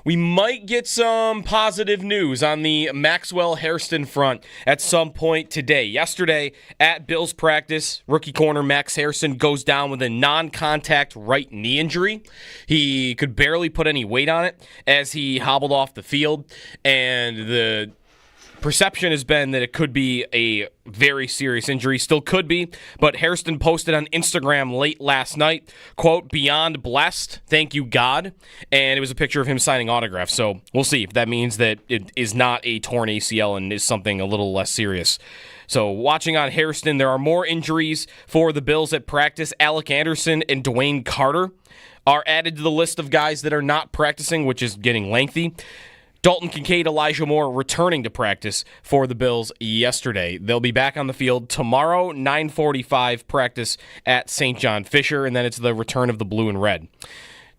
we might get some positive news on the Maxwell-Hairston front at some point today. Yesterday, at Bills practice, rookie corner Max Hairston goes down with a non-contact right knee injury. He could barely put any weight on it as he hobbled off the field, and the perception has been that it could be a very serious injury. Still could be, but Hairston posted on Instagram late last night, quote, "Beyond blessed, thank you God," and it was a picture of him signing autographs. So we'll see if that means that it is not a torn ACL and is something a little less serious. So watching on Hairston, there are more injuries for the Bills at practice. Alec Anderson and Dwayne Carter are added to the list of guys that are not practicing, which is getting lengthy. Dalton Kincaid, Elijah Moore returning to practice for the Bills yesterday. They'll be back on the field tomorrow, 9:45 practice at St. John Fisher, and then it's the return of the blue and red.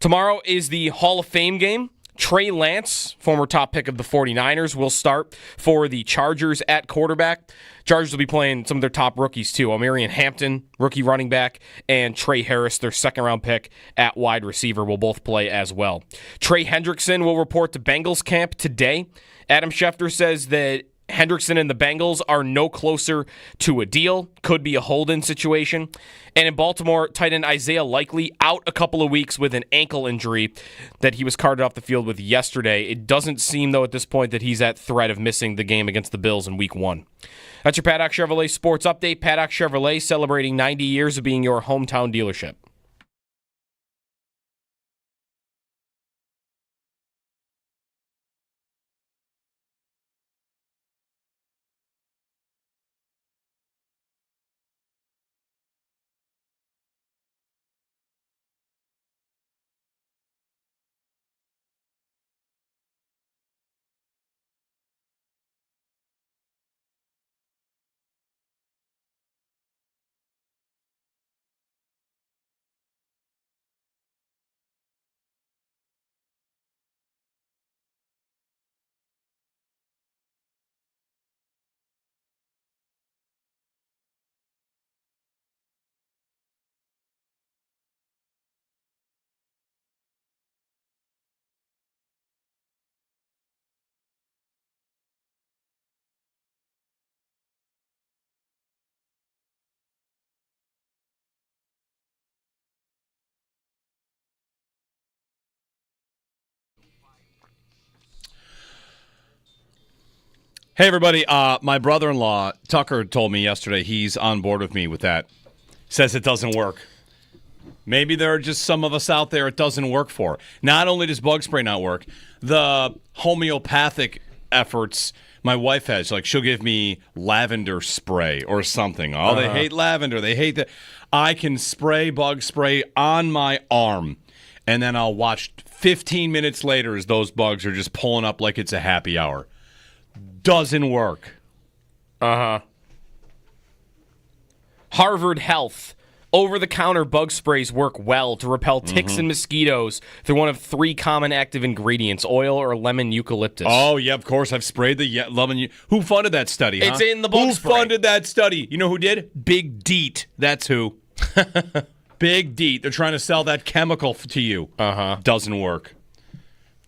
Tomorrow is the Hall of Fame game. Trey Lance, former top pick of the 49ers, will start for the Chargers at quarterback. Chargers will be playing some of their top rookies, too. Omarion Hampton, rookie running back, and Trey Harris, their second-round pick at wide receiver, will both play as well. Trey Hendrickson will report to Bengals camp today. Adam Schefter says that Hendrickson and the Bengals are no closer to a deal. Could be a hold-in situation. And in Baltimore, tight end Isaiah Likely out a couple of weeks with an ankle injury that he was carted off the field with yesterday. It doesn't seem, though, at this point that he's at threat of missing the game against the Bills in Week 1. That's your Paddock Chevrolet Sports Update. Paddock Chevrolet celebrating 90 years of being your hometown dealership. Hey, everybody. My brother-in-law, Tucker, told me yesterday he's on board with me with that. Says it doesn't work. Maybe there are just some of us out there it doesn't work for. Not only does bug spray not work, the homeopathic efforts my wife has, like she'll give me lavender spray or something. Oh, they hate lavender. They hate that. I can spray bug spray on my arm, and then I'll watch 15 minutes later as those bugs are just pulling up like it's a happy hour. Doesn't work. Harvard Health. Over-the-counter bug sprays work well to repel ticks and mosquitoes through one of 3 common active ingredients, oil or lemon eucalyptus. Oh, yeah, of course. I've sprayed the lemon. Who funded that study, huh? It's in the bug spray. Who funded that study? You know who did? Big Deet. That's who. Big Deet. They're trying to sell that chemical to you. Doesn't work.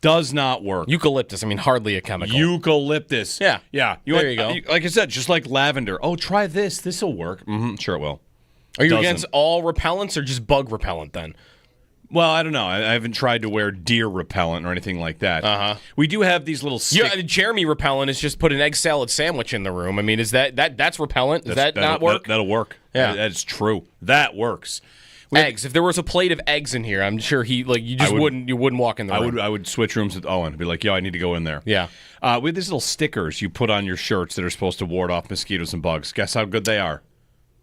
Does not work. Eucalyptus, I mean, hardly a chemical. Eucalyptus. Yeah. Yeah. There you go. Like I said, just like lavender. Oh, try this. This will work. Sure it will. Are you against all repellents or just bug repellent then? Well, I don't know. I haven't tried to wear deer repellent or anything like that. We do have these little Yeah, Jeremy repellent is just put an egg salad sandwich in the room. I mean, is that's repellent? Does that not work? That'll work. Yeah. That's true. That works. Eggs. If there was a plate of eggs in here, I'm sure you wouldn't walk in the room. I would switch rooms with Owen. Be like, yo, I need to go in there. Yeah. We have these little stickers you put on your shirts that are supposed to ward off mosquitoes and bugs. Guess how good they are?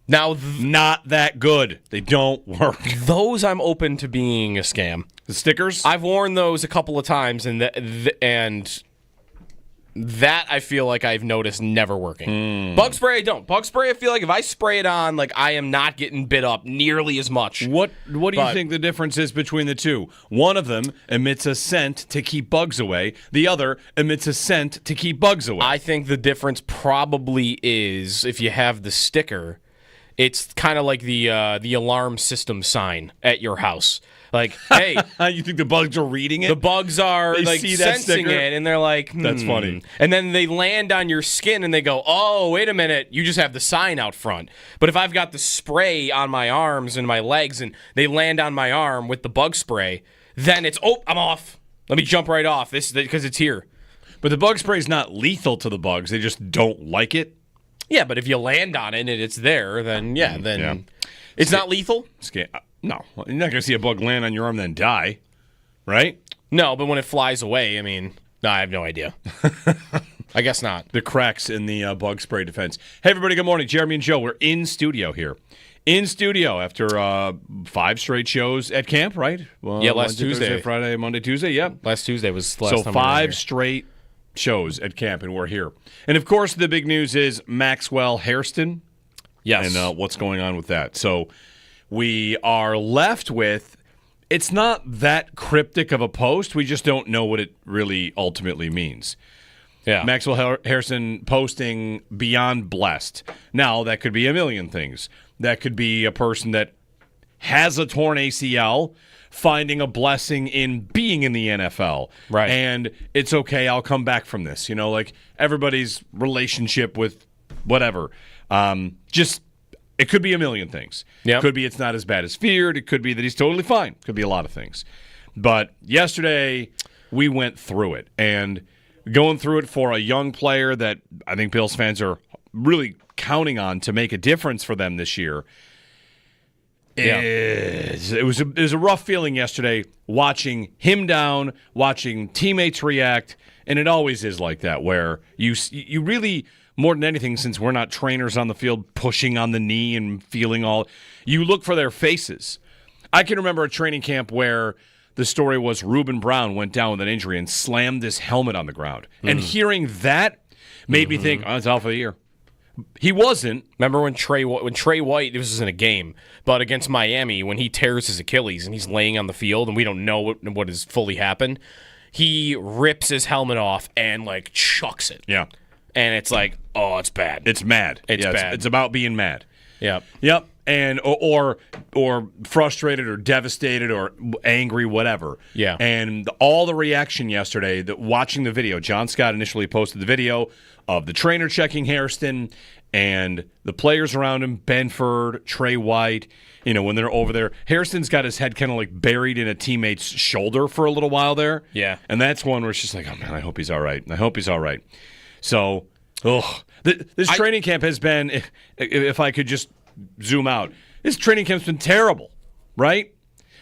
Now, not that good. They don't work. Those I'm open to being a scam. The stickers? I've worn those a couple of times, and that I feel like I've noticed never working. Bug spray, I don't. Bug spray, I feel like if I spray it on, like I am not getting bit up nearly as much. What do you think the difference is between the two? One of them emits a scent to keep bugs away. The other emits a scent to keep bugs away. I think the difference probably is if you have the sticker, it's kind of like the alarm system sign at your house. Like, hey, you think the bugs are reading it? The bugs are They like see that sensing sticker? it, and they're like, That's funny. And then they land on your skin, and they go, oh, wait a minute, you just have the sign out front. But if I've got the spray on my arms and my legs, and they land on my arm with the bug spray, then it's, I'm off. Let me jump right off because it's here. But the bug spray is not lethal to the bugs. They just don't like it. Yeah, but if you land on it and it's there, then it's not lethal. No, you're not going to see a bug land on your arm and then die, right? No, but when it flies away, I have no idea. I guess not. The cracks in the bug spray defense. Hey, everybody, good morning. Jeremy and Joe, we're in studio here. In studio after 5 straight shows at camp, right? Well, last Wednesday, Tuesday. Thursday, Friday, Monday, Tuesday, yep. Last Tuesday was the last time we were 5 here. straight shows at camp, and we're here. And, of course, the big news is Maxwell Hairston. Yes. And what's going on with that. So we are left with, it's not that cryptic of a post. We just don't know what it really ultimately means. Yeah. Maxwell Hairston posting beyond blessed. Now, that could be a million things. That could be a person that has a torn ACL finding a blessing in being in the NFL. Right. And it's okay, I'll come back from this. Like everybody's relationship with whatever. It could be a million things. Yep. Could be it's not as bad as feared. It could be that he's totally fine. Could be a lot of things. But yesterday, we went through it. And going through it for a young player that I think Bills fans are really counting on to make a difference for them this year. Yeah. It was a rough feeling yesterday watching him down, watching teammates react, and it always is like that where you really, more than anything, since we're not trainers on the field pushing on the knee and feeling all, you look for their faces. I can remember a training camp where the story was Reuben Brown went down with an injury and slammed his helmet on the ground. And hearing that made me think, it's out for the year. He wasn't. Remember when Trey White, this was in a game, but against Miami, when he tears his Achilles and he's laying on the field and we don't know what has fully happened, he rips his helmet off and chucks it. Yeah. And it's like, oh, it's bad. It's mad. It's bad. It's about being mad. Yep. Yep. And or frustrated or devastated or angry, whatever. Yeah. And all the reaction yesterday, watching the video, John Scott initially posted the video of the trainer checking Hairston and the players around him, Benford, Trey White, when they're over there. Hairston's got his head kind of buried in a teammate's shoulder for a little while there. Yeah. And that's one where it's just like, oh man, I hope he's all right. I hope he's all right. So, this training camp has been, if I could just zoom out, this training camp's been terrible, right?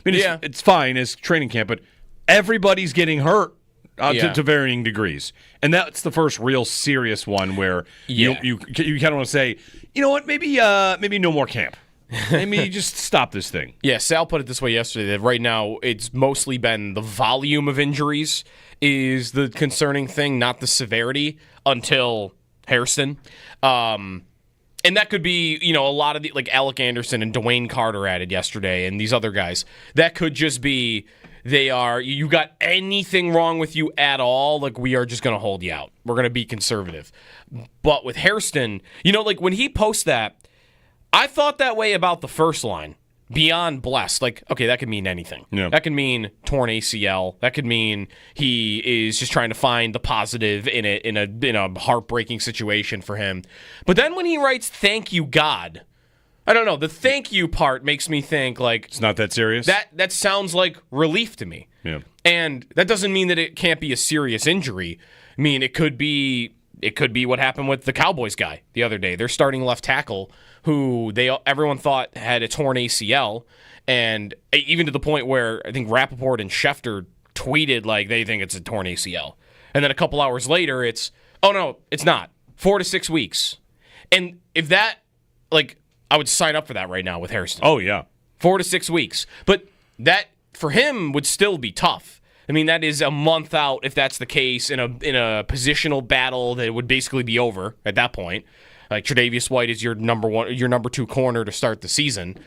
It's fine as training camp, but everybody's getting hurt to varying degrees. And that's the first real serious one where you kind of want to say, you know what, maybe no more camp. Maybe just stop this thing. Yeah, Sal put it this way yesterday, that right now it's mostly been the volume of injuries is the concerning thing, not the severity until Hairston. And that could be, a lot of the, Alec Anderson and Dwayne Carter added yesterday and these other guys. That could just be, you got anything wrong with you at all, we are just going to hold you out. We're going to be conservative. But with Hairston, when he posts that, I thought that way about the first line. Beyond blessed. Okay, that could mean anything. Yeah. That could mean torn ACL. That could mean he is just trying to find the positive in it in a heartbreaking situation for him. But then when he writes "Thank you, God," I don't know. The thank you part makes me think it's not that serious. That sounds like relief to me. Yeah. And that doesn't mean that it can't be a serious injury. It could be what happened with the Cowboys guy the other day. Their starting left tackle, who everyone thought had a torn ACL, and even to the point where I think Rappaport and Schefter tweeted they think it's a torn ACL. And then a couple hours later, it's, oh no, it's not. 4 to 6 weeks. And if that, I would sign up for that right now with Hairston. Oh, yeah. 4 to 6 weeks. But that, for him, would still be tough. That is a month out if that's the case in a positional battle that would basically be over at that point. Tre'Davious White is your number 2 corner to start the season,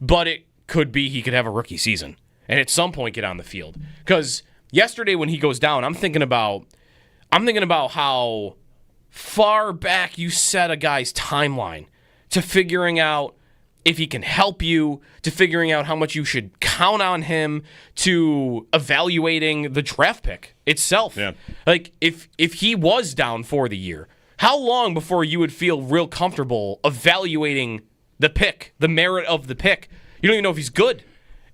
but it could be he could have a rookie season and at some point get on the field. Because yesterday when he goes down, I'm thinking about how far back you set a guy's timeline to figuring out if he can help you, to figuring out how much you should count on him, to evaluating the draft pick itself. Yeah. Like, if he was down for the year, how long before you would feel real comfortable evaluating the pick, the merit of the pick? You don't even know if he's good.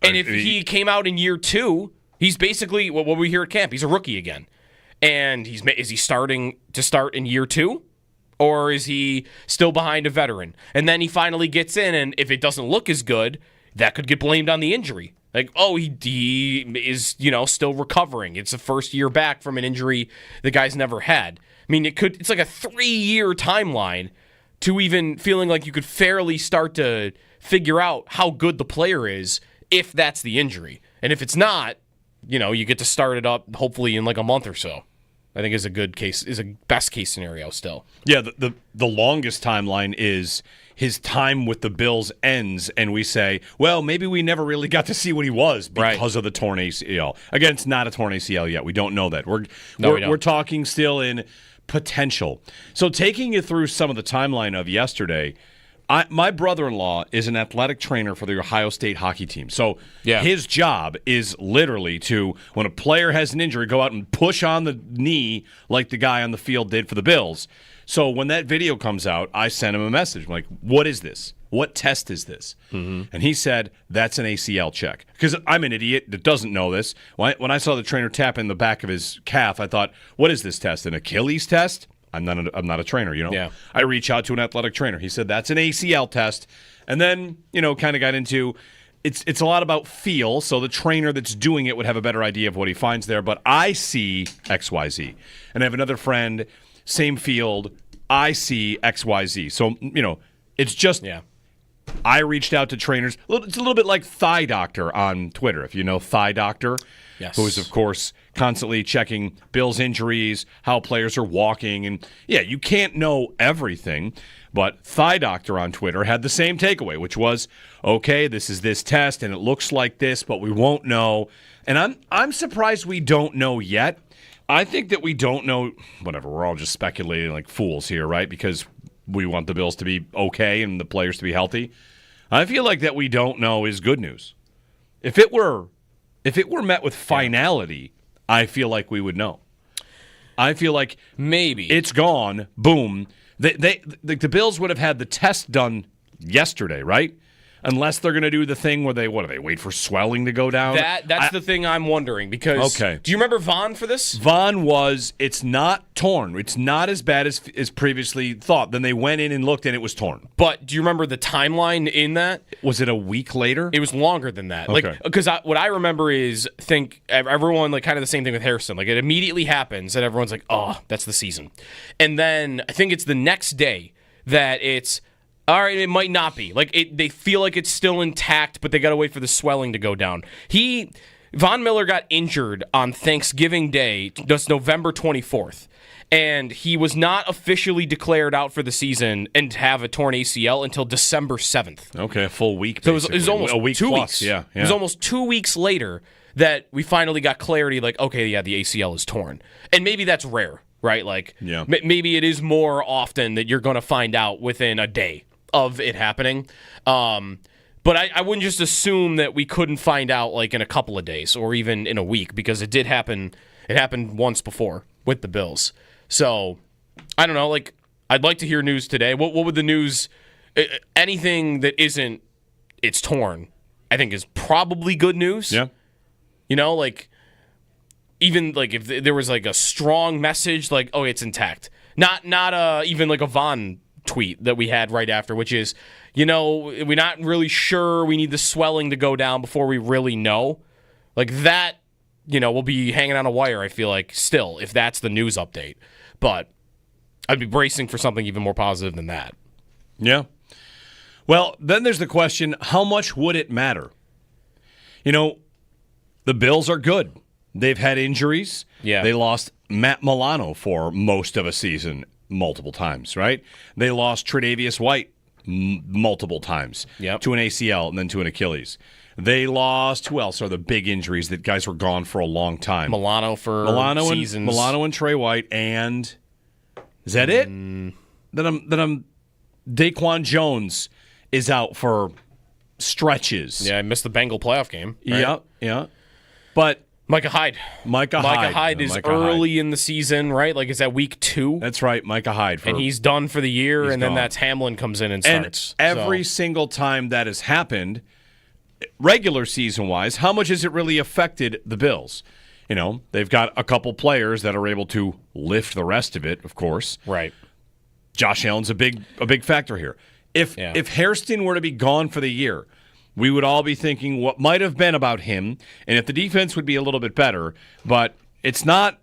And if he came out in year 2, he's basically, what we hear at camp, he's a rookie again. And is he starting to start in year 2? Or is he still behind a veteran? And then he finally gets in, and if it doesn't look as good, that could get blamed on the injury. Like, oh, he is, still recovering. It's the first year back from an injury the guy's never had. I mean, it's like a 3-year timeline to even feeling like you could fairly start to figure out how good the player is if that's the injury. And if it's not, you get to start it up hopefully in like a month or so. I think is a best case scenario still. Yeah, the longest timeline is his time with the Bills ends, and we say, well, maybe we never really got to see what he was because of the torn ACL. Again, it's not a torn ACL yet. We don't know that. We're talking still in potential. So taking you through some of the timeline of yesterday, my brother-in-law is an athletic trainer for the Ohio State hockey team. So his job is literally to, when a player has an injury, go out and push on the knee like the guy on the field did for the Bills. So when that video comes out, I sent him a message. I'm like, what is this? What test is this? Mm-hmm. And he said, that's an ACL check. Because I'm an idiot that doesn't know this. When I saw the trainer tap in the back of his calf, I thought, what is this test? An Achilles test? I'm not a trainer, Yeah. I reach out to an athletic trainer. He said that's an ACL test. And then, kind of got into it's a lot about feel, so the trainer that's doing it would have a better idea of what he finds there, but I see XYZ. And I have another friend, same field, I see XYZ. So, it's just I reached out to trainers. It's a little bit like Thigh Doctor on Twitter, if you know Thigh Doctor. Yes. Who is, of course, constantly checking Bills injuries, how players are walking. And, you can't know everything. But Thigh Doctor on Twitter had the same takeaway, which was, okay, this is this test, and it looks like this, but we won't know. And I'm surprised we don't know yet. I think that we don't know. Whatever, we're all just speculating like fools here, right? Because we want the Bills to be okay and the players to be healthy. I feel like that we don't know is good news. If it were met with finality, I feel like we would know. I feel like maybe it's gone. Boom. The Bills would have had the test done yesterday, right? Unless they're going to do the thing where they wait for swelling to go down? That's the thing I'm wondering, because do you remember Vaughn for this? Vaughn it's not torn. It's not as bad as previously thought. Then they went in and looked and it was torn. But do you remember the timeline in that? Was it a week later? It was longer than that. Okay. Because what I remember is everyone, kind of the same thing with Hairston. It immediately happens and everyone's like, oh, that's the season. And then I think it's the next day that it's, all right, it might not be. They feel like it's still intact, but they got to wait for the swelling to go down. Von Miller got injured on Thanksgiving Day, that's November 24th, and he was not officially declared out for the season and have a torn ACL until December 7th. Okay, a full week. So it was almost a week 2 plus. weeks. Yeah. It was almost 2 weeks later that we finally got clarity, the ACL is torn. And maybe that's rare, right? Maybe it is more often that you're going to find out within a day of it happening. But I wouldn't just assume that we couldn't find out in a couple of days or even in a week, because it did happen. It happened once before with the Bills. So I don't know. I'd like to hear news today. What would the news? Anything that isn't it's torn, I think is probably good news. Yeah. Even if there was a strong message oh, it's intact. Not even a Vaughn tweet that we had right after, which is, we're not really sure. We need the swelling to go down before we really know. That, we'll be hanging on a wire, I feel like, still, if that's the news update. But I'd be bracing for something even more positive than that. Yeah. Well, then there's the question, how much would it matter? The Bills are good. They've had injuries. Yeah. They lost Matt Milano for most of a season multiple times, right? They lost Tre'Davious White multiple times to an ACL and then to an Achilles. They lost, who else are the big injuries that guys were gone for a long time? Milano seasons. Milano and Trey White, and is that it? Daquan Jones is out for stretches. Yeah, I missed the Bengal playoff game. Right? Yeah. But Micah Hyde. Micah Hyde is early in the season, right? Like, is that week 2? That's right, Micah Hyde. And he's done for the year, and then gone. that's Hamlin comes in and starts. And every single time that has happened, regular season-wise, how much has it really affected the Bills? You know, they've got a couple players that are able to lift the rest of it, of course. Right. Josh Allen's a big factor here. If Hairston were to be gone for the year, we would all be thinking what might have been about him, and if the defense would be a little bit better, but it's not,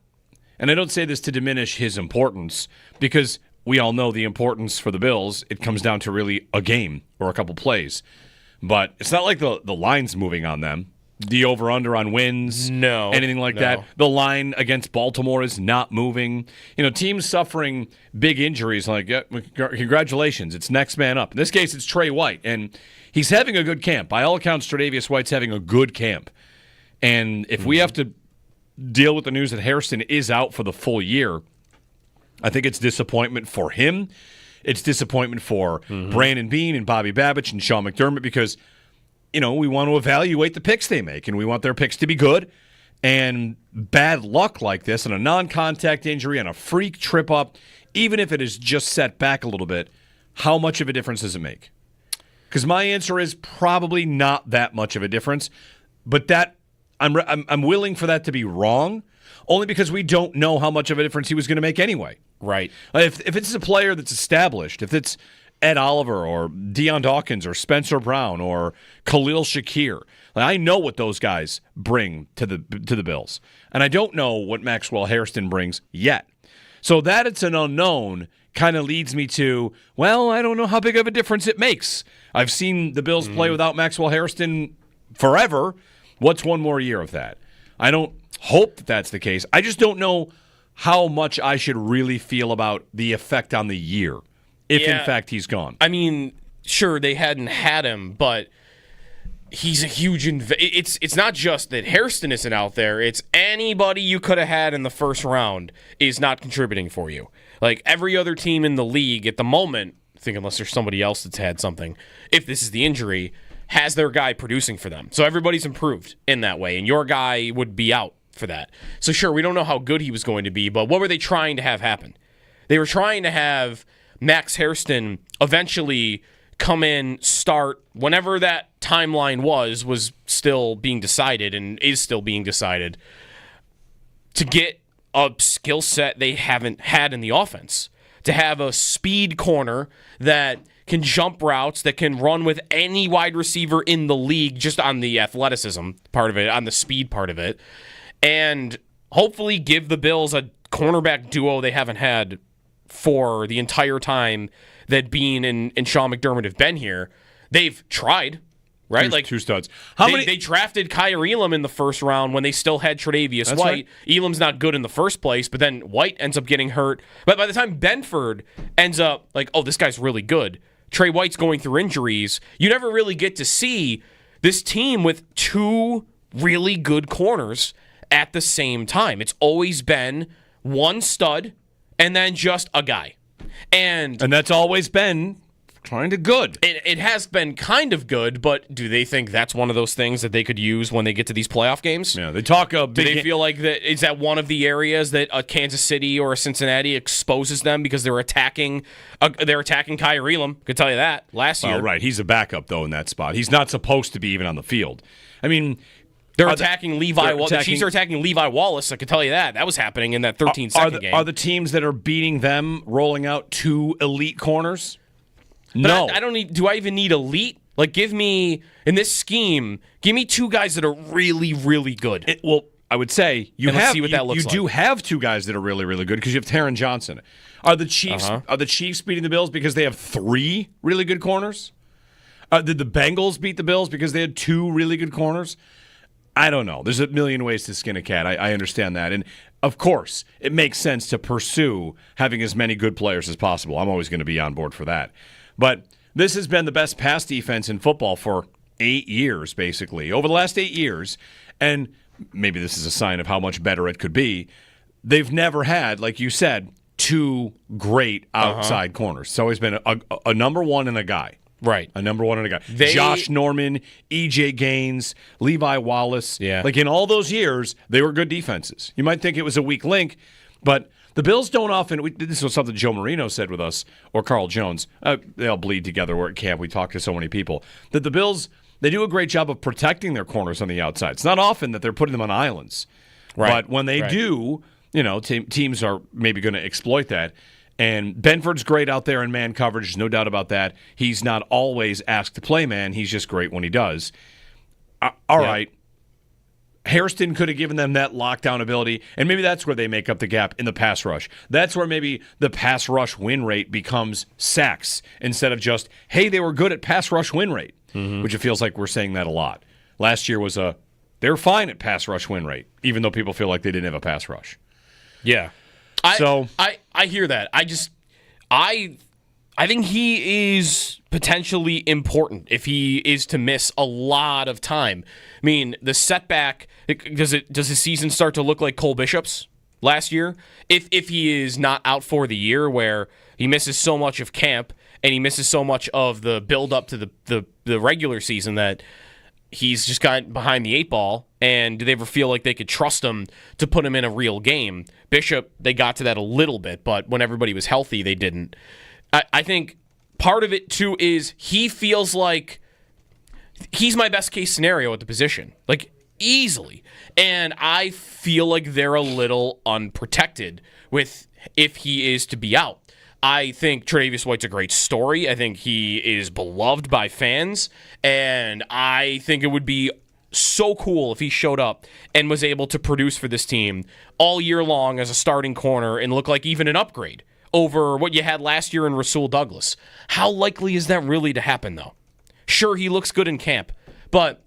and I don't say this to diminish his importance, because we all know the importance for the Bills. It comes down to really a game or a couple plays. But it's not like the line's moving on them. The over-under on wins, anything like that. The line against Baltimore is not moving. You know, teams suffering big injuries, like, congratulations, it's next man up. In this case, it's Trey White, and he's having a good camp. By all accounts, Tre'Davious White's having a good camp. And if we have to deal with the news that Hairston is out for the full year, I think it's disappointment for him. It's disappointment for Brandon Beane and Bobby Babich and Sean McDermott, because you know, we want to evaluate the picks they make, and we want their picks to be good. And bad luck like this, and a non-contact injury, and a freak trip up, even if it is just set back a little bit, how much of a difference does it make? Because my answer is probably not that much of a difference, but that I'm willing for that to be wrong, only because we don't know how much of a difference he was going to make anyway. Right. If it's a player that's established, if it's Ed Oliver or Deion Dawkins or Spencer Brown or Khalil Shakir. I know what those guys bring to the Bills. And I don't know what Maxwell Hairston brings yet. So that it's an unknown kind of leads me to, well, I don't know how big of a difference it makes. I've seen the Bills play without Maxwell Hairston forever. What's one more year of that? I don't hope that that's the case. I just don't know how much I should really feel about the effect on the year. If, in fact, he's gone. I mean, sure, they hadn't had him, but he's a huge it's not just that Hairston isn't out there. It's anybody you could have had in the first round is not contributing for you. Like, every other team in the league at the moment, I think unless there's somebody else that's had something, if this is the injury, has their guy producing for them. So everybody's improved in that way, and your guy would be out for that. So, sure, we don't know how good he was going to be, but what were they trying to have happen? They were trying to have Max Hairston eventually come in, start, whenever that timeline was still being decided and is still being decided, to get a skill set they haven't had in the offense. To have a speed corner that can jump routes, that can run with any wide receiver in the league, just on the athleticism part of it, on the speed part of it, and hopefully give the Bills a cornerback duo they haven't had for the entire time that Beane and Sean McDermott have been here. They've tried, right? Two studs. They drafted Kyer Elam in the first round when they still had Tre'Davious White. Right. Elam's not good in the first place, but then White ends up getting hurt. But by the time Benford ends up like, oh, this guy's really good, Trey White's going through injuries, you never really get to see this team with two really good corners at the same time. It's always been one stud and then just a guy. And that's always been kind of good. It has been kind of good, but do they think that's one of those things that they could use when they get to these playoff games? Yeah, they talk do they feel like that is that one of the areas that a Kansas City or a Cincinnati exposes them because they're attacking Kyer Elam? Could tell you that last year. Right, he's a backup though in that spot. He's not supposed to be even on the field. I mean, They're attacking Levi Wallace. The Chiefs are attacking Levi Wallace. I can tell you that. That was happening in that 13-second game. Are the teams that are beating them rolling out two elite corners? But no. I don't need. Do I even need elite? Like, give me, in this scheme, give me two guys that are really, really good. I would say let's see what that looks like. You do have two guys that are really, really good because you have Taron Johnson. Are the Chiefs beating the Bills because they have three really good corners? Did the Bengals beat the Bills because they had two really good corners? I don't know. There's a million ways to skin a cat. I understand that. And, of course, it makes sense to pursue having as many good players as possible. I'm always going to be on board for that. But this has been the best pass defense in football for 8 years, basically. Over the last 8 years, and maybe this is a sign of how much better it could be, they've never had, like you said, two great outside corners. It's always been a number one and a guy. Right. A number one and a guy. Josh Norman, E.J. Gaines, Levi Wallace. Yeah. Like in all those years, they were good defenses. You might think it was a weak link, but the Bills don't often. This was something Joe Marino said with us, or Carl Jones. They all bleed together. We're at camp. We talk to so many people. That the Bills, they do a great job of protecting their corners on the outside. It's not often that they're putting them on islands. Right. But when they do, teams are maybe going to exploit that. And Benford's great out there in man coverage. There's no doubt about that. He's not always asked to play man. He's just great when he does. All right. Hairston could have given them that lockdown ability, and maybe that's where they make up the gap in the pass rush. That's where maybe the pass rush win rate becomes sacks instead of just, hey, they were good at pass rush win rate, which it feels like we're saying that a lot. Last year was they were fine at pass rush win rate, even though people feel like they didn't have a pass rush. Yeah. I hear that. I think he is potentially important if he is to miss a lot of time. I mean, the setback, does his season start to look like Cole Bishop's last year? If he is not out for the year, where he misses so much of camp and he misses so much of the build up to the regular season that he's just got behind the eight ball, and do they ever feel like they could trust him to put him in a real game? Bishop, they got to that a little bit, but when everybody was healthy, they didn't. I think part of it, too, is he feels like he's my best case scenario at the position, like easily. And I feel like they're a little unprotected with if he is to be out. I think Tre'Davious White's a great story. I think he is beloved by fans. And I think it would be so cool if he showed up and was able to produce for this team all year long as a starting corner and look like even an upgrade over what you had last year in Rasul Douglas. How likely is that really to happen, though? Sure, he looks good in camp, but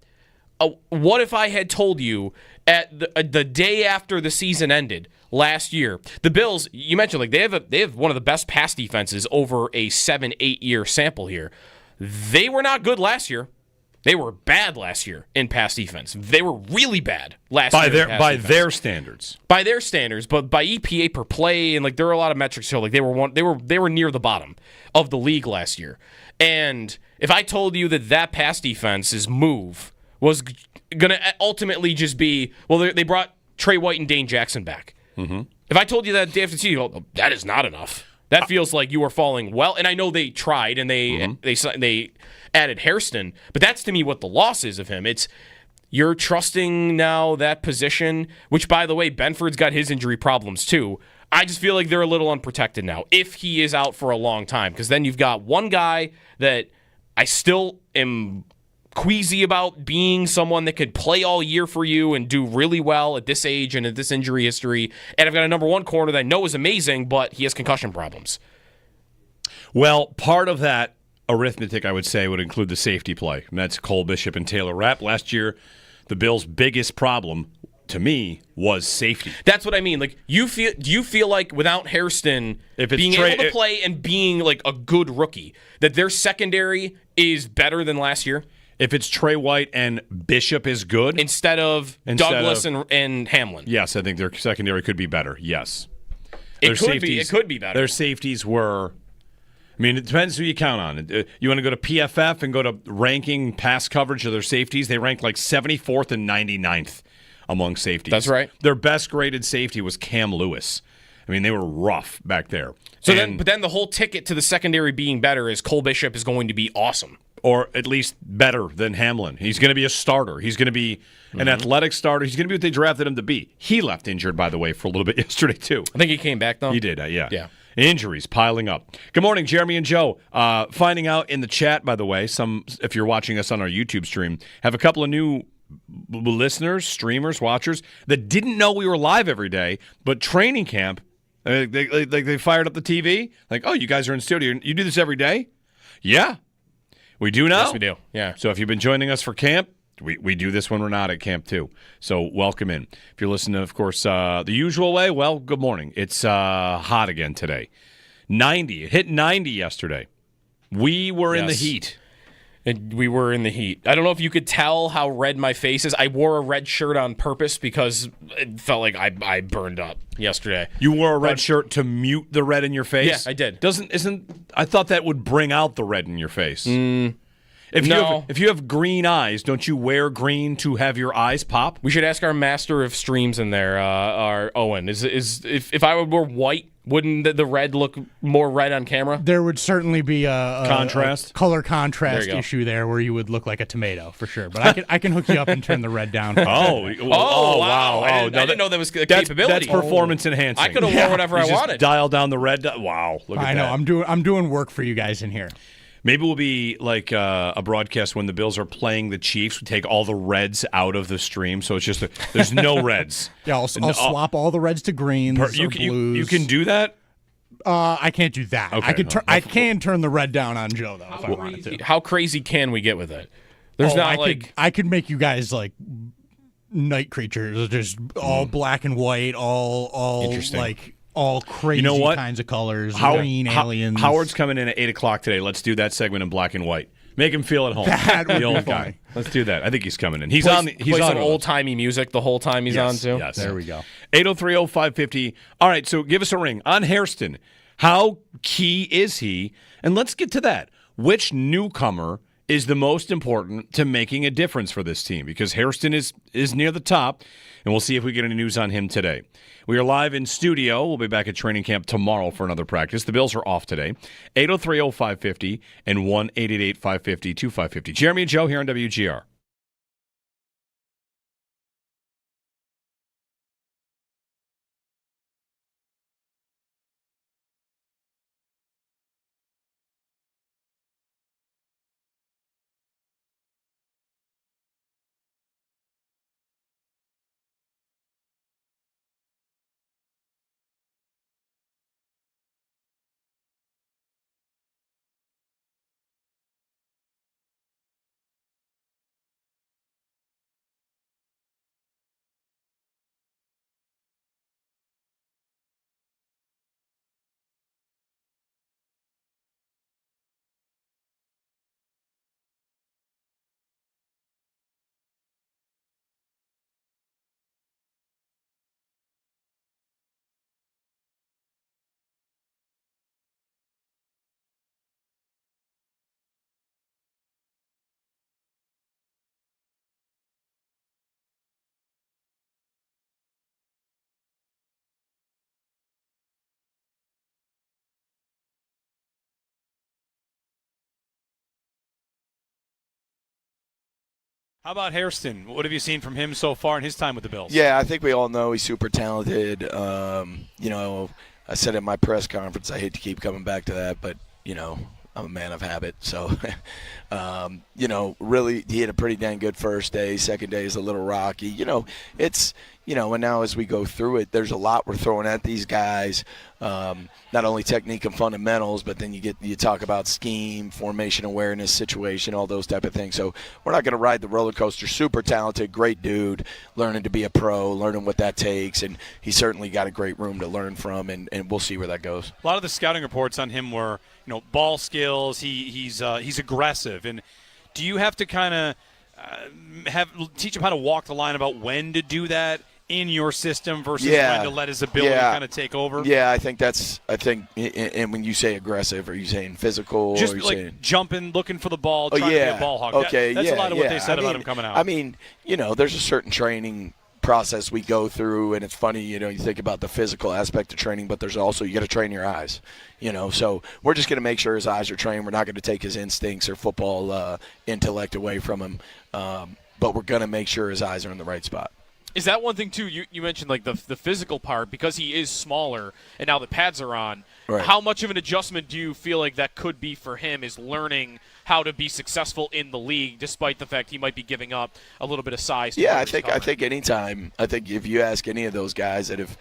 what if I had told you at the day after the season ended last year, the Bills, you mentioned, like they have one of the best pass defenses over a 7-8 year sample here. They were not good last year. They were bad last year in pass defense. They were really bad last year. By their standards. By their standards, but by EPA per play, and like there were a lot of metrics show like they were near the bottom of the league last year. And if I told you that pass defense's move was going to ultimately just be, well, they brought Trey White and Dane Jackson back. Mm-hmm. If I told you that day after the season, you go, that is not enough. That feels like you are falling well. And I know they tried and they added Hairston, but that's to me what the loss is of him. It's you're trusting now that position, which, by the way, Benford's got his injury problems too. I just feel like they're a little unprotected now if he is out for a long time, because then you've got one guy that I still am queasy about being someone that could play all year for you and do really well at this age and at this injury history. And I've got a number one corner that I know is amazing, but he has concussion problems. Well, part of that arithmetic, I would say, would include the safety play. And that's Cole Bishop and Taylor Rapp. Last year, the Bills' biggest problem, to me, was safety. That's what I mean. Like, do you feel like without Hairston being able to play and being like a good rookie, that their secondary is better than last year? If it's Trey White and Bishop is good? Instead of Douglas and Hamlin. Yes, I think their secondary could be better. Yes. It could be better. Their safeties were, I mean, it depends who you count on. You want to go to PFF and go to ranking pass coverage of their safeties? They ranked like 74th and 99th among safeties. That's right. Their best graded safety was Cam Lewis. I mean, they were rough back there. But then the whole ticket to the secondary being better is Cole Bishop is going to be awesome. Or at least better than Hamlin. He's going to be a starter. He's going to be an athletic starter. He's going to be what they drafted him to be. He left injured, by the way, for a little bit yesterday, too. I think he came back, though. He did, yeah. Injuries piling up. Good morning, Jeremy and Joe. Finding out in the chat, by the way, if you're watching us on our YouTube stream, have a couple of new listeners, streamers, watchers that didn't know we were live every day, but training camp, they fired up the TV. Like, oh, you guys are in studio. You do this every day? Yeah. We do now? Yes, we do. Yeah. So if you've been joining us for camp, we do this when we're not at camp too. So welcome in. If you're listening, of course, the usual way, well, good morning. It's hot again today. 90. It hit 90 yesterday. We were in the heat. And we were in the heat. I don't know if you could tell how red my face is. I wore a red shirt on purpose because it felt like I burned up yesterday. You wore a red shirt to mute the red in your face? Yeah, I did. I thought that would bring out the red in your face. If you have green eyes, don't you wear green to have your eyes pop? We should ask our master of streams in there, our Owen. If I were white, wouldn't the red look more red on camera? There would certainly be a color contrast there issue there where you would look like a tomato for sure. But I can hook you up and turn the red down. Wow! I didn't know that was a capability. That's performance enhancing. I could have worn whatever I wanted. Dial down the red. Wow! Look at that. I know. I'm doing work for you guys in here. Maybe we'll be like a broadcast when the Bills are playing the Chiefs. We take all the reds out of the stream, so it's just there's no reds. Yeah, I'll swap all the reds to greens or blues. You can do that? I can't do that. Okay, I can turn the red down on Joe though if I wanted to. How crazy can we get with it? I could make you guys like night creatures, just all black and white, all interesting. Like all crazy kinds of colors, green aliens. Howard's coming in at 8 o'clock today. Let's do that segment in black and white. Make him feel at home. That would the old be guy. fun. Let's do that. I think he's coming in. He's on some old-timey music the whole time he's on, too? Yes. There we go. 803-0550. All right, so give us a ring. On Hairston, how key is he? And let's get to that. Which newcomer is the most important to making a difference for this team? Because Hairston is near the top, and we'll see if we get any news on him today. We are live in studio. We'll be back at training camp tomorrow for another practice. The Bills are off today. 803-0550 and 1-888-550-2550. Jeremy and Joe here on WGR. How about Hairston? What have you seen from him so far in his time with the Bills? Yeah, I think we all know he's super talented. I said at my press conference, I hate to keep coming back to that, but, I'm a man of habit. So, really he had a pretty dang good first day. Second day is a little rocky. And now as we go through it, there's a lot we're throwing at these guys. Not only technique and fundamentals, but then you talk about scheme, formation awareness, situation, all those type of things. So we're not going to ride the roller coaster. Super talented, great dude, learning to be a pro, learning what that takes, and he's certainly got a great room to learn from, and we'll see where that goes. A lot of the scouting reports on him were, ball skills. He's aggressive, and do you have to kind of teach him how to walk the line about when to do that in your system versus when to let his ability kind of take over? Yeah, I think and when you say aggressive, are you saying physical? Just or you like saying jumping, looking for the ball, trying to be a ball hog. Okay, that's a lot of what they said about him coming out. I mean, there's a certain training process we go through, and it's funny, you think about the physical aspect of training, but there's also, you got to train your eyes, so we're just going to make sure his eyes are trained. We're not going to take his instincts or football intellect away from him, but we're going to make sure his eyes are in the right spot. Is that one thing, too, you mentioned, like, the physical part, because he is smaller and now the pads are on, right. How much of an adjustment do you feel like that could be for him, is learning how to be successful in the league, despite the fact he might be giving up a little bit of size? I think anytime, if you ask any of those guys that have,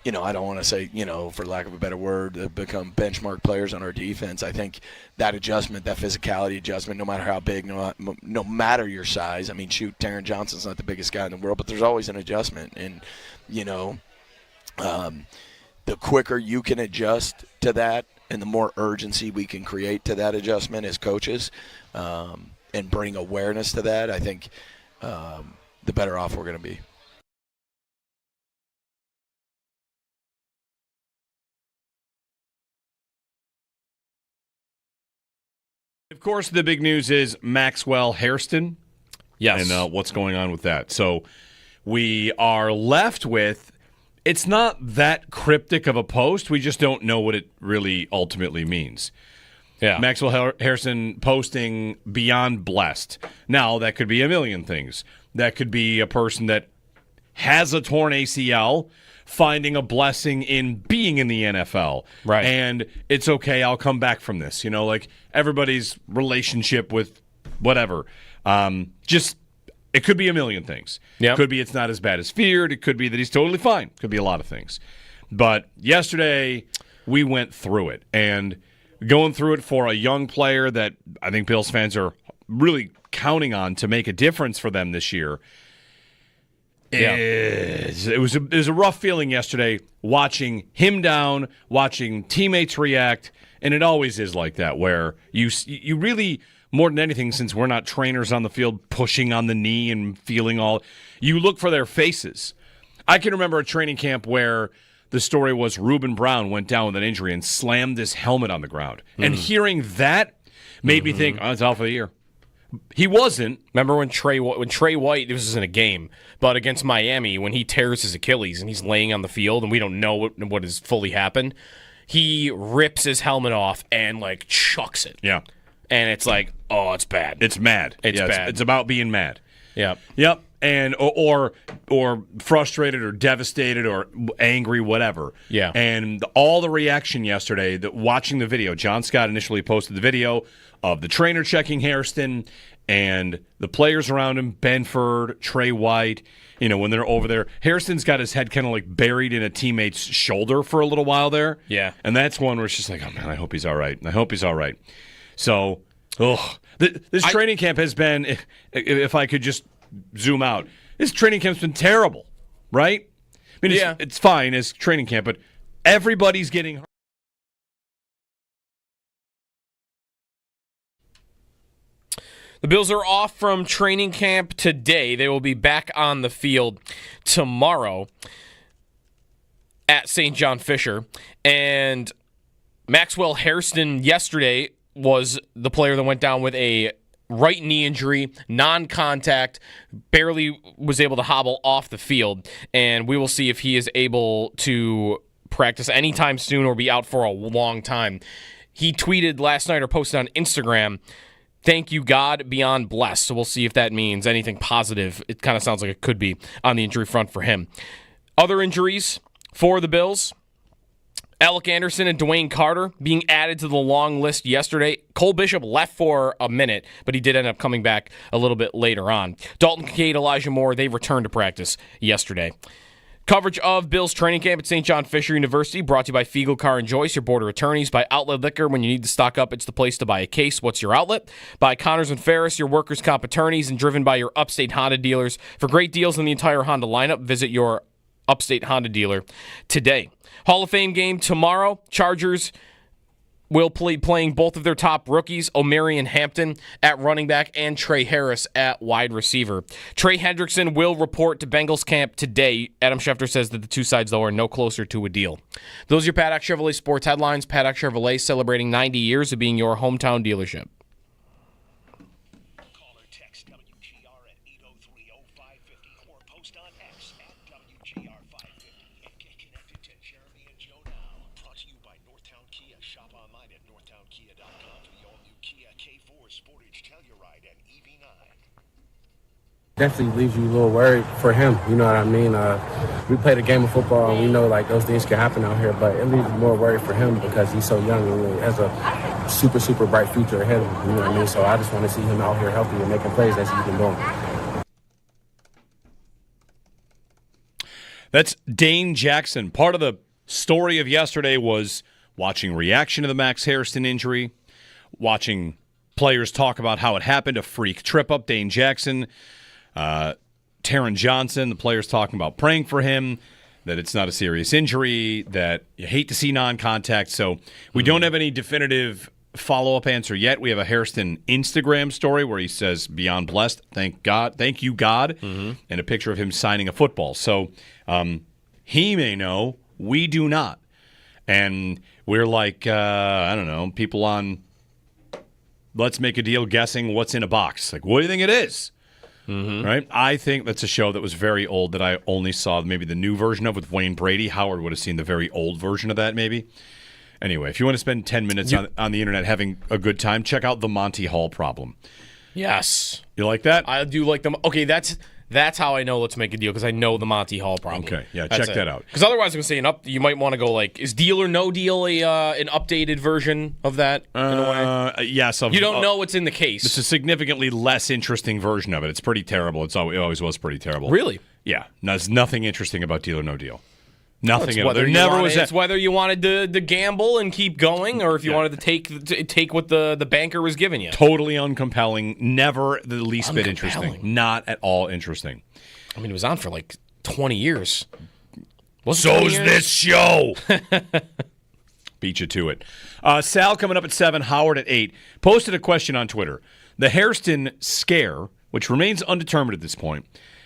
I don't want to say, for lack of a better word, have become benchmark players on our defense, I think that adjustment, that physicality adjustment, no matter how big, no matter your size. I mean, shoot, Taron Johnson's not the biggest guy in the world, but there's always an adjustment. And, the quicker you can adjust to that and the more urgency we can create to that adjustment as coaches, and bring awareness to that, I think the better off we're going to be. Of course, the big news is Maxwell Hairston. Yes. And what's going on with that. So we are left with, it's not that cryptic of a post. We just don't know what it really ultimately means. Yeah. Maxwell Hairston posting beyond blessed. Now, that could be a million things. That could be a person that has a torn ACL finding a blessing in being in the NFL. Right. And it's okay, I'll come back from this. Like everybody's relationship with whatever. It could be a million things. Yep. Could be it's not as bad as feared. It could be that he's totally fine. Could be a lot of things. But yesterday, we went through it. And going through it for a young player that I think Bills fans are really counting on to make a difference for them this year. Yeah. It was a rough feeling yesterday watching him down, watching teammates react, and it always is like that where you really, more than anything, since we're not trainers on the field pushing on the knee and feeling all, you look for their faces. I can remember a training camp where the story was Reuben Brown went down with an injury and slammed his helmet on the ground. And hearing that made me think, oh, it's out for the year. He wasn't. Remember when Trey White, this was in a game, but against Miami, when he tears his Achilles and he's laying on the field and we don't know what has fully happened, he rips his helmet off and, chucks it. Yeah. And it's like, oh, it's bad. It's mad. It's bad. It's about being mad. Yep. Yep. And or frustrated or devastated or angry, whatever. Yeah. And all the reaction yesterday, watching the video, John Scott initially posted the video of the trainer checking Hairston and the players around him, Benford, Trey White, when they're over there. Hairston's got his head kind of buried in a teammate's shoulder for a little while there. Yeah. And that's one where it's just like, oh, man, I hope he's all right. I hope he's all right. So, this training camp has been, if I could just zoom out, this training camp's been terrible, right? I mean, it's fine as training camp, but everybody's getting hurt. The Bills are off from training camp today. They will be back on the field tomorrow at St. John Fisher. And Maxwell Hairston yesterday was the player that went down with a right knee injury, non-contact, barely was able to hobble off the field. And we will see if he is able to practice anytime soon or be out for a long time. He tweeted last night or posted on Instagram, "Thank you, God, beyond blessed." So we'll see if that means anything positive. It kind of sounds like it could be on the injury front for him. Other injuries for the Bills: Alec Anderson and Dwayne Carter being added to the long list yesterday. Cole Bishop left for a minute, but he did end up coming back a little bit later on. Dalton Kincaid, Elijah Moore, they returned to practice yesterday. Coverage of Bills training camp at St. John Fisher University brought to you by Fiegel Car and Joyce, your border attorneys. By Outlet Liquor, when you need to stock up, it's the place to buy a case. What's your outlet? By Connors and Ferris, your workers' comp attorneys, and driven by your Upstate Honda dealers. For great deals on the entire Honda lineup, visit your Upstate Honda dealer today. Hall of Fame game tomorrow. Chargers will playing both of their top rookies, Omarion Hampton at running back and Trey Harris at wide receiver. Trey Hendrickson will report to Bengals camp today. Adam Schefter says that the two sides, though, are no closer to a deal. Those are your Paddock Chevrolet sports headlines. Paddock Chevrolet celebrating 90 years of being your hometown dealership. Call or text WGR at 803-0550 or post on X at WGR550 and get connected to Jeremy and Joe now. Brought to you by Northtown Kia. Shop online at northtownkia.com for the all-new Kia K4 Sportage Telluride and EV9. Definitely leaves you a little worried for him, you know what I mean? We played a game of football and we know those things can happen out here, but it leaves you more worried for him because he's so young and has a super, super bright future ahead of him, you know what I mean? So I just want to see him out here healthy and making plays as he's been doing. That's Dane Jackson. Part of the story of yesterday was watching reaction to the Max Hairston injury, watching players talk about how it happened, a freak trip up. Dane Jackson, Taron Johnson, the players talking about praying for him, that it's not a serious injury, that you hate to see non-contact. So we don't have any definitive follow-up answer yet. We have a Hairston Instagram story where he says, beyond blessed, thank you, God, and a picture of him signing a football. So he may know, we do not. And we're like, I don't know, people on Let's Make a Deal guessing what's in a box. Like, what do you think it is? Right? I think that's a show that was very old that I only saw maybe the new version of with Wayne Brady. Howard would have seen the very old version of that maybe. Anyway, if you want to spend 10 minutes on the internet having a good time, check out The Monty Hall Problem. Yes. You like that? I do like them. Okay, that's how I know Let's Make a Deal, because I know the Monty Hall Problem. Okay, yeah, That's check that out. Because otherwise, I'm going to say you might want to go like, is Deal or No Deal an updated version of that in a way? Yes. You don't know what's in the case. It's a significantly less interesting version of it. It's pretty terrible. It always was pretty terrible. Really? Yeah. There's nothing interesting about Deal or No Deal. Nothing at all. There never was. It's whether you wanted to gamble and keep going, or if you wanted to take what the banker was giving you. Totally uncompelling. Never the least bit interesting. Not at all interesting. I mean, it was on for like 20 years. So's this show. Beat you to it. Sal coming up at 7, Howard at 8. Posted a question on Twitter. The Hairston scare, which remains undetermined at this point,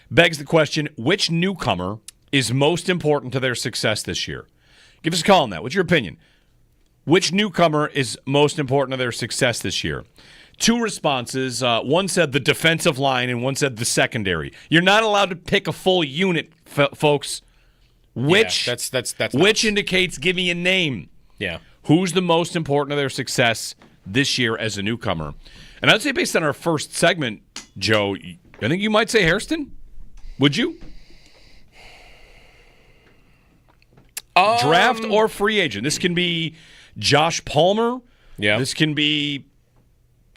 begs the question, which newcomer is most important to their success this year? Give us a call on that. What's your opinion? Which newcomer is most important to their success this year? 2 responses. One said the defensive line, and one said the secondary. You're not allowed to pick a full unit, folks. Which which indicates, give me a name. Yeah. Who's the most important to their success this year as a newcomer? And I'd say based on our first segment, Joe, I think you might say Hairston. Would you? Draft or free agent. This can be Josh Palmer. Yeah. This can be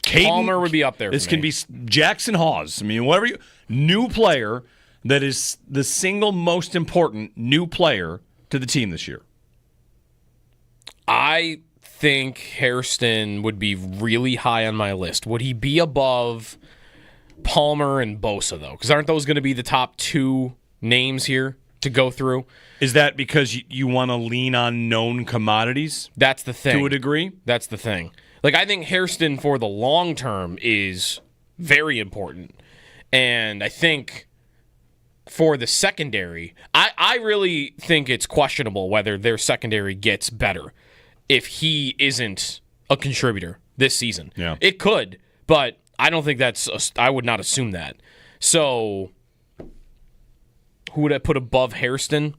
Caden. Palmer would be up there. This can be Jackson Hawes. I mean, whatever new player that is the single most important new player to the team this year. I think Hairston would be really high on my list. Would he be above Palmer and Bosa, though? Because aren't those going to be the top 2 names here to go through? Is that because you want to lean on known commodities? That's the thing. To a degree? That's the thing. Like, I think Hairston for the long term is very important. And I think for the secondary, I really think it's questionable whether their secondary gets better if he isn't a contributor this season. Yeah. It could, but I don't think I would not assume that. So who would I put above Hairston?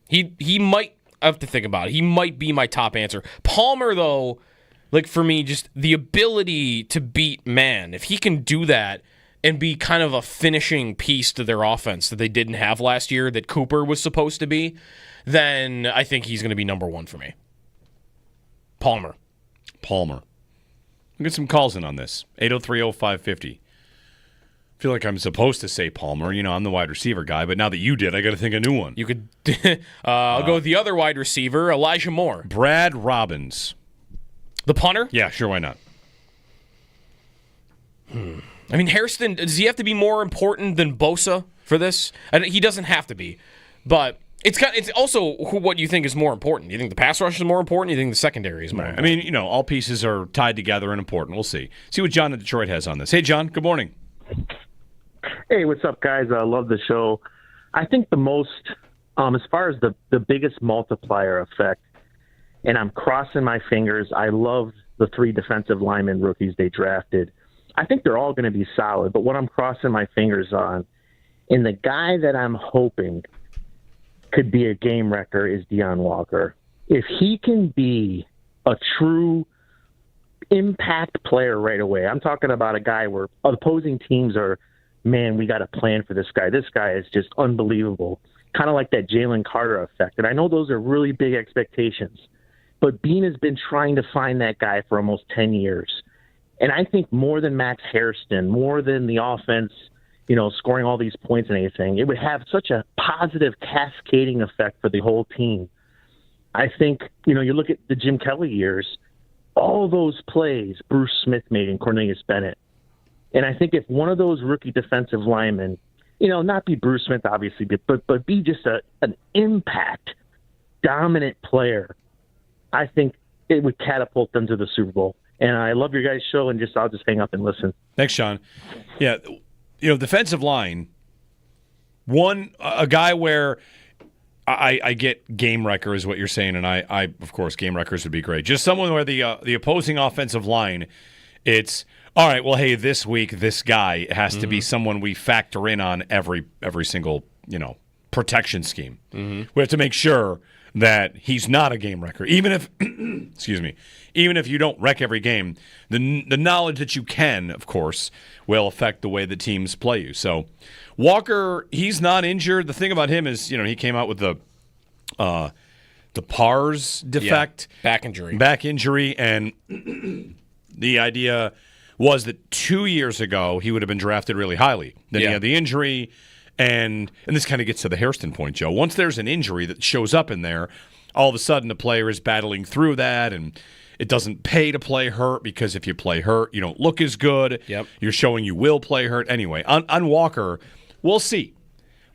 He might, I have to think about it. He might be my top answer. Palmer, though, like for me, just the ability to beat man. If he can do that and be kind of a finishing piece to their offense that they didn't have last year, that Cooper was supposed to be, then I think he's going to be number 1 for me. Palmer. We'll get some calls in on this. 803-0550. I feel like I'm supposed to say Palmer. You know, I'm the wide receiver guy, but now that you did, I got to think a new one. You could. I'll go with the other wide receiver, Elijah Moore. Brad Robbins. The punter? Yeah, sure, why not? I mean, Hairston, does he have to be more important than Bosa for this? And he doesn't have to be, but it's also what you think is more important. You think the pass rush is more important? You think the secondary is more important? I mean, you know, all pieces are tied together and important. We'll see. See what John in Detroit has on this. Hey, John, good morning. Hey, what's up, guys? I love the show. I think the most, as far as the biggest multiplier effect, and I'm crossing my fingers, I love the 3 defensive lineman rookies they drafted. I think they're all going to be solid, but what I'm crossing my fingers on, and the guy that I'm hoping could be a game wrecker is Deion Walker. If he can be a true impact player right away, I'm talking about a guy where opposing teams are, man, we got a plan for this guy. This guy is just unbelievable. Kind of like that Jalen Carter effect. And I know those are really big expectations, but Bean has been trying to find that guy for almost 10 years. And I think more than Max Hairston, more than the offense, you know, scoring all these points and anything, it would have such a positive cascading effect for the whole team. I think, you know, you look at the Jim Kelly years, all those plays Bruce Smith made and Cornelius Bennett. And I think if one of those rookie defensive linemen, you know, not be Bruce Smith, obviously, but be just an impact, dominant player, I think it would catapult them to the Super Bowl. And I love your guys' show, and I'll just hang up and listen. Thanks, Sean. Yeah, defensive line, a guy where I get game wrecker is what you're saying, and I of course, game wreckers would be great. Just someone where the opposing offensive line, it's all right. Well, hey, this week this guy has to be someone we factor in on every single protection scheme. We have to make sure that he's not a game wrecker, even if excuse me, even if you don't wreck every game. The knowledge that you can, of course, will affect the way the teams play you. So Walker, he's not injured. The thing about him is, he came out with the pars defect, back injury, and the idea was that 2 years ago he would have been drafted really highly. Then he had the injury, and this kind of gets to the Hairston point, Joe. Once there's an injury that shows up in there, all of a sudden the player is battling through that, and it doesn't pay to play hurt, because if you play hurt, you don't look as good. Yep. You're showing you will play hurt. Anyway, on Walker, we'll see.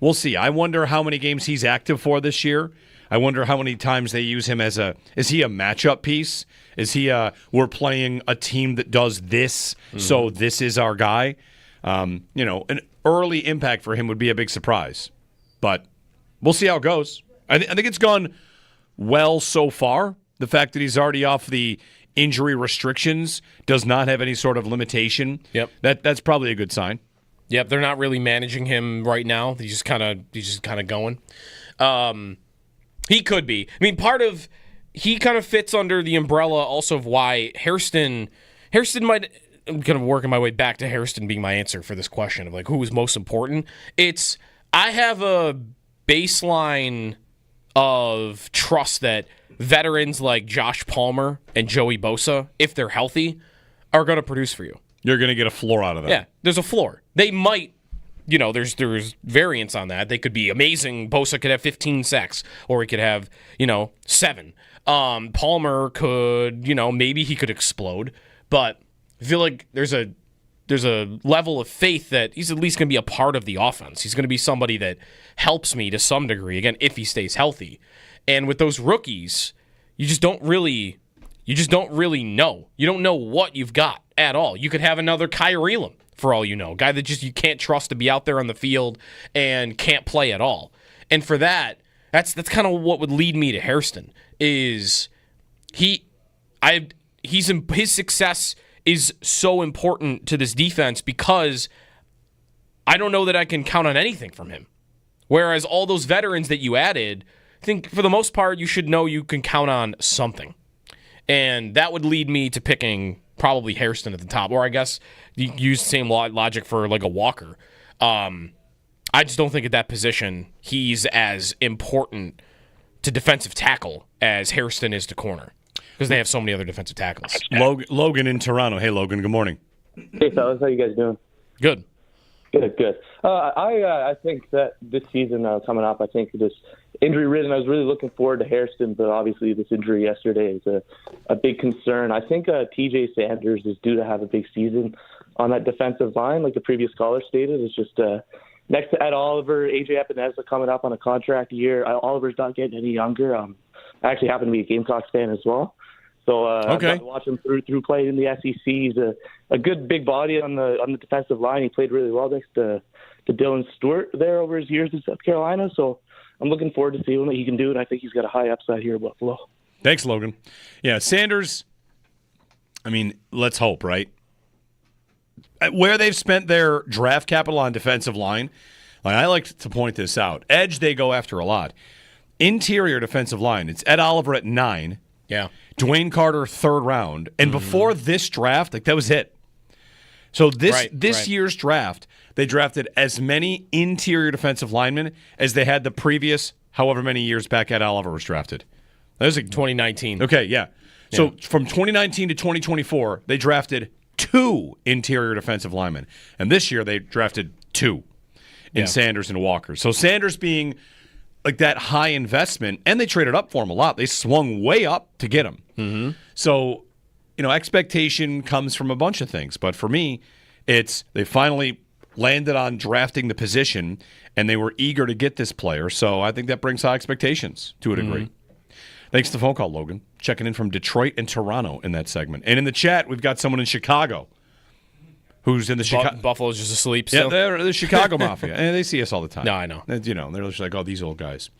We'll see. I wonder how many games he's active for this year. I wonder how many times they use him is he a matchup piece? Is he we're playing a team that does this, so this is our guy? An early impact for him would be a big surprise. But we'll see how it goes. I think it's gone well so far. The fact that he's already off the injury restrictions, does not have any sort of limitation. Yep. That's probably a good sign. Yep, they're not really managing him right now. He's just kind of going. He could be. I mean, he kind of fits under the umbrella also of why Hairston might. I'm kind of working my way back to Hairston being my answer for this question of like who was most important. I have a baseline of trust that veterans like Josh Palmer and Joey Bosa, if they're healthy, are going to produce for you. You're going to get a floor out of that. Yeah, there's a floor. They might, there's variance on that. They could be amazing. Bosa could have 15 sacks, or he could have, 7. Palmer could, maybe he could explode. But I feel like there's a level of faith that he's at least going to be a part of the offense. He's going to be somebody that helps me to some degree, again, if he stays healthy. And with those rookies, you just don't really know. You don't know what you've got at all. You could have another Kyrie Elam, for all you know, a guy that just you can't trust to be out there on the field and can't play at all. And for that's kind of what would lead me to Hairston is his success is so important to this defense because I don't know that I can count on anything from him. Whereas all those veterans that you added, I think for the most part you should know you can count on something. And that would lead me to picking probably Hairston at the top. Or I guess you use the same logic for like a Walker. I just don't think at that position he's as important to defensive tackle as Hairston is to corner. Because they have so many other defensive tackles. Logan in Toronto. Hey, Logan, good morning. Hey, fellas. How you guys doing? Good. Good. I think that this season coming up, I think this injury-ridden, I was really looking forward to Hairston, but obviously this injury yesterday is a big concern. I think TJ Sanders is due to have a big season on that defensive line, like the previous caller stated. It's just next to Ed Oliver, AJ Epinesa coming up on a contract year. Oliver's not getting any younger. I actually happen to be a Gamecocks fan as well. So okay. I got to watch him through play in the SEC. He's a good big body on the defensive line. He played really well next to Dylan Stewart there over his years in South Carolina. So I'm looking forward to seeing what he can do, and I think he's got a high upside here at Buffalo. Thanks, Logan. Yeah, Sanders, I mean, let's hope, right? Where they've spent their draft capital on defensive line, like I like to point this out. Edge, they go after a lot. Interior defensive line, it's Ed Oliver at 9. Yeah. Dwayne Carter, 3rd round. And before this draft, like that was it. So this year's draft, they drafted as many interior defensive linemen as they had the previous however many years back Ed Oliver was drafted. That was like 2019. Okay, yeah. So from 2019 to 2024, they drafted 2 interior defensive linemen. And this year they drafted 2 in Sanders and Walker. So Sanders being like that high investment, and they traded up for him a lot. They swung way up to get him. Mm-hmm. So, expectation comes from a bunch of things. But for me, it's they finally landed on drafting the position, and they were eager to get this player. So I think that brings high expectations to a degree. Thanks to the phone call, Logan. Checking in from Detroit and Toronto in that segment. And in the chat, we've got someone in Chicago who's in the Chicago. Buffalo's just asleep still. Yeah, they're the Chicago Mafia. And they see us all the time. No, I know. They're just like, oh, these old guys.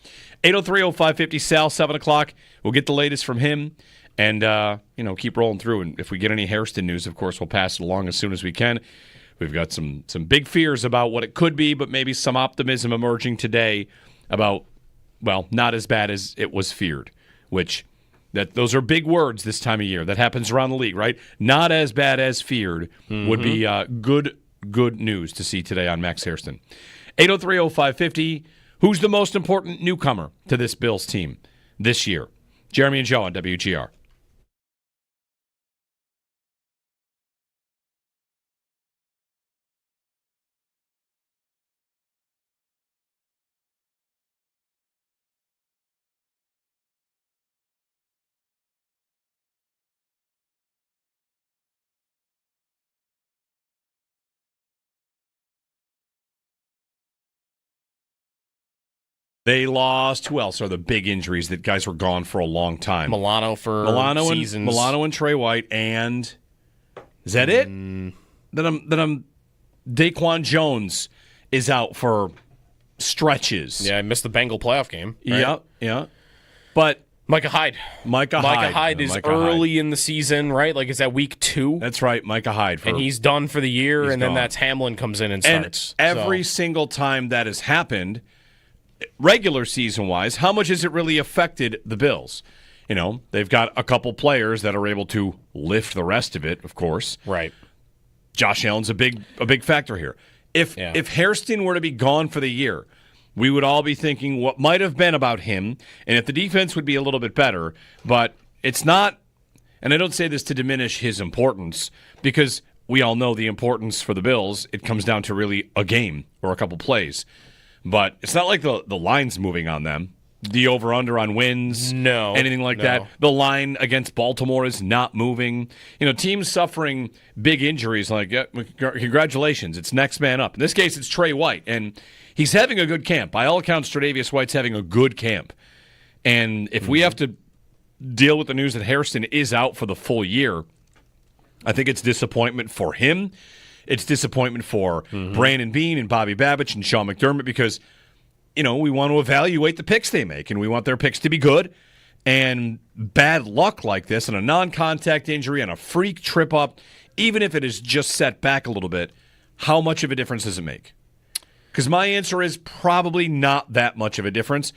803-0550, Sal, 7 o'clock. We'll get the latest from him and, keep rolling through. And if we get any Hairston news, of course, we'll pass it along as soon as we can. We've got some big fears about what it could be, but maybe some optimism emerging today about, well, not as bad as it was feared, which those are big words this time of year. That happens around the league, right? Not as bad as feared would be good news to see today on Max Hairston. 803-0550, who's the most important newcomer to this Bills team this year? Jeremy and Joe on WGR. They lost. Who else are the big injuries that guys were gone for a long time? Milano for seasons. Milano and Trey White, and is that it? Then I'm Daquan Jones is out for stretches. Yeah, I missed the Bengal playoff game. Right? Yeah. But Micah Hyde. Micah Hyde is early in the season, right? Like, is that week 2? That's right, Micah Hyde. And he's done for the year, and then gone. that's Hamlin comes in and starts. And every single time that has happened, regular season-wise, how much has it really affected the Bills? They've got a couple players that are able to lift the rest of it, of course. Right. Josh Allen's a big factor here. If Hairston were to be gone for the year, we would all be thinking what might have been about him, and if the defense would be a little bit better, but it's not, and I don't say this to diminish his importance, because we all know the importance for the Bills. It comes down to really a game or a couple plays. But it's not like the line's moving on them. The over-under on wins, anything like that. The line against Baltimore is not moving. Teams suffering big injuries, like, congratulations, it's next man up. In this case, it's Trey White, and he's having a good camp. By all accounts, Tre'Davious White's having a good camp. And if we have to deal with the news that Hairston is out for the full year, I think it's disappointment for him. It's disappointment for Brandon Beane and Bobby Babich and Sean McDermott because, we want to evaluate the picks they make, and we want their picks to be good. And bad luck like this and a non-contact injury and a freak trip up, even if it is just set back a little bit, how much of a difference does it make? Because my answer is probably not that much of a difference,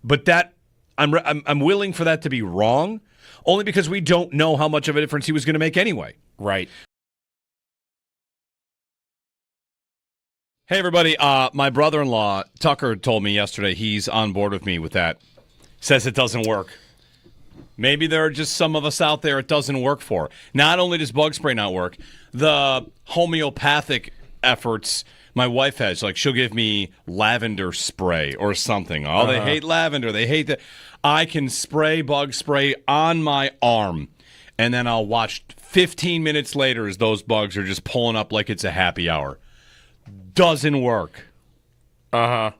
but that I'm willing for that to be wrong, only because we don't know how much of a difference he was going to make anyway. Right. Hey, everybody. My brother-in-law, Tucker, told me yesterday he's on board with me with that. Says it doesn't work. Maybe there are just some of us out there it doesn't work for. Not only does bug spray not work, the homeopathic efforts my wife has, like she'll give me lavender spray or something. Oh, they hate lavender. They hate that. I can spray bug spray on my arm, and then I'll watch 15 minutes later as those bugs are just pulling up like it's a happy hour. Doesn't work. Harvard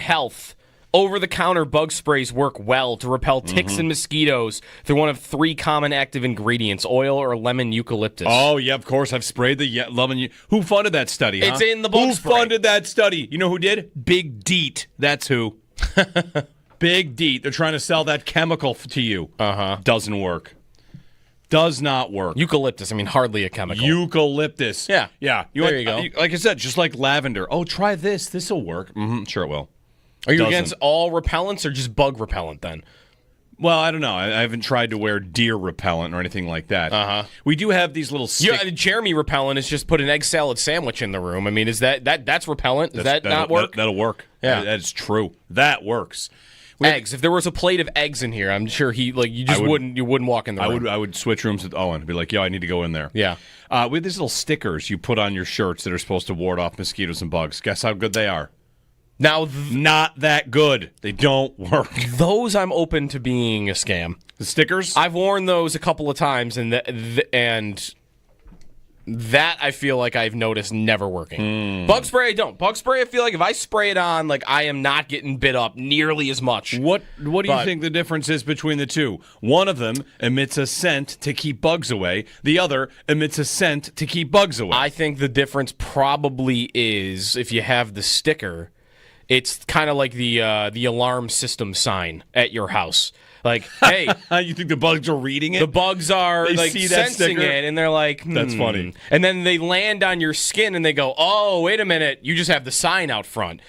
Health. Over-the-counter bug sprays work well to repel ticks and mosquitoes through one of 3 common active ingredients, oil or lemon eucalyptus. Oh, yeah, of course. I've sprayed the lemon. Who funded that study, It's in the bug spray. Who funded that study? You know who did? Big Deet. That's who. Big Deet. They're trying to sell that chemical to you. Doesn't work. Does not work. Eucalyptus, hardly a chemical. Eucalyptus. Yeah. There you go. Like I said, just like lavender. Oh, try this. This will work. Sure it will. Are you against all repellents or just bug repellent then? Well, I don't know. I haven't tried to wear deer repellent or anything like that. We do have these little Jeremy repellent is just put an egg salad sandwich in the room. Is that's repellent? Does that not work? That'll work. Yeah. That's true. That works. Eggs. If there was a plate of eggs in here, I'm sure you wouldn't walk in the room. I would switch rooms with Owen and be like, yo, I need to go in there. Yeah. We have these little stickers you put on your shirts that are supposed to ward off mosquitoes and bugs. Guess how good they are? Now, not that good. They don't work. Those I'm open to being a scam. The stickers? I've worn those a couple of times, and That I feel like I've noticed never working. Bug spray, I don't. Bug spray, I feel like if I spray it on, like I am not getting bit up nearly as much. What do you think the difference is between the two? One of them emits a scent to keep bugs away. The other emits a scent to keep bugs away. I think the difference probably is if you have the sticker, it's kind of like the alarm system sign at your house. Like, hey, you think the bugs are reading it? the bugs are They like see that sensing sticker? it, and they're like, That's funny. And then they land on your skin, and they go, oh, wait a minute, you just have the sign out front.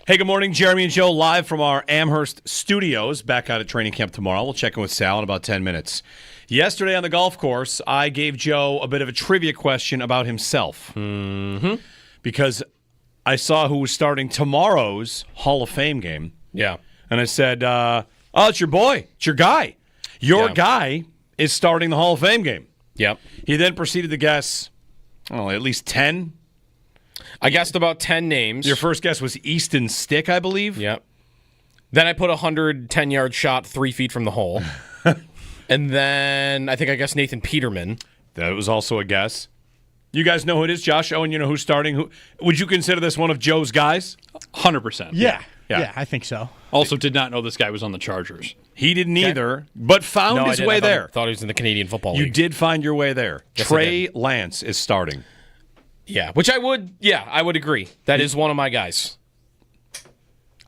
Hey, good morning. Jeremy and Joe live from our Amherst studios. Back out at training camp tomorrow. We'll check in with Sal in about 10 minutes. Yesterday on the golf course, I gave Joe a bit of a trivia question about himself. Because I saw who was starting tomorrow's Hall of Fame game. Yeah. And I said, oh, it's your boy. It's your guy. Your Yeah. guy is starting the Hall of Fame game. Yep. He then proceeded to guess, at least 10. I guessed about 10 names. Your first guess was Easton Stick, I believe. Yep. Then I put a 110-yard shot 3 feet from the hole. And then I think I guessed Nathan Peterman. That was also a guess. You guys know who it is, Josh? Oh, and you know who's starting? Who would you consider this one of Joe's guys? 100%. Yeah. Yeah, I think so. Also did not know this guy was on the Chargers. He didn't either, but found No, I his didn't. way I thought- there. Thought he was in the Canadian Football You League. did find your way there. Yes, I Trey did. Lance is starting. Yeah, which I would agree. That is one of my guys.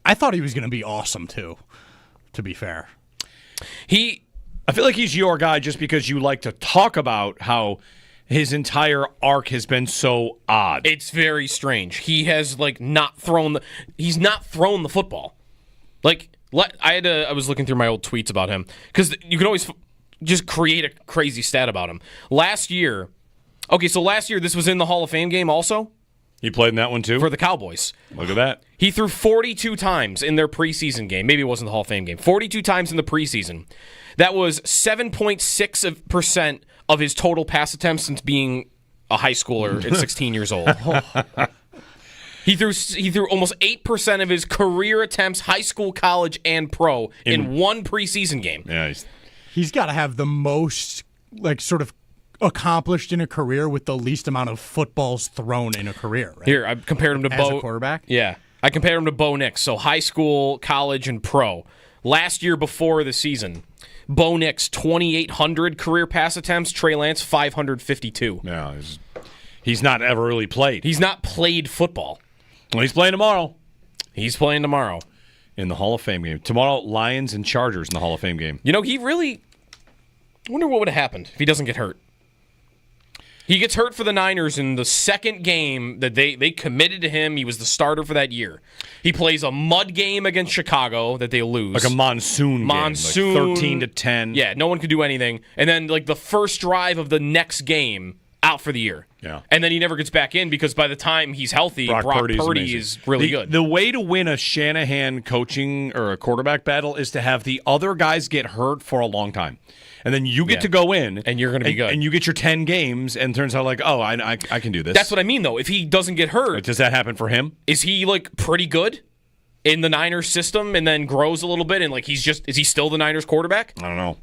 I thought he was going to be awesome, too, to be fair. I feel like he's your guy just because you like to talk about how his entire arc has been so odd. It's very strange. He has he's not thrown the football. Like I was looking through my old tweets about him because you can always just create a crazy stat about him. Last year, this was in the Hall of Fame game also He played in that one too? for the Cowboys. Look at that. He threw 42 times in their preseason game. Maybe it wasn't the Hall of Fame game. 42 times in the preseason. That was 7.6% of his total pass attempts since being a high schooler at 16 years old. He threw almost 8% of his career attempts, high school, college, and pro, in one preseason game. Yeah, He's got to have the most, sort of accomplished in a career with the least amount of footballs thrown in a career, right? Here, I compared him to As Bo. a quarterback? Yeah. I compared him to Bo Nix. So high school, college, and pro. Last year before the season, Bo Nix, 2,800 career pass attempts. Trey Lance, 552. Yeah, he's not ever really played. He's not played football. Well, he's playing tomorrow. He's playing tomorrow. In the Hall of Fame game. Tomorrow, Lions and Chargers in the Hall of Fame game. You know, I wonder what would have happened if he doesn't get hurt. He gets hurt for the Niners in the second game that they committed to him. He was the starter for that year. He plays a mud game against Chicago that they lose. Like a monsoon game. Like 13-10. Yeah, no one could do anything. And then, the first drive of the next game, out for the year. Yeah. And then he never gets back in because by the time he's healthy, Brock Purdy is really good. The way to win a Shanahan coaching or a quarterback battle is to have the other guys get hurt for a long time. And then you get to go in. And you're going to be good. And you get your 10 games and turns out I can do this. That's what I mean, though. If he doesn't get hurt. Does that happen for him? Is he, pretty good in the Niners system and then grows a little bit and, is he still the Niners quarterback? I don't know.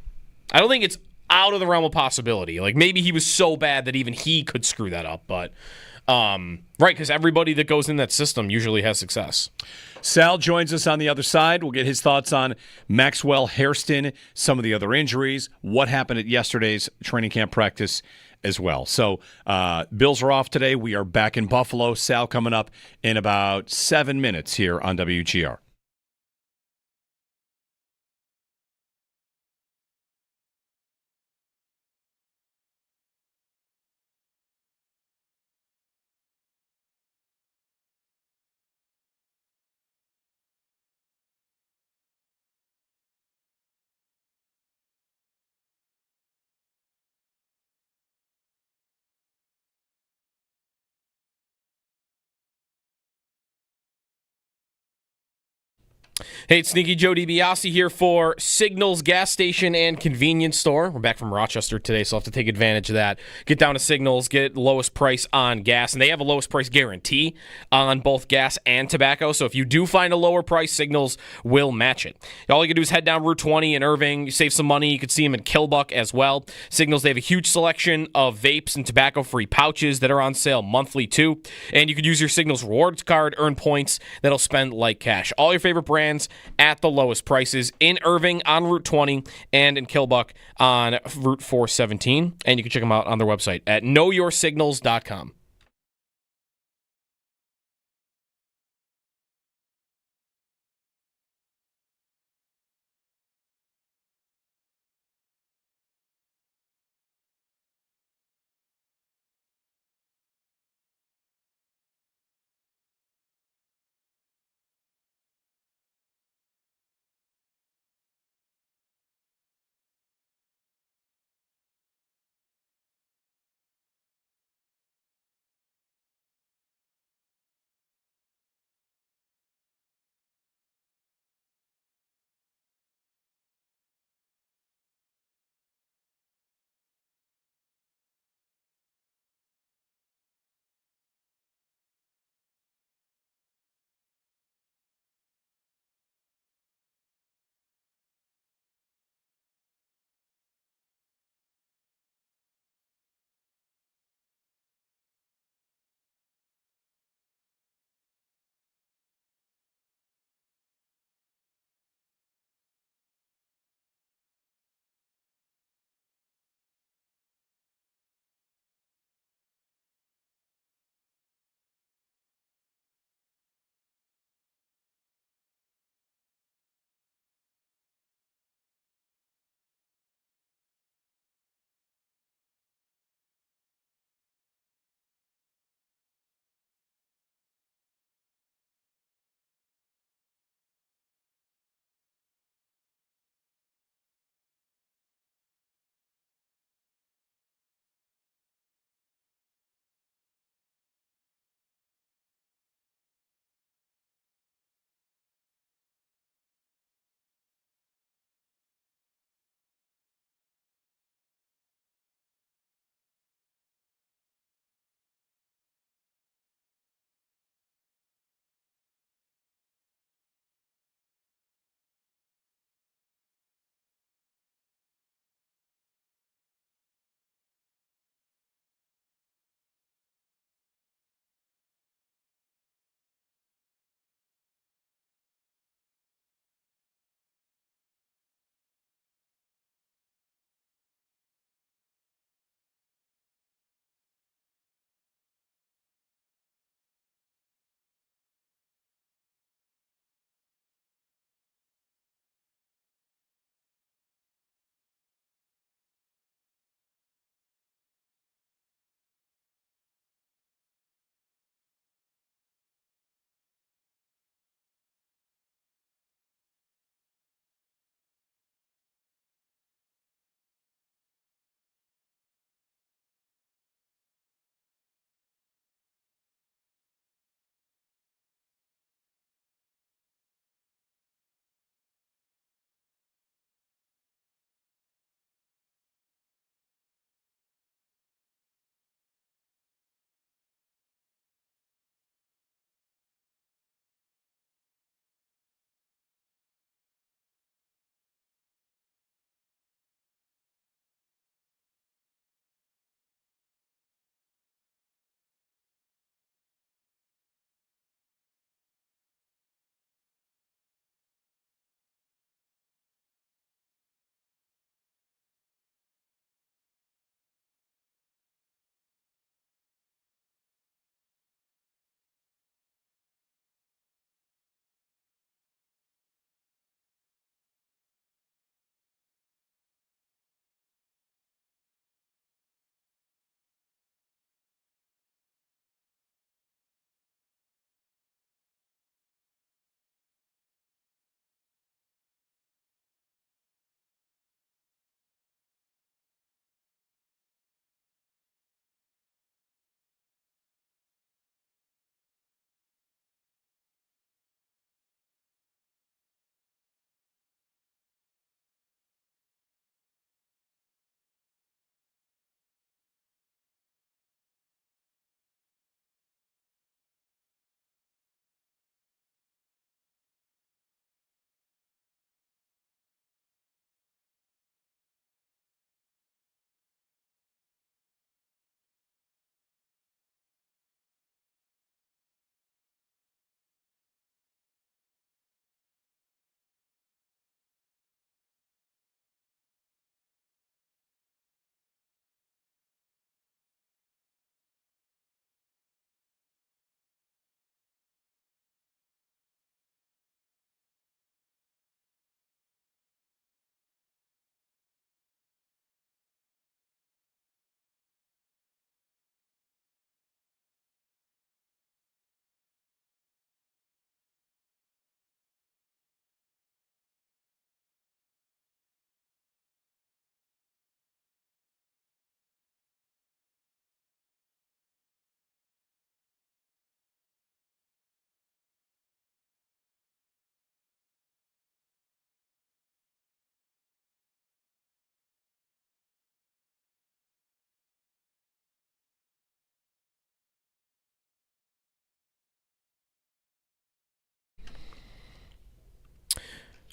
I don't think it's out of the realm of possibility. Maybe he was so bad that even he could screw that up. But, right, because everybody that goes in that system usually has success. Sal joins us on the other side. We'll get his thoughts on Maxwell Hairston, some of the other injuries, what happened at yesterday's training camp practice as well. So, Bills are off today. We are back in Buffalo. Sal coming up in about 7 minutes here on WGR. Hey, it's Sneaky Joe DiBiase here for Signal's gas station and convenience store. We're back from Rochester today, so I'll have to take advantage of that. Get down to Signal's, get the lowest price on gas, and they have a lowest price guarantee on both gas and tobacco. So if you do find a lower price, Signal's will match it. All you can do is head down Route 20 in Irving. You save some money. You can see them in Killbuck as well. Signal's, they have a huge selection of vapes and tobacco-free pouches that are on sale monthly too. And you could use your Signal's rewards card, earn points that'll spend like cash. All your favorite brands at the lowest prices in Irving on Route 20 and in Killbuck on Route 417. And you can check them out on their website at knowyoursignals.com.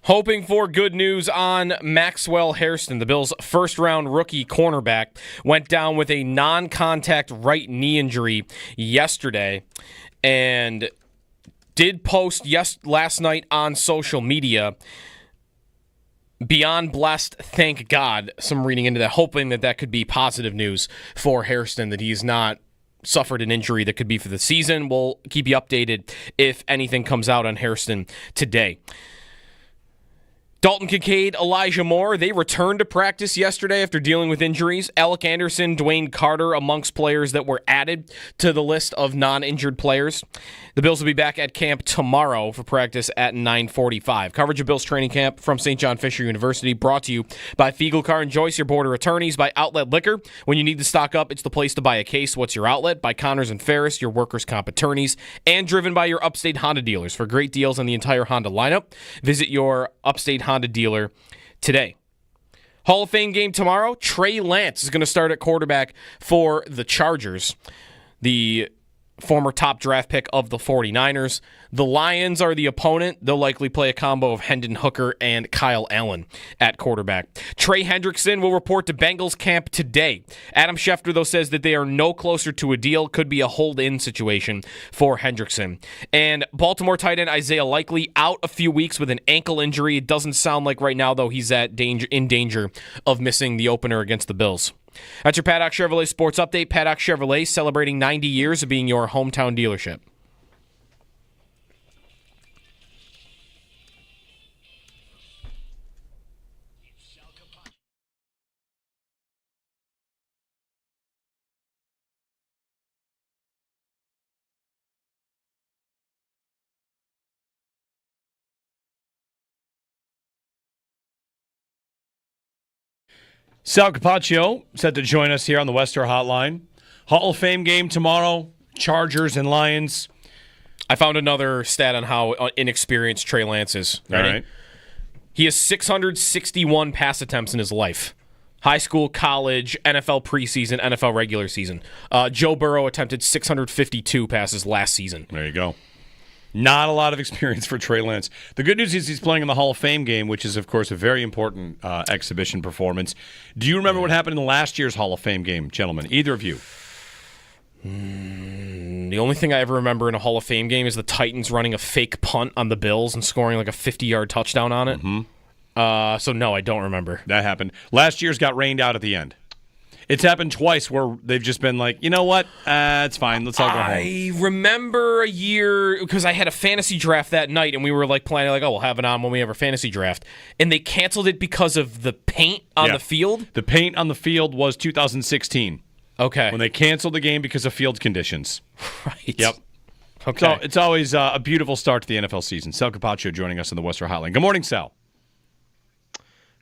Hoping for good news on Maxwell Hairston. The Bills' first-round rookie cornerback went down with a non-contact right knee injury yesterday and did post last night on social media. Beyond blessed, thank God. Some reading into that, hoping that could be positive news for Hairston, that he's not suffered an injury that could be for the season. We'll keep you updated if anything comes out on Hairston today. Dalton Kincaid, Elijah Moore, they returned to practice yesterday after dealing with injuries. Alec Anderson, Dwayne Carter amongst players that were added to the list of non-injured players. The Bills will be back at camp tomorrow for practice at 9:45. Coverage of Bills training camp from St. John Fisher University brought to you by Fiegel Car and Joyce, your border attorneys, by Outlet Liquor. When you need to stock up, it's the place to buy a case. What's your outlet? By Connors and Ferris, your workers' comp attorneys. And driven by your Upstate Honda dealers. For great deals on the entire Honda lineup, visit your Upstate Honda dealer today. Hall of Fame game tomorrow. Trey Lance is going to start at quarterback for the Chargers, the former top draft pick of the 49ers. The Lions are the opponent. They'll likely play a combo of Hendon Hooker and Kyle Allen at quarterback. Trey Hendrickson will report to Bengals camp today. Adam Schefter, though, says that they are no closer to a deal. Could be a hold-in situation for Hendrickson. And Baltimore tight end Isaiah Likely out a few weeks with an ankle injury. It doesn't sound like right now, though, he's in danger of missing the opener against the Bills. That's your Paddock Chevrolet Sports Update. Paddock Chevrolet celebrating 90 years of being your hometown dealership. Sal Capaccio set to join us here on the Western Hotline. Hall of Fame game tomorrow, Chargers and Lions. I found another stat on how inexperienced Trey Lance is. All right. He has 661 pass attempts in his life. High school, college, NFL preseason, NFL regular season. Joe Burrow attempted 652 passes last season. There you go. Not a lot of experience for Trey Lance. The good news is he's playing in the Hall of Fame game, which is, of course, a very important exhibition performance. Do you remember what happened in last year's Hall of Fame game, gentlemen? Either of you? The only thing I ever remember in a Hall of Fame game is the Titans running a fake punt on the Bills and scoring like a 50-yard touchdown on it. Mm-hmm. So, no, I don't remember. That happened. Last year's got rained out at the end. It's happened twice where they've just been like, you know what? It's fine. Let's all go home. I remember a year, because I had a fantasy draft that night, and we were like planning, like, oh, we'll have it on when we have our fantasy draft. And they canceled it because of the paint on the field? The paint on the field was 2016. Okay. When they canceled the game because of field conditions. Right. Yep. Okay. So it's always a beautiful start to the NFL season. Sal Capaccio joining us on the Western Hotline. Good morning, Sal.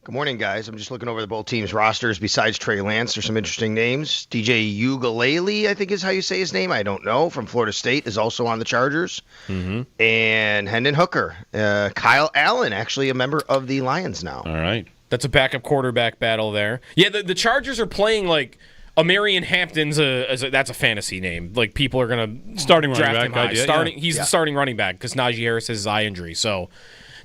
Good morning, guys. I'm just looking over the both teams' rosters. Besides Trey Lance, there's some interesting names. DJ Uiagalelei, I think is how you say his name. I don't know. From Florida State is also on the Chargers. Mm-hmm. And Hendon Hooker. Kyle Allen, actually a member of the Lions now. All right. That's a backup quarterback battle there. Yeah, the Chargers are playing like Amarian Hampton's that's a fantasy name. Like people are going to starting draft running him back high. idea. He's the starting running back because Najee Harris has his eye injury. So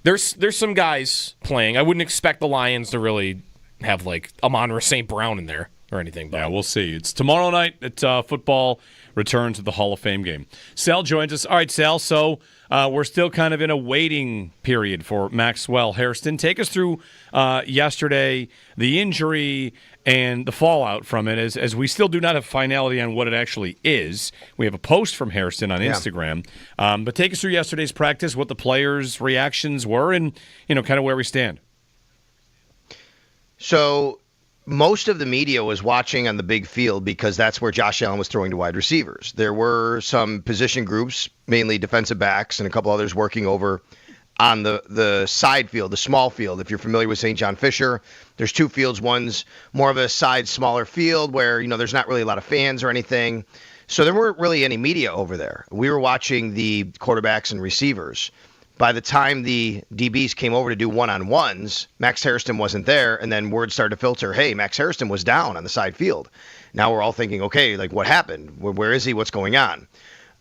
there's some guys playing. I wouldn't expect the Lions to really have like Amon-Ra St. Brown in there or anything. But. Yeah, we'll see. It's tomorrow night at football returns to the Hall of Fame game. Sal joins us. All right, Sal, so we're still kind of in a waiting period for Maxwell Hairston. Take us through yesterday, the injury and the fallout from it, as we still do not have finality on what it actually is. We have a post from Hairston on Instagram. But take us through yesterday's practice, what the players' reactions were, and kind of where we stand. So most of the media was watching on the big field because that's where Josh Allen was throwing to wide receivers. There were some position groups, mainly defensive backs and a couple others working over on the side field, the small field. If you're familiar with St. John Fisher, there's two fields. One's more of a side, smaller field where, there's not really a lot of fans or anything. So there weren't really any media over there. We were watching the quarterbacks and receivers. By the time the DBs came over to do one-on-ones, Max Hairston wasn't there, and then word started to filter, hey, Max Hairston was down on the side field. Now we're all thinking, okay, like what happened? Where is he? What's going on?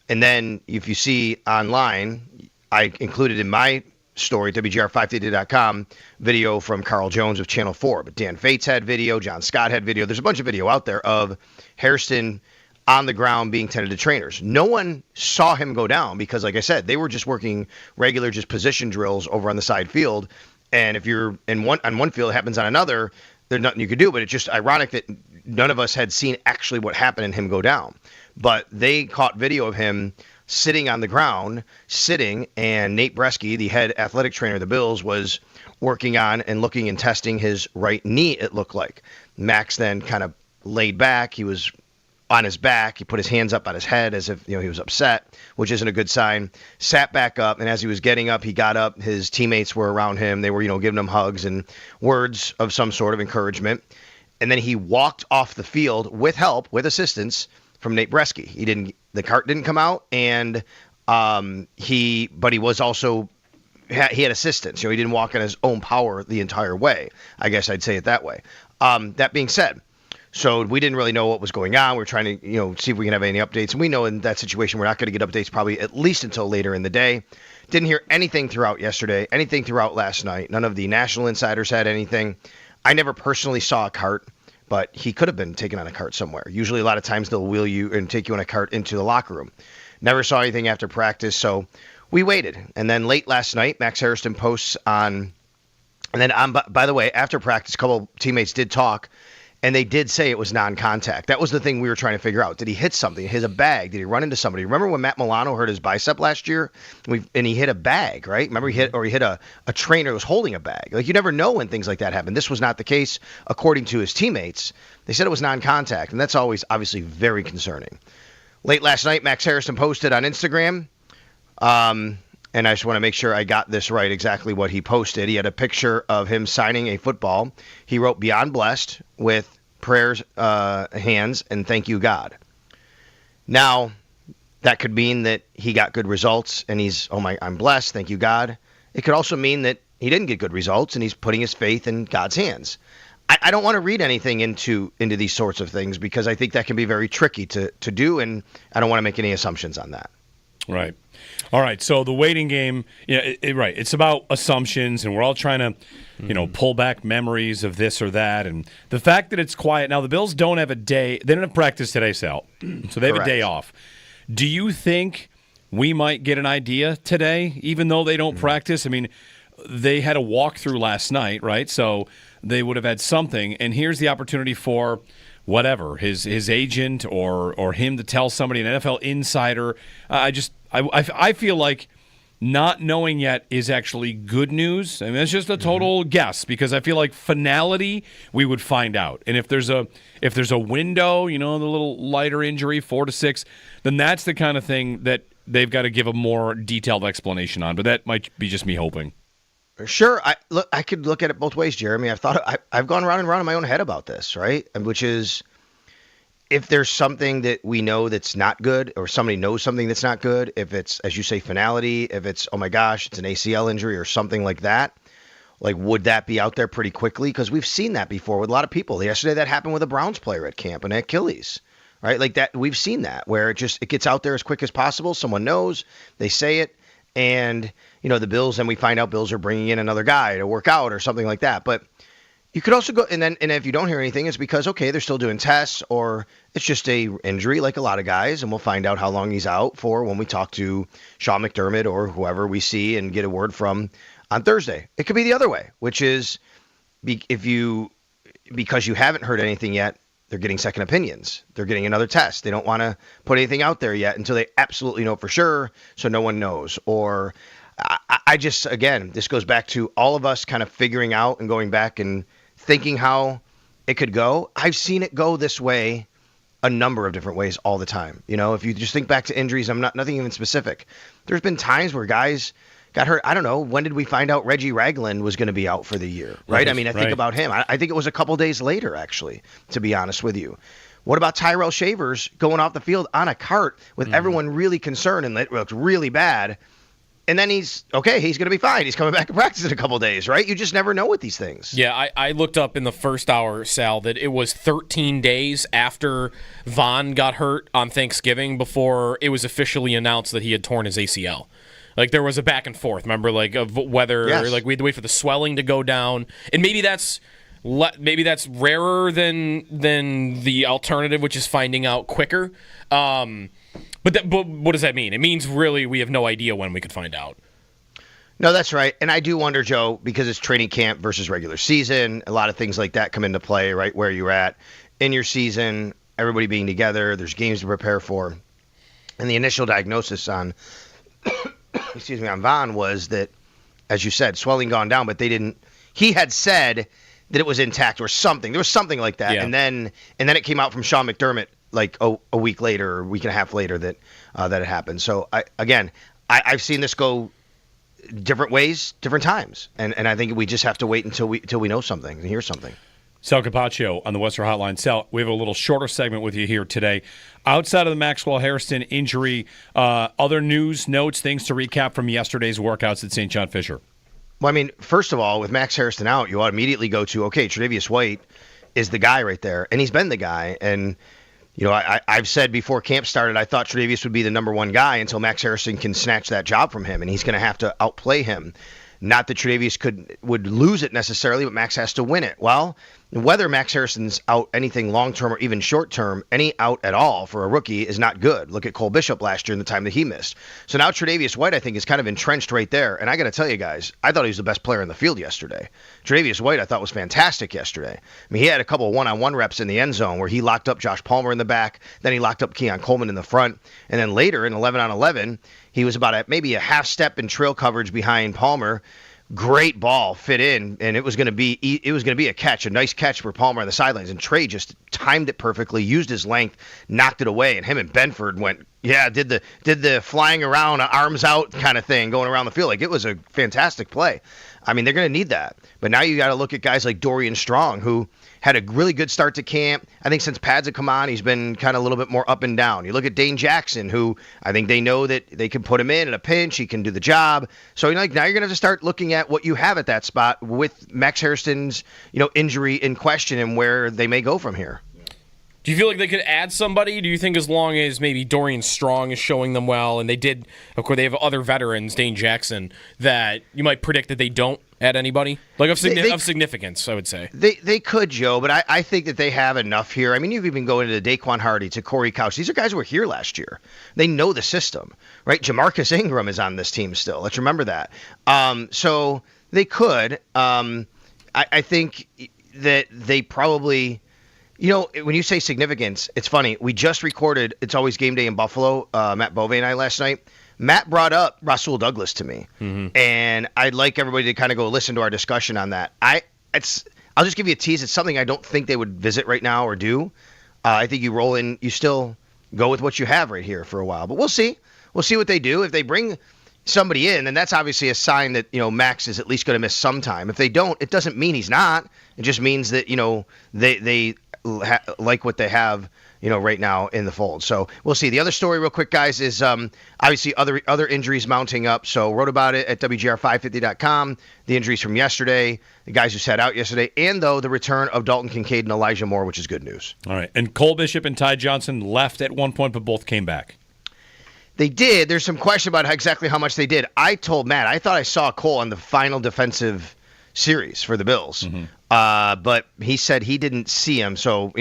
And then if you see online, I included in my story, WGR550.com, video from Carl Jones of Channel 4. But Dan Fates had video, John Scott had video. There's a bunch of video out there of Hairston on the ground being tended to trainers. No one saw him go down because, like I said, they were just working regular just position drills over on the side field. And if you're on one field, it happens on another, there's nothing you could do. But it's just ironic that none of us had seen actually what happened and him go down. But they caught video of him sitting on the ground, and Nate Bresky, the head athletic trainer of the Bills, was working on and looking and testing his right knee, it looked like. Max then kind of laid back. He was on his back. He put his hands up on his head as if he was upset, which isn't a good sign. Sat back up, and as he was getting up, he got up. His teammates were around him. They were giving him hugs and words of some sort of encouragement. And then he walked off the field with help, with assistance from Nate Bresky. The cart didn't come out, and he was also, he had assistance. He didn't walk on his own power the entire way. I guess I'd say it that way. That being said, so we didn't really know what was going on. We were trying to, see if we can have any updates. And we know in that situation, we're not going to get updates probably at least until later in the day. Didn't hear anything throughout yesterday, anything throughout last night. None of the national insiders had anything. I never personally saw a cart, but he could have been taken on a cart somewhere. Usually a lot of times they'll wheel you and take you on a cart into the locker room. Never saw anything after practice, so we waited. And then late last night, Max Hairston posts on, and then by the way, after practice, a couple teammates did talk, and they did say it was non-contact. That was the thing we were trying to figure out. Did he hit something? Hit a bag? Did he run into somebody? Remember when Matt Milano hurt his bicep last year? And he hit a bag, right? Remember he hit a trainer who was holding a bag. Like, you never know when things like that happen. This was not the case, according to his teammates. They said it was non-contact, and that's always obviously very concerning. Late last night, Max Hairston posted on Instagram, and I just want to make sure I got this right, exactly what he posted. He had a picture of him signing a football. He wrote "Beyond Blessed" with prayers, hands, and "Thank you, God." Now, that could mean that he got good results, and I'm blessed, thank you, God. It could also mean that he didn't get good results, and he's putting his faith in God's hands. I don't want to read anything into these sorts of things because I think that can be very tricky to do, and I don't want to make any assumptions on that. Right. All right. So the waiting game, right. It's about assumptions, and we're all trying to, pull back memories of this or that. And the fact that it's quiet now, the Bills don't have a day. They don't have practice today, Sal. So they have a day off. Do you think we might get an idea today, even though they don't practice? I mean, they had a walkthrough last night, right? So they would have had something. And here's the opportunity for whatever, his agent or him to tell somebody, an NFL insider. I feel like not knowing yet is actually good news. I mean, it's just a total guess because I feel like finality we would find out. And if there's a window, the little lighter injury, 4 to 6, then that's the kind of thing that they've got to give a more detailed explanation on. But that might be just me hoping. Sure. I could look at it both ways, Jeremy. I've gone round and round in my own head about this, right? Which is, if there's something that we know that's not good, or somebody knows something that's not good, if it's, as you say, finality, if it's, oh my gosh, it's an ACL injury or something like that, like, would that be out there pretty quickly? Because we've seen that before with a lot of people. Yesterday that happened with a Browns player at camp, an Achilles, right? Like that, we've seen that where it gets out there as quick as possible. Someone knows, they say it, and the Bills, and we find out Bills are bringing in another guy to work out or something like that. But you could also go, and if you don't hear anything, it's because, okay, they're still doing tests, or it's just a injury like a lot of guys, and we'll find out how long he's out for when we talk to Sean McDermott or whoever we see and get a word from on Thursday. It could be the other way, which is because you haven't heard anything yet, they're getting second opinions. They're getting another test. They don't want to put anything out there yet until they absolutely know for sure, so no one knows. Or I just, again, this goes back to all of us kind of figuring out and going back and thinking how it could go. I've seen it go this way a number of different ways all the time. If you just think back to injuries, nothing even specific. There's been times where guys got hurt. I don't know. When did we find out Reggie Ragland was going to be out for the year, right? I mean, I think about him. I think it was a couple days later, actually, to be honest with you. What about Tyrell Shavers going off the field on a cart with everyone really concerned, and it looked really bad? And then he's going to be fine. He's coming back to practice in a couple days, right? You just never know with these things. Yeah, I looked up in the first hour, Sal, that it was 13 days after Von got hurt on Thanksgiving before it was officially announced that he had torn his ACL. Like there was a back and forth, remember, like of whether like we had to wait for the swelling to go down, and maybe that's rarer than the alternative, which is finding out quicker. But what does that mean? It means really we have no idea when we could find out. No, that's right. And I do wonder, Joe, because it's training camp versus regular season, a lot of things like that come into play, right, where you're at in your season, everybody being together, there's games to prepare for. And the initial diagnosis on on Von was that, as you said, swelling gone down, but he had said that it was intact or something. There was something like that. Yeah. And then it came out from Sean McDermott like a week later or a week and a half later that it happened. So I've seen this go different ways, different times. And I think we just have to wait until we know something and hear something. Sal Capaccio on the Western Hotline. Sal, we have a little shorter segment with you here today. Outside of the Maxwell Hairston injury, other news, notes, things to recap from yesterday's workouts at St. John Fisher? Well, I mean, first of all, with Max Hairston out, you immediately go to, okay, Tre'Davious White is the guy right there. And he's been the guy. And, I've said before camp started, I thought Tre'Davious would be the number one guy until Max Hairston can snatch that job from him. And he's going to have to outplay him. Not that Tre'Davious would lose it necessarily, but Max has to win it. Well, whether Max Hairston's out anything long-term or even short-term, any out at all for a rookie is not good. Look at Cole Bishop last year in the time that he missed. So now Tre'Davious White, I think, is kind of entrenched right there. And I got to tell you guys, I thought he was the best player in the field yesterday. Tre'Davious White, I thought, was fantastic yesterday. I mean, he had a couple of one-on-one reps in the end zone where he locked up Josh Palmer in the back, then he locked up Keon Coleman in the front, and then later in 11-on-11, he was about maybe a half step in trail coverage behind Palmer. Great ball, fit in, and it was going to be a catch, a nice catch for Palmer on the sidelines. And Trey just timed it perfectly, used his length, knocked it away, and him and Benford did the flying around, arms out kind of thing, going around the field. Like, it was a fantastic play. I mean, they're going to need that. But now you got to look at guys like Dorian Strong, who had a really good start to camp. I think since pads have come on, he's been kind of a little bit more up and down. You look at Dane Jackson, who I think they know that they can put him in a pinch. He can do the job. So now you're going to have to start looking at what you have at that spot with Max Hairston's injury in question and where they may go from here. Do you feel like they could add somebody? Do you think as long as maybe Dorian Strong is showing them well, and of course, they have other veterans, Dane Jackson, that you might predict that they don't add anybody? Like of significance, I would say. They could, Joe, but I think that they have enough here. I mean, you even go into Daquan Hardy, to Corey Couch. These are guys who were here last year. They know the system, right? Jamarcus Ingram is on this team still. Let's remember that. So they could. I think that they probably... when you say significance, it's funny. We just recorded It's Always Game Day in Buffalo, Matt Bove and I last night. Matt brought up Rasul Douglas to me, and I'd like everybody to kind of go listen to our discussion on that. I'll just give you a tease. It's something I don't think they would visit right now or do. I think you roll in, you still go with what you have right here for a while, but we'll see. We'll see what they do. If they bring somebody in, then that's obviously a sign that Max is at least going to miss some time. If they don't, it doesn't mean he's not. It just means that they like what they have right now in the fold. So we'll see. The other story real quick, guys, is obviously other injuries mounting up. So wrote about it at WGR550.com, the injuries from yesterday, the guys who sat out yesterday, and the return of Dalton Kincaid and Elijah Moore, which is good news. All right. And Cole Bishop and Ty Johnson left at one point, but both came back. They did. There's some question about exactly how much they did. I told Matt, I thought I saw Cole on the final defensive series for the Bills. But he said he didn't see him, so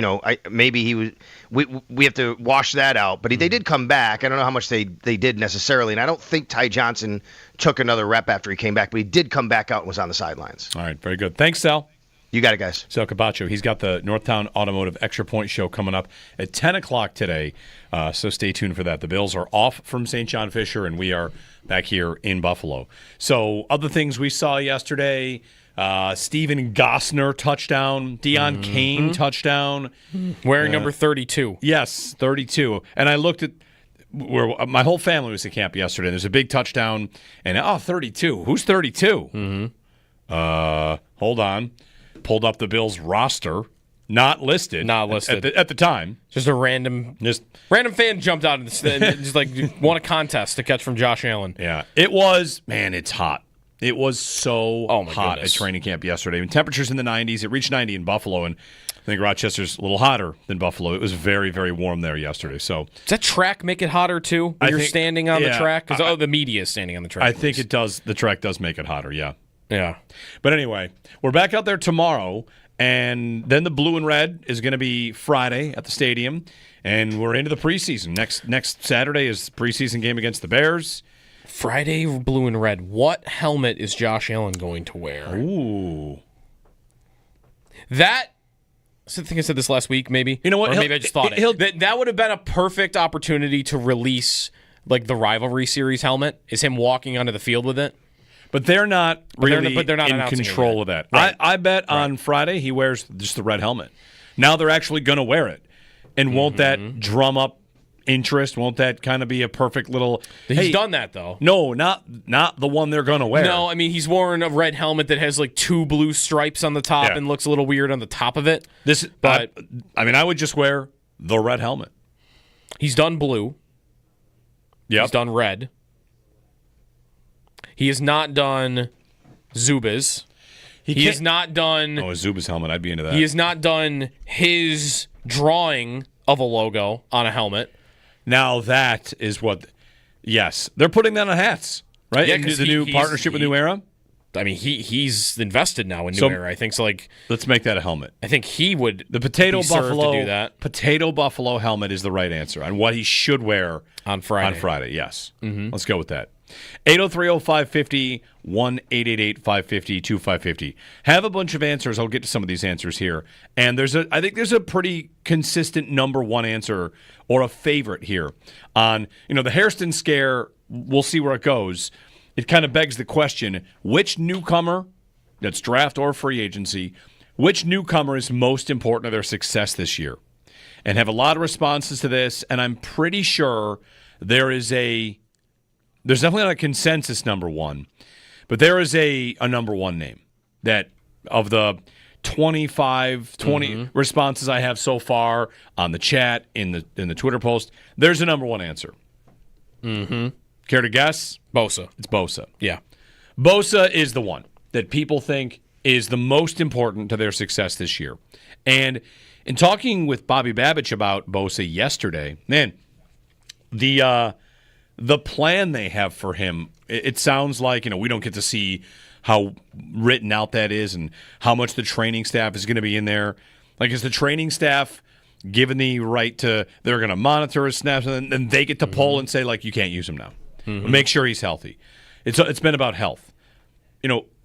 maybe he was. We have to wash that out. But they did come back. I don't know how much they did necessarily, and I don't think Ty Johnson took another rep after he came back. But he did come back out and was on the sidelines. All right, very good. Thanks, Sal. You got it, guys. Sal Capaccio. He's got the Northtown Automotive Extra Point Show coming up at 10 o'clock today, so stay tuned for that. The Bills are off from St. John Fisher, and we are back here in Buffalo. So other things we saw yesterday. Steven Gosner touchdown, Deion Kane touchdown, wearing number 32. Yes, 32. And I looked at where my whole family was at camp yesterday. There's a big touchdown, and 32. Who's 32? Hold on. Pulled up the Bills roster. Not listed at the time. Just a random fan jumped out and just like won a contest to catch from Josh Allen. Yeah, it was. Man, it's hot. It was so hot goodness. at training camp yesterday. I mean, temperatures in the 90s. It reached 90 in Buffalo, and I think Rochester's a little hotter than Buffalo. It was very, very warm there yesterday. So does that track make it hotter too when you're standing on the track? Because the media is standing on the track. I think it does. The track does make it hotter, yeah. Yeah. But anyway, we're back out there tomorrow, and then the blue and red is going to be Friday at the stadium, and we're into the preseason. Next Saturday is the preseason game against the Bears. Friday, blue and red. What helmet is Josh Allen going to wear? Ooh. I think I said this last week, maybe. You know what? Or maybe I just thought it. That would have been a perfect opportunity to release like the rivalry series helmet. Is him walking onto the field with it? But they're not really but they're not in control of that. Right. I bet on Friday he wears just the red helmet. Now they're actually going to wear it. And won't that drum up interest? Won't that kind of be a perfect little... He's done that, though. No, not the one they're going to wear. No, I mean, he's worn a red helmet that has like 2 blue stripes on the top and looks a little weird on the top of it. But I would just wear the red helmet. He's done blue. Yep. He's done red. He has not done Zubaz. He has not done... Oh, a Zubaz helmet. I'd be into that. He has not done his drawing of a logo on a helmet. Now that is what... Yes. They're putting that on hats, right? Yeah, the new partnership with New Era? I mean, he's invested now in New Era. I think so. Like, let's make that a helmet. I think he would. The potato be served buffalo to do that. Potato buffalo helmet is the right answer on what he should wear on Friday. On Friday, yes. Let's go with that. 803-0550, 1-888-550-2550. Have a bunch of answers. I'll get to some of these answers here. And I think there's a pretty consistent number one answer or a favorite here on, the Hairston scare. We'll see where it goes. It kind of begs the question, which newcomer, that's draft or free agency, which newcomer is most important to their success this year? And have a lot of responses to this, and I'm pretty sure there's definitely not a consensus number one, but there is a number one name that of the 20 responses I have so far on the chat, in the Twitter post, there's a number one answer. Care to guess? Bosa. It's Bosa. Yeah. Bosa is the one that people think is the most important to their success this year. And in talking with Bobby Babich about Bosa yesterday, man, the plan they have for him, it sounds like, we don't get to see how written out that is and how much the training staff is going to be in there. Like, is the training staff given the right to, they're going to monitor his snaps, and then they get to pull and say, like, you can't use him now. Make sure he's healthy. It's been about health.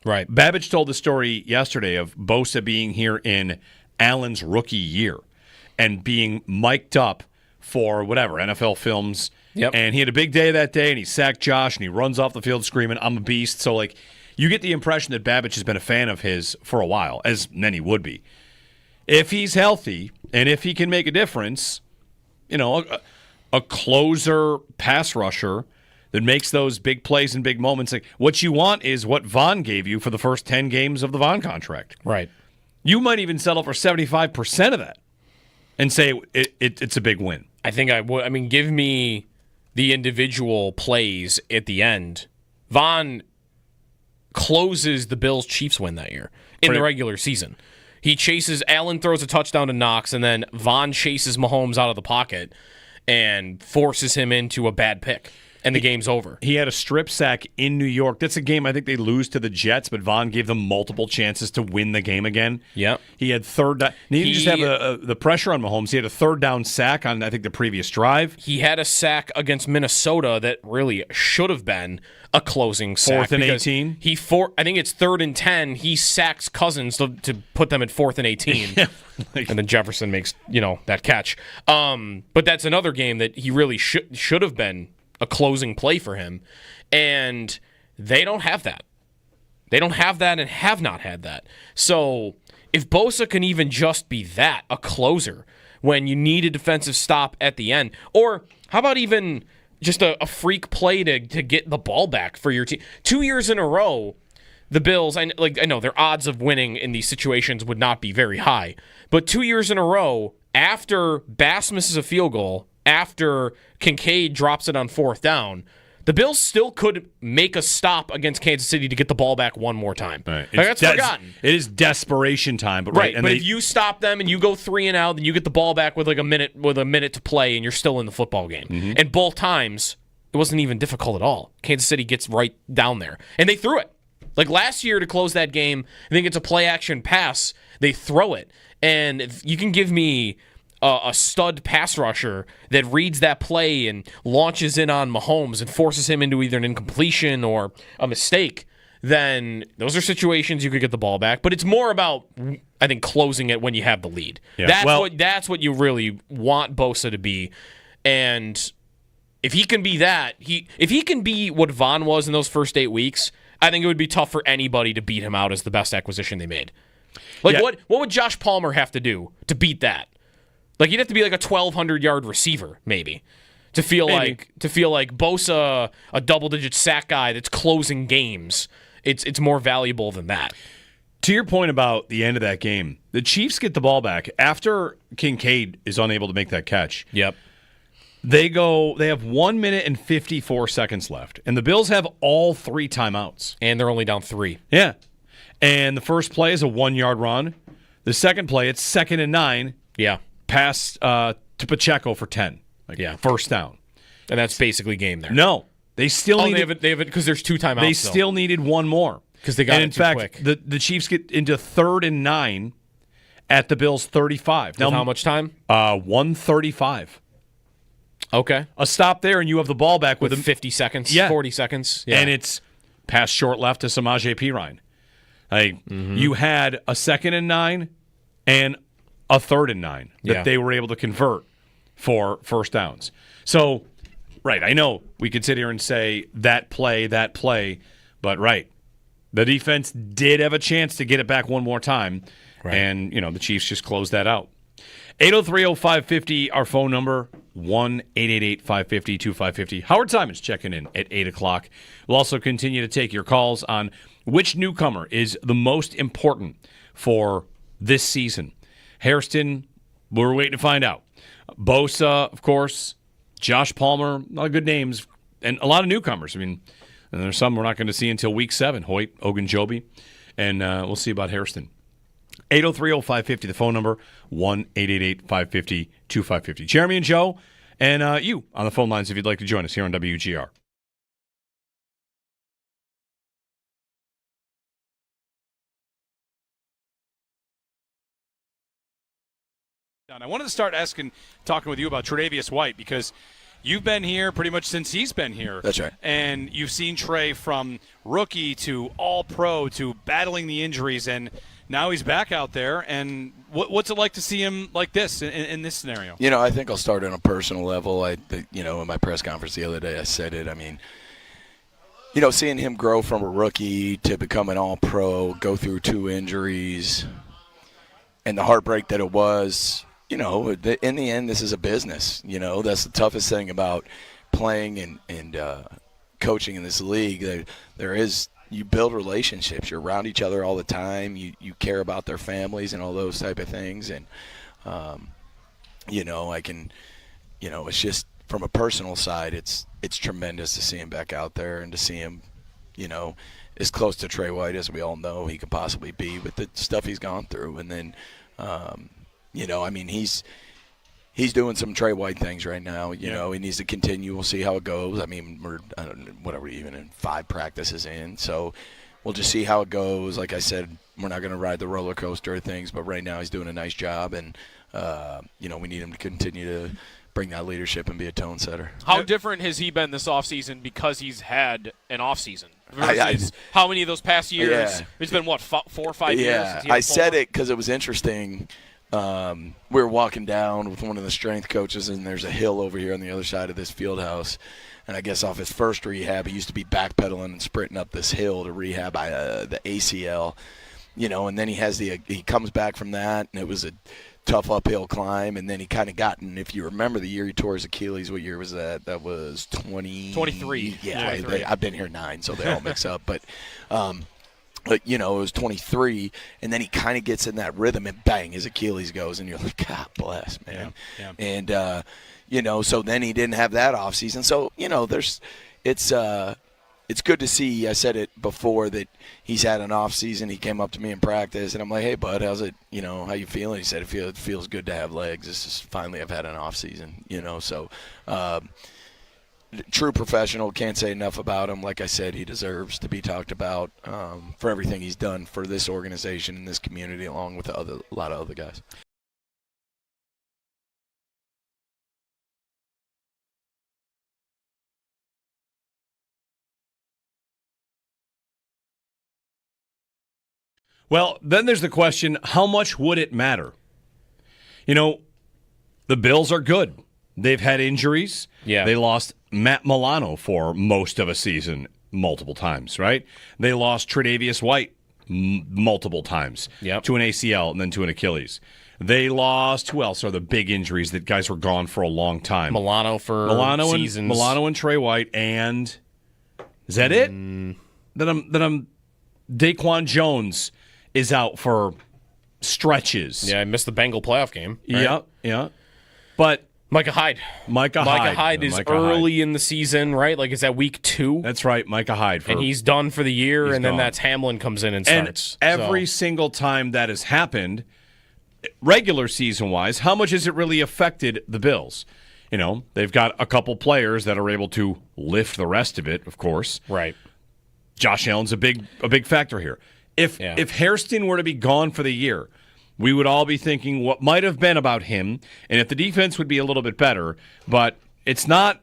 Right. Babich told the story yesterday of Bosa being here in Allen's rookie year and being mic'd up for whatever, NFL films. Yep. And he had a big day that day, and he sacked Josh, and he runs off the field screaming, "I'm a beast." So, you get the impression that Babich has been a fan of his for a while, as many would be. If he's healthy, and if he can make a difference, a closer pass rusher that makes those big plays and big moments. Like, what you want is what Vaughn gave you for the first 10 games of the Vaughn contract. Right. You might even settle for 75% of that and say it's a big win. I think I would. I mean, give me the individual plays at the end. Vaughn closes the Bills-Chiefs win that year in the regular season. He chases, Allen throws a touchdown to Knox, and then Vaughn chases Mahomes out of the pocket and forces him into a bad pick. And the game's over. He had a strip sack in New York. That's a game I think they lose to the Jets, but Vaughn gave them multiple chances to win the game again. Yeah. He had third down. He didn't just have the pressure on Mahomes. He had a third down sack on, I think, the previous drive. He had a sack against Minnesota that really should have been a closing sack. 4th and 18? I think it's 3rd and 10. He sacks Cousins to put them at 4th and 18. And then Jefferson makes, that catch. But that's another game that he really should have been a closing play for him, and they don't have that. They don't have that and have not had that. So if Bosa can even just be that, a closer, when you need a defensive stop at the end, or how about even just a freak play to get the ball back for your team? 2 years in a row, the Bills, I know their odds of winning in these situations would not be very high, but 2 years in a row, after Bass misses a field goal, after Kincaid drops it on 4th down, The Bills still could make a stop against Kansas City to get the ball back one more time. Right. Like, that's forgotten. It is desperation time, but Right, and but if you stop them and you go 3 and out, then you get the ball back with like a minute to play, and you're still in the football game. Mm-hmm. And both times, it wasn't even difficult at all. Kansas City gets right down there, and they threw it. Like last year to close that game, I think it's a play action pass. They throw it, and if you can give me a stud pass rusher that reads that play and launches in on Mahomes and forces him into either an incompletion or a mistake, then those are situations you could get the ball back. But it's more about, I think, closing it when you have the lead. Yeah. That's what you really want Bosa to be. And if he can be that, if he can be what Von was in those first 8 weeks, I think it would be tough for anybody to beat him out as the best acquisition they made. Like, what would Josh Palmer have to do to beat that? Like, he'd have to be like a 1,200-yard receiver, maybe, to feel like Bosa, a double-digit sack guy that's closing games. It's more valuable than that. To your point about the end of that game, the Chiefs get the ball back after Kincaid is unable to make that catch. Yep. They have 1 minute and 54 seconds left, and the Bills have all 3 timeouts. And they're only down 3. Yeah. And the first play is a 1-yard run. The second play, it's 2nd and 9. Yeah. Pass to Pacheco for 10. First down. And that's basically game there. No. They still need they have it because there's 2 timeouts. They still needed one more. Because they got it too quick. And in fact, the Chiefs get into 3rd and 9 at the Bills' 35. Now, how much time? 1:35. Okay. A stop there, and you have the ball back with 50 seconds, 40 seconds. Yeah. And it's pass short left to Samaje Perine. You had a 2nd and 9 and a 3rd and 9 that they were able to convert for first downs. So, right, I know we could sit here and say that play, but right, the defense did have a chance to get it back one more time, and the Chiefs just closed that out. 803-0550, our phone number, 1-888-550-2550. Howard Simon's checking in at 8 o'clock. We'll also continue to take your calls on which newcomer is the most important for this season. Hairston, we're waiting to find out. Bosa, of course. Josh Palmer, a lot of good names. And a lot of newcomers. I mean, and there's some we're not going to see until week 7. Hoyt, Ogunjobi. And we'll see about Hairston. 803-0550, the phone number, 1-888-550-2550. Jeremy and Joe, and you on the phone lines if you'd like to join us here on WGR. I wanted to start talking with you about Tre'Davious White because you've been here pretty much since he's been here. That's right. And you've seen Trey from rookie to all-pro to battling the injuries, and now he's back out there. And what's it like to see him like this in this scenario? I think I'll start on a personal level. In my press conference the other day, I said it. I mean, seeing him grow from a rookie to become an all-pro, go through 2 injuries, and the heartbreak that it was, in the end, this is a business. That's the toughest thing about playing and coaching in this league. You build relationships. You're around each other all the time. You care about their families and all those type of things. And, it's just from a personal side, it's tremendous to see him back out there and to see him, as close to Trey White as we all know he could possibly be with the stuff he's gone through. And then, he's doing some Trey White things right now. He needs to continue. We'll see how it goes. I mean, we're even in 5 practices in, so we'll just see how it goes. Like I said, we're not going to ride the roller coaster of things, but right now he's doing a nice job, and we need him to continue to bring that leadership and be a tone setter. How different has he been this offseason because he's had an offseason? Versus how many of those past years? Yeah. It's been, 4 or 5 years? Yeah, I said it because it was interesting. We were walking down with one of the strength coaches, and there's a hill over here on the other side of this field house. And I guess off his first rehab, he used to be backpedaling and sprinting up this hill to rehab the ACL. And then he comes back from that, and it was a tough uphill climb, and then he kind of gotten, if you remember the year he tore his Achilles, what year was that? That was 23. Yeah, 23. I've been here 9, so they all mix up. But it was 23, and then he kind of gets in that rhythm, and bang, his Achilles goes, and you're like, God bless, man. Yeah. And, so then he didn't have that offseason. So, it's good to see. I said it before that he's had an off season. He came up to me in practice, and I'm like, "Hey, bud, how's it? How you feeling?" He said, "It feels good to have legs. This is finally I've had an off season." So true professional. Can't say enough about him. Like I said, he deserves to be talked about for everything he's done for this organization and this community, along with a lot of other guys. Well, then there's the question, how much would it matter? The Bills are good. They've had injuries. Yeah. They lost Matt Milano for most of a season multiple times, right? They lost Tre'Davious White multiple times to an ACL and then to an Achilles. They lost, who else are the big injuries that guys were gone for a long time? Milano for seasons. Milano and Trey White, and is that it? Then Daquan Jones is out for stretches. Yeah, I missed the Bengal playoff game. Right? Yeah. But Micah Hyde. Micah Hyde is early in the season, right? Like, is that week 2? That's right, Micah Hyde. And he's done for the year, and then gone. that's Hamlin comes in and starts. Every single time that has happened, regular season-wise, how much has it really affected the Bills? They've got a couple players that are able to lift the rest of it, of course. Right. Josh Allen's a big factor here. If Hairston were to be gone for the year, we would all be thinking what might have been about him, and if the defense would be a little bit better, but it's not,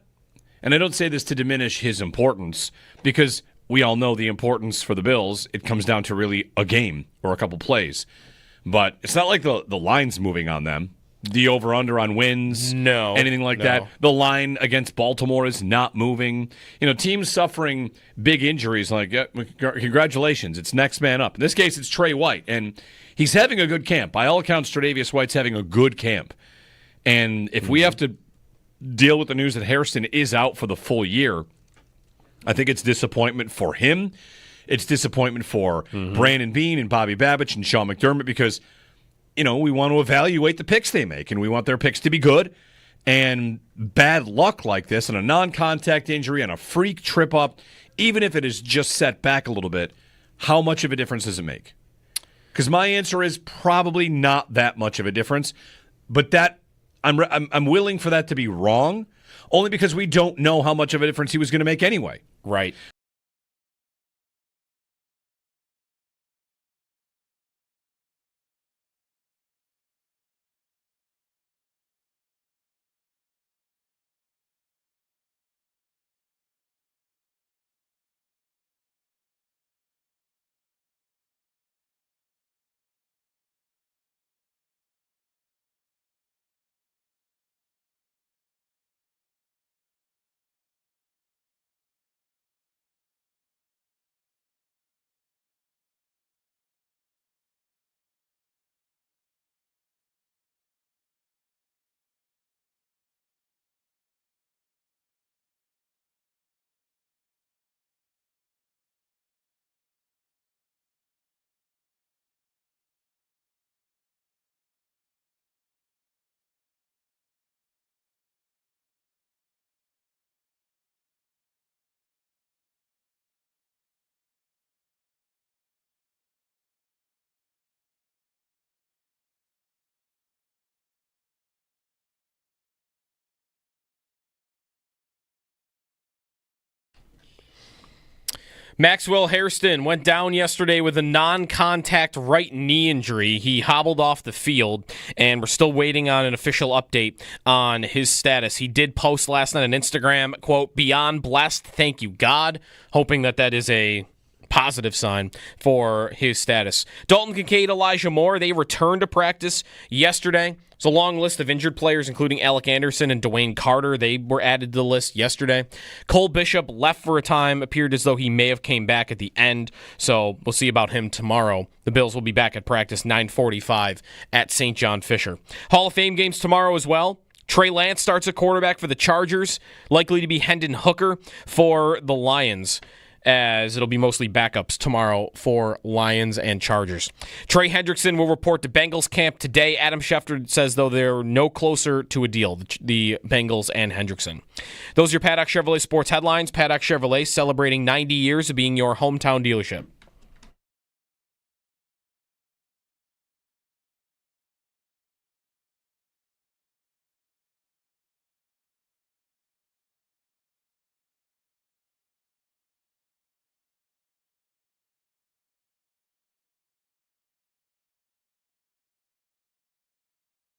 and I don't say this to diminish his importance, because we all know the importance for the Bills. It comes down to really a game or a couple plays. But it's not like the line's moving on them. The over-under on wins, anything like that. The line against Baltimore is not moving. Teams suffering big injuries, congratulations, it's next man up. In this case, it's Trey White, and he's having a good camp. By all accounts, Tre'Davious White's having a good camp. And if we have to deal with the news that Hairston is out for the full year, I think it's disappointment for him. It's disappointment for Brandon Beane and Bobby Babich and Sean McDermott, because we want to evaluate the picks they make, and we want their picks to be good. And bad luck like this, and a non-contact injury and a freak trip up, even if it is just set back a little bit, how much of a difference does it make? Because my answer is probably not that much of a difference, but that I'm willing for that to be wrong, only because we don't know how much of a difference he was going to make anyway. Right. Maxwell Hairston went down yesterday with a non-contact right knee injury. He hobbled off the field, and we're still waiting on an official update on his status. He did post last night on Instagram, quote, "Beyond blessed, thank you, God," hoping that is a positive sign for his status. Dalton Kincaid, Elijah Moore, they returned to practice yesterday. It's a long list of injured players, including Alec Anderson and Dwayne Carter. They were added to the list yesterday. Cole Bishop left for a time, appeared as though he may have came back at the end, so we'll see about him tomorrow. The Bills will be back at practice 9:45 at St. John Fisher. Hall of Fame games tomorrow as well. Trey Lance starts at quarterback for the Chargers, likely to be Hendon Hooker for the Lions. as it'll be mostly backups tomorrow for Lions and Chargers. Trey Hendrickson will report to Bengals camp today. Adam Schefter says, though, they're no closer to a deal, the Bengals and Hendrickson. Those are your Paddock Chevrolet sports headlines. Paddock Chevrolet celebrating 90 years of being your hometown dealership.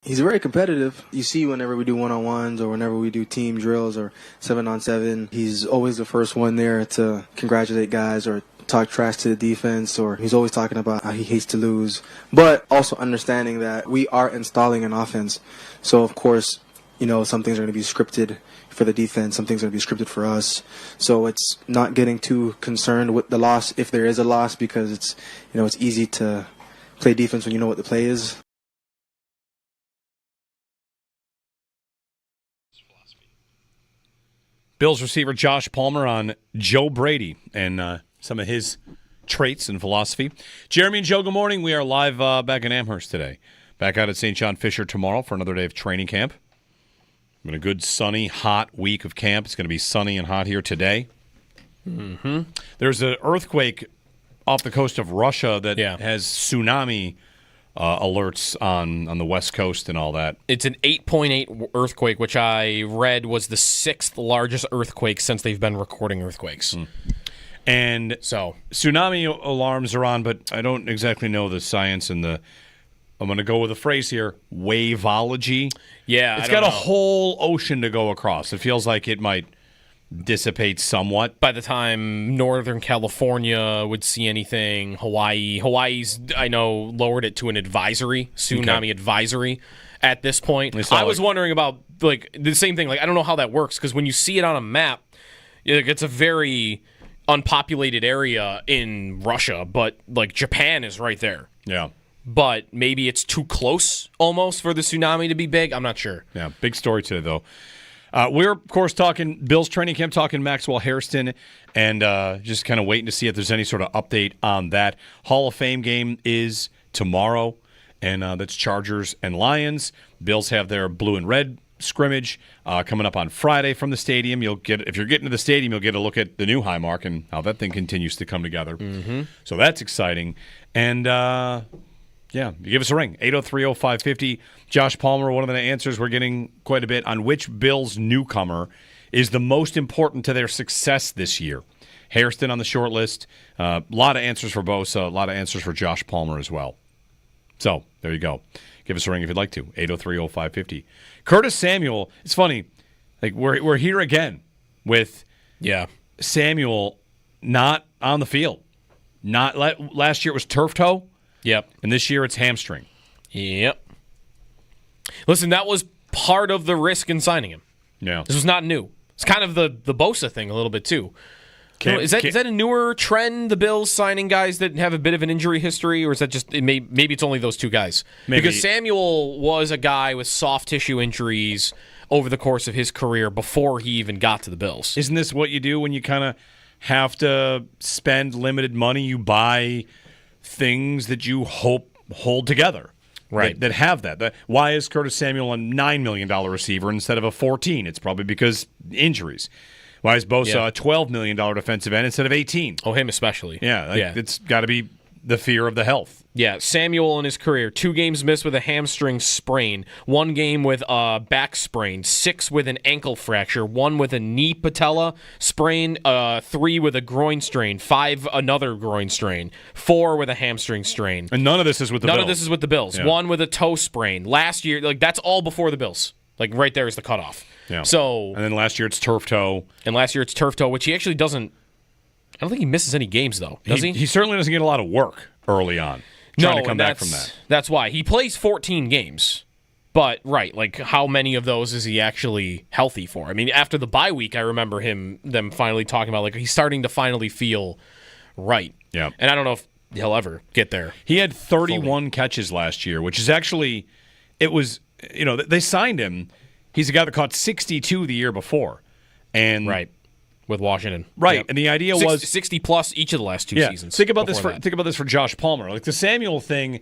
He's very competitive. You see whenever we do one-on-ones or whenever we do team drills or 7-on-7, he's always the first one there to congratulate guys or talk trash to the defense, or he's always talking about how he hates to lose. But also understanding that we are installing an offense. So, of course, some things are going to be scripted for the defense, some things are going to be scripted for us. So it's not getting too concerned with the loss if there is a loss, because it's easy to play defense when you know what the play is. Bills receiver Josh Palmer on Joe Brady and some of his traits and philosophy. Jeremy and Joe, good morning. We are live back in Amherst today. Back out at St. John Fisher tomorrow for another day of training camp. Been a good sunny, hot week of camp. It's going to be sunny and hot here today. Mm-hmm. There's an earthquake off the coast of Russia that has tsunami alerts on the West Coast and all that. It's an 8.8 earthquake, which I read was the 6th largest earthquake since they've been recording earthquakes. And so tsunami alarms are on, but I don't exactly know the science and I'm going to go with a phrase here, waveology. Yeah, it's got a whole ocean to go across. It feels like it might dissipate somewhat. By the time Northern California would see anything, Hawaii's, I know, lowered it to an advisory, tsunami advisory at this point. I was wondering about, the same thing. I don't know how that works, because when you see it on a map, it's a very unpopulated area in Russia, but, Japan is right there. Yeah. But maybe it's too close almost for the tsunami to be big. I'm not sure. Yeah, big story today, though. We're, of course, talking Bills training camp, talking Maxwell Hairston, and just kind of waiting to see if there's any sort of update on that. Hall of Fame game is tomorrow, and that's Chargers and Lions. Bills have their blue and red scrimmage coming up on Friday from the stadium. If you're getting to the stadium, you'll get a look at the new Highmark and how that thing continues to come together. Mm-hmm. So that's exciting. And yeah, you give us a ring, 803-0550. Josh Palmer, one of the answers we're getting quite a bit on which Bills newcomer is the most important to their success this year. Hairston on the short list. A lot of answers for Bosa, a lot of answers for Josh Palmer as well. So, there you go. Give us a ring if you'd like to, 803-0550. Curtis Samuel, it's funny, we're here again with Samuel not on the field. Last year it was turf toe. Yep. And this year it's hamstring. Yep. Listen, that was part of the risk in signing him. Yeah. This was not new. It's kind of the Bosa thing a little bit too. Is that a newer trend, the Bills signing guys that have a bit of an injury history, or is that just maybe it's only those two guys? Maybe. Because Samuel was a guy with soft tissue injuries over the course of his career before he even got to the Bills. Isn't this what you do when you kind of have to spend limited money? You buy things that you hope hold together, right? That have that. Why is Curtis Samuel a $9 million receiver instead of a $14? It's probably because injuries. Why is Bosa a $12 million defensive end instead of 18? Oh, him especially. Yeah, it's got to be the fear of the health. Yeah, Samuel in his career, 2 games missed with a hamstring sprain, 1 game with a back sprain, 6 with an ankle fracture, 1 with a knee patella sprain, 3 with a groin strain, 5 another groin strain, 4 with a hamstring strain. And none of this is with the Bills. None of this is with the Bills. Yeah. 1 with a toe sprain. Last year, that's all before the Bills. Right there is the cutoff. Yeah. So, and then last year it's turf toe. And last year it's turf toe, which he actually doesn't. I don't think he misses any games though. Does he? He certainly doesn't get a lot of work early on. Trying to come back from that. That's why he plays 14 games. But how many of those is he actually healthy for? I mean, after the bye week, I remember them finally talking about he's starting to finally feel right. Yeah. And I don't know if he'll ever get there. He had 31 catches last year, which is actually, it was, they signed him. He's a guy that caught 62 the year before. And with Washington. Right, Yep. and the idea was 60 plus each of the last 2 seasons. Think about this for Josh Palmer. Like the Samuel thing,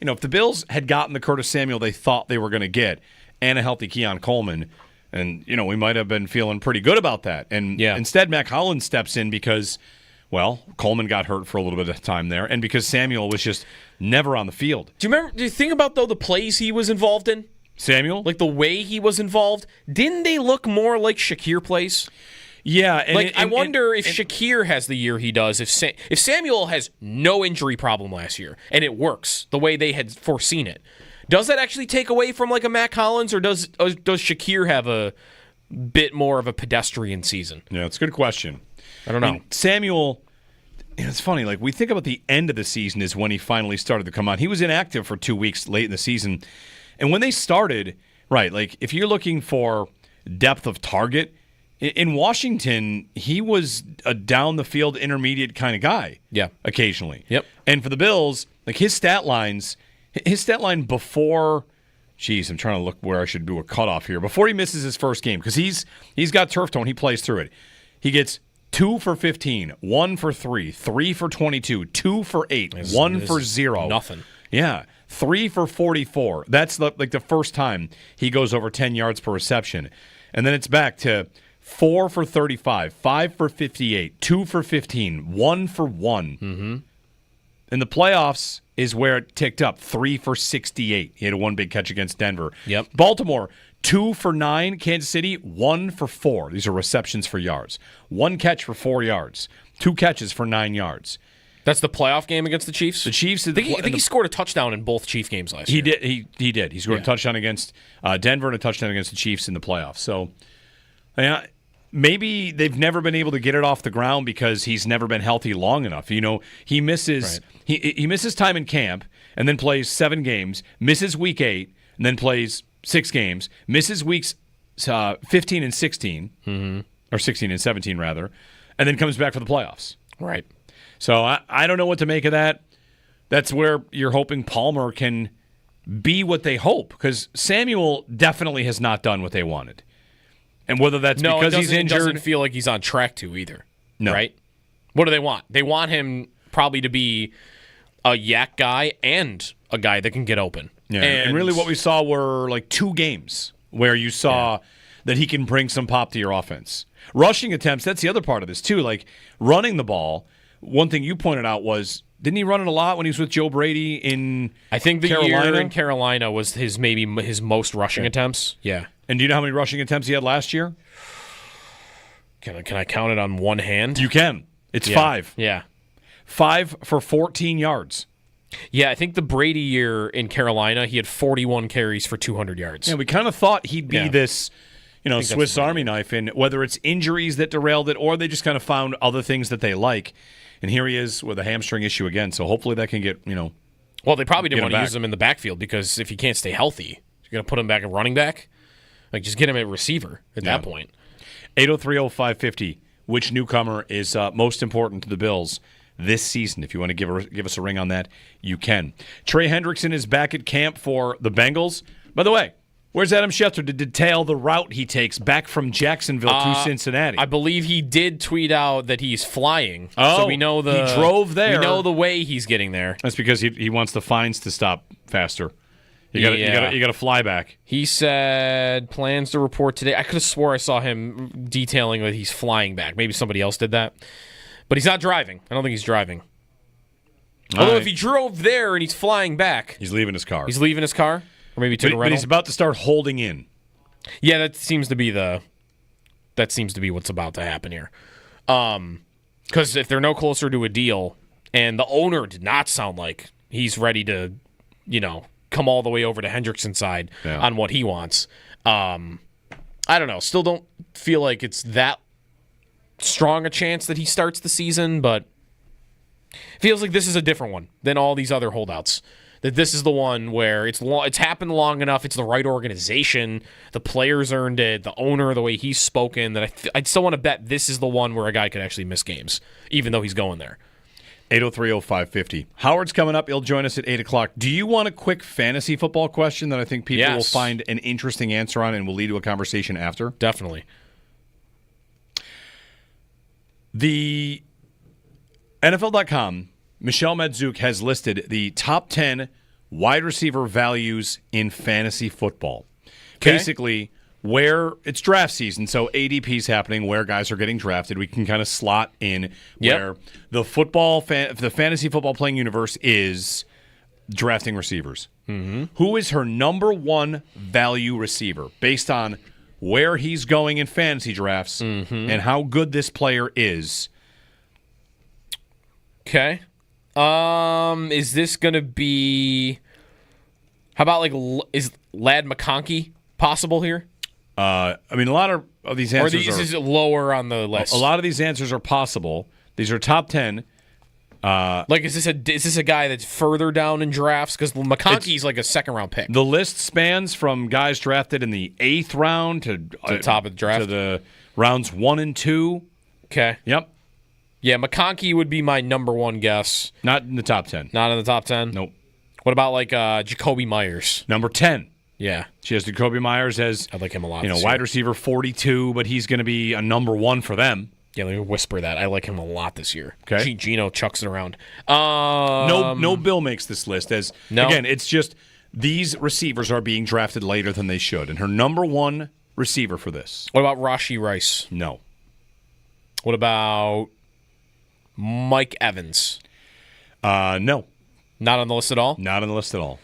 if the Bills had gotten the Curtis Samuel they thought they were going to get and a healthy Keon Coleman, and we might have been feeling pretty good about that. And instead Mac Hollins steps in because Coleman got hurt for a little bit of time there, and because Samuel was just never on the field. Do you think about the plays he was involved in? Samuel? Like the way he was involved? Didn't they look more like Shakir plays? Yeah. And I wonder if Shakir has the year he does, if Samuel has no injury problem last year, and it works the way they had foreseen it, does that actually take away from like a Mac Hollins, or does Shakir have a bit more of a pedestrian season? Yeah, it's a good question. I don't know. Samuel, it's funny, like we think about the end of the season is when he finally started to come on. He was inactive for 2 weeks late in the season. And when they started, right, like if you're looking for depth of target, in Washington, he was a down-the-field intermediate kind of guy. Yeah. Occasionally. Yep. And for the Bills, like his stat line before, I'm trying to look where I should do a cutoff here, before he misses his first game, because he's got turf toe and he plays through it. He gets 2 for 15, 1 for 3, 3 for 22, 2 for 8, 1 for 0. Nothing. Yeah. 3 for 44. That's like the first time he goes over 10 yards per reception. And then it's back to 4 for 35, 5 for 58, 2 for 15, 1 for 1. Mm-hmm. In the playoffs is where it ticked up, 3 for 68. He had a one big catch against Denver. Yep. Baltimore, 2 for 9. Kansas City, 1 for 4. These are receptions for yards. 1 catch for 4 yards. 2 catches for 9 yards. That's the playoff game against the Chiefs? The Chiefs. I think he scored a touchdown in both Chief games last year. He did. He scored a touchdown against Denver and a touchdown against the Chiefs in the playoffs. So, maybe they've never been able to get it off the ground because he's never been healthy long enough. He misses he misses time in camp and then plays 7 games, misses week 8, and then plays 6 games, misses weeks 15 and 16, or 16 and 17 rather, and then comes back for the playoffs. Right. So I don't know what to make of that. That's where you're hoping Palmer can be what they hope, because Samuel definitely has not done what they wanted. And whether that's because he's injured. It doesn't feel like he's on track to either. No. Right? What do they want? They want him probably to be a yak guy and a guy that can get open. Yeah. And really what we saw were like 2 games where you saw that he can bring some pop to your offense. Rushing attempts, that's the other part of this too. Like running the ball. One thing you pointed out was, didn't he run it a lot when he was with Joe Brady in I think the Carolina? year in Carolina was his most rushing attempts. Yeah. And do you know how many rushing attempts he had last year? Can I count it on one hand? You can. It's 5. Yeah. 5 for 14 yards. Yeah, I think the Brady year in Carolina, he had 41 carries for 200 yards. Yeah, we kind of thought he'd be this, Swiss Army knife, and whether it's injuries that derailed it or they just kind of found other things that they like. And here he is with a hamstring issue again, so hopefully that can get, Well, they probably didn't want to use him in the backfield because if he can't stay healthy, you're going to put him back at running back? Like, just get him at receiver at that point. 803-0550, which newcomer is most important to the Bills this season? If you want to give us a ring on that, you can. Trey Hendrickson is back at camp for the Bengals. By the way, where's Adam Schefter to detail the route he takes back from Jacksonville to Cincinnati? I believe he did tweet out that he's flying. Oh, so we know he drove there. We know the way he's getting there. That's because he wants the fines to stop faster. You got to fly back. He said plans to report today. I could have swore I saw him detailing that he's flying back. Maybe somebody else did that. But he's not driving. I don't think he's driving. Although if he drove there and he's flying back. He's leaving his car. He's leaving his car? Or maybe took a rental? But he's about to start holding in. Yeah, that seems to be what's about to happen here. Because if they're no closer to a deal, and the owner did not sound like he's ready to, come all the way over to Hendrickson's side on what he wants. I don't know. Still don't feel like it's that strong a chance that he starts the season, but feels like this is a different one than all these other holdouts. That this is the one where it's happened long enough, it's the right organization, the players earned it, the owner, the way he's spoken, that I'd still want to bet this is the one where a guy could actually miss games, even though he's going there. 803-0550. Howard's coming up. He'll join us at 8 o'clock. Do you want a quick fantasy football question that I think people will find an interesting answer on and will lead to a conversation after? Definitely. The NFL.com, Michelle Medzuk has listed the top 10 wide receiver values in fantasy football. Okay. Basically, where it's draft season, so ADP is happening, where guys are getting drafted. We can kind of slot in where the fantasy football playing universe is drafting receivers. Mm-hmm. Who is her number one value receiver based on where he's going in fantasy drafts and how good this player is? Okay. Is this going to be... How about, is Ladd McConkey possible here? I mean, a lot of these answers is this lower on the list? A lot of these answers are possible. These are top 10. Is this a guy that's further down in drafts? Because McConkey's like a second-round pick. The list spans from guys drafted in the 8th round to the top of the draft? To the rounds 1 and 2. Okay. Yep. Yeah, McConkey would be my number one guess. Not in the top 10. Not in the top 10? Nope. What about, Jacoby Myers? Number 10. Yeah. She has Jacoby Myers as, I like him a lot. Wide receiver 42, but he's going to be a number 1 for them. Yeah, let me whisper that. I like him a lot this year. Okay. Gino chucks it around. No Bill makes this list. No. Again, it's just these receivers are being drafted later than they should. And her number 1 receiver for this. What about Rashee Rice? No. What about Mike Evans? No. Not on the list at all? Not on the list at all.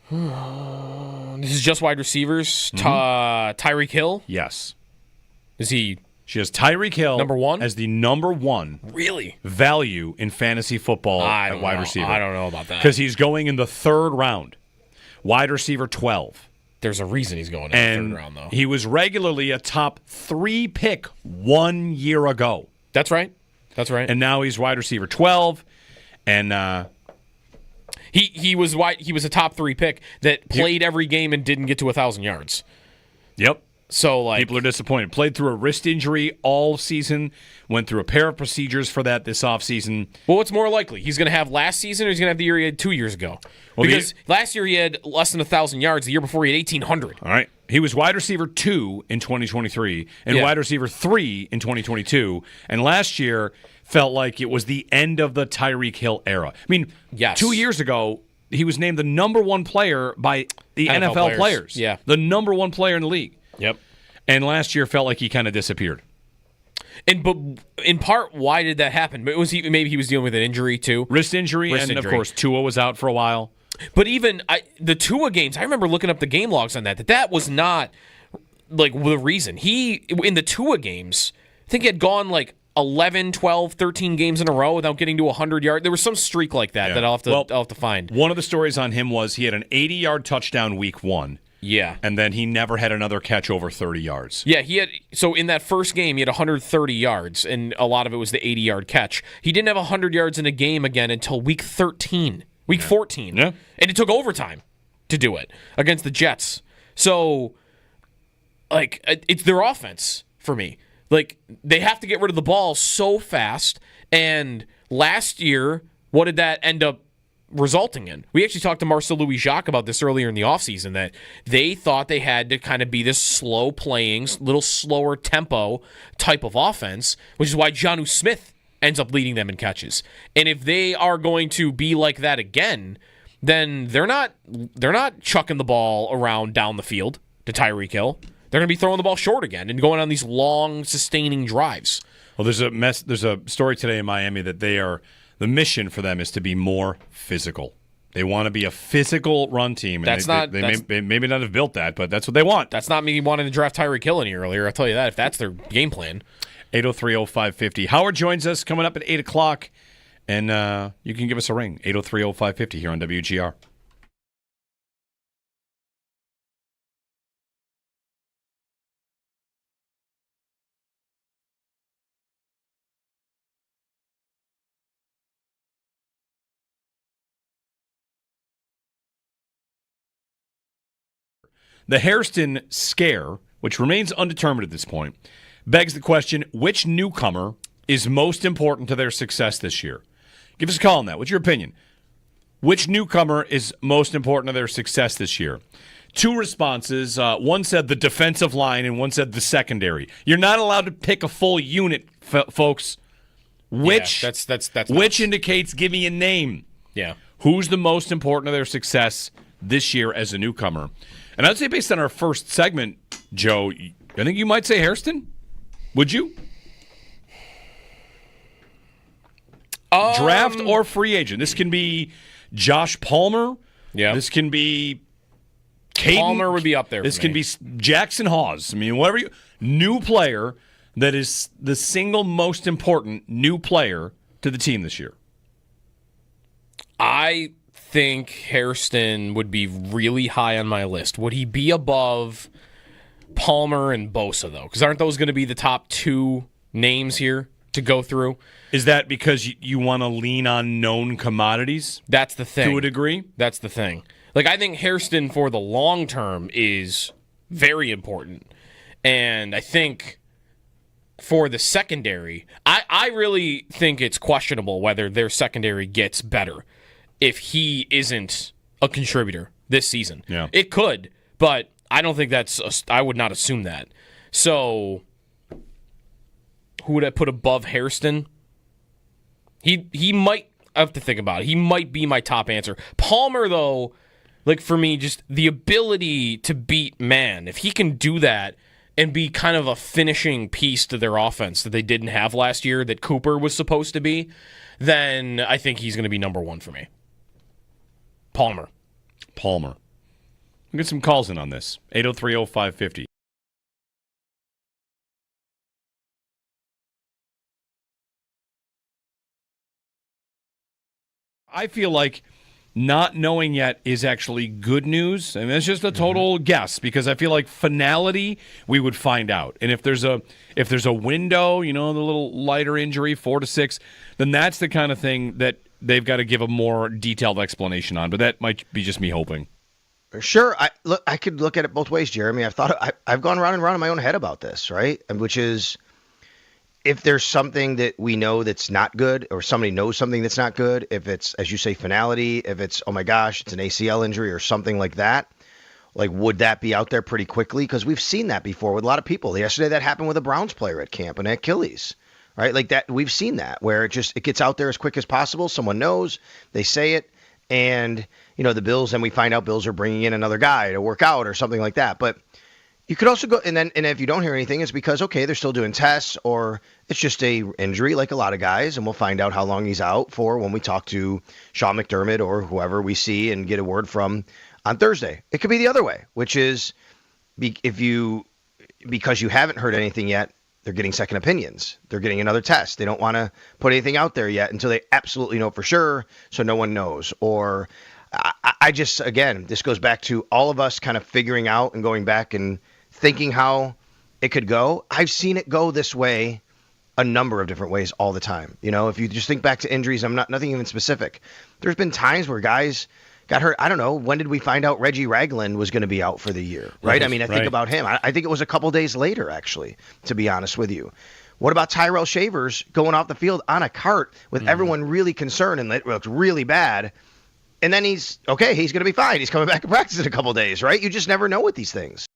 This is just wide receivers. Tyreek Hill? Yes. Is he... She has Tyreek Hill number 1 as the number 1 really value in fantasy football at wide receiver. I don't know about that. Because he's going in the 3rd round. Wide receiver 12. There's a reason he's going in the 3rd round, though. He was regularly a top 3 pick 1 year ago. That's right. And now he's wide receiver 12. And he was a top 3 pick that played every game and didn't get to 1,000 yards. Yep. So, people are disappointed. Played through a wrist injury all season. Went through a pair of procedures for that this offseason. Well, what's more likely? He's going to have last season or he's going to have the year he had 2 years ago? Well, because last year he had less than 1,000 yards. The year before he had 1,800. All right. He was wide receiver 2 in 2023 and wide receiver 3 in 2022. And last year felt like it was the end of the Tyreek Hill era. I mean, 2 years ago, he was named the number 1 player by the NFL players. Yeah. The number 1 player in the league. Yep. And last year felt like he kind of disappeared. But in part, why did that happen? Maybe he was dealing with an injury too, wrist injury, of course Tua was out for a while. But even the Tua games, I remember looking up the game logs on that was not the reason. He in the Tua games, I think he had gone 11, 12, 13 games in a row without getting to 100 yards. There was some streak like that that I'll have to find. One of the stories on him was he had an 80-yard touchdown week 1. Yeah. And then he never had another catch over 30 yards. Yeah, so in that first game, he had 130 yards, and a lot of it was the 80-yard catch. He didn't have 100 yards in a game again until week 13, week 14. Yeah. And it took overtime to do it against the Jets. So, it's their offense for me. They have to get rid of the ball so fast, and last year, what did that end up resulting in? We actually talked to Marcel Louis-Jacques about this earlier in the offseason, that they thought they had to kind of be this slow-playing, little slower tempo type of offense, which is why Jonnu Smith ends up leading them in catches. And if they are going to be like that again, then they're not chucking the ball around down the field to Tyreek Hill. They're going to be throwing the ball short again and going on these long, sustaining drives. Well, there's a story today in Miami that the mission for them is to be more physical. They want to be a physical run team. And they maybe not have built that, but that's what they want. That's not me wanting to draft Tyreek Hill any earlier. I'll tell you that, if that's their game plan. 803-0550. Howard joins us coming up at 8 o'clock, and you can give us a ring, 803-0550 here on WGR. The Hairston scare, which remains undetermined at this point, begs the question, which newcomer is most important to their success this year? Give us a call on that. What's your opinion? Which newcomer is most important to their success this year? 2 responses. One said the defensive line and one said the secondary. You're not allowed to pick a full unit folks. Which that's which indicates, give me a name. Yeah. Who's the most important to their success this year as a newcomer? And I'd say based on our first segment, Joe, I think you might say Hairston. Would you? Draft or free agent. This can be Josh Palmer. Yeah. This can be Caden. Palmer would be up there. This for can me. be Jackson Hawes. I mean, whatever new player that is the single most important new player to the team this year. I think Hairston would be really high on my list. Would he be above Palmer and Bosa, though? Because aren't those going to be the top two names here to go through? Is that because you want to lean on known commodities? That's the thing. To a degree? That's the thing. Like, I think Hairston for the long term is very important. And I think for the secondary, I really think it's questionable whether their secondary gets better if he isn't a contributor this season. Yeah. It could, but I don't think I would not assume that. So who would I put above Hairston? He might, I have to think about it. He might be my top answer. Palmer, though, like for me, just the ability to beat man. If he can do that and be kind of a finishing piece to their offense that they didn't have last year, that Cooper was supposed to be, then I think he's going to be number one for me. Palmer. We'll get some calls in on this. 803-0550. I feel like not knowing yet is actually good news. And it's just a total guess because I feel like finality we would find out. And if there's a window, the little lighter injury, 4 to 6, then that's the kind of thing that they've got to give a more detailed explanation on. But that might be just me hoping. Sure. I could look at it both ways, Jeremy. I've gone round and round in my own head about this, right? Which is, if there's something that we know that's not good, or somebody knows something that's not good, if it's, as you say, finality, if it's, oh my gosh, it's an ACL injury or something like that, like, would that be out there pretty quickly? Because we've seen that before with a lot of people. Yesterday that happened with a Browns player at camp, an Achilles, right? Like that, we've seen that where it gets out there as quick as possible. Someone knows, they say it, and, the Bills, and we find out Bills are bringing in another guy to work out or something like that. But you could also go, and if you don't hear anything, it's because, okay, they're still doing tests, or it's just a injury like a lot of guys, and we'll find out how long he's out for when we talk to Sean McDermott or whoever we see and get a word from on Thursday. It could be the other way, which is because you haven't heard anything yet, they're getting second opinions. They're getting another test. They don't want to put anything out there yet until they absolutely know for sure, so no one knows. Or I just, again, this goes back to all of us kind of figuring out and going back and thinking how it could go. I've seen it go this way a number of different ways all the time. If you just think back to injuries, nothing even specific. There's been times where guys got hurt. I don't know. When did we find out Reggie Ragland was going to be out for the year? Right. I mean, I think about him. I think it was a couple days later, actually, to be honest with you. What about Tyrell Shavers going off the field on a cart with everyone really concerned, and it looked really bad? And then he's going to be fine. He's coming back to practice in a couple days, right? You just never know with these things.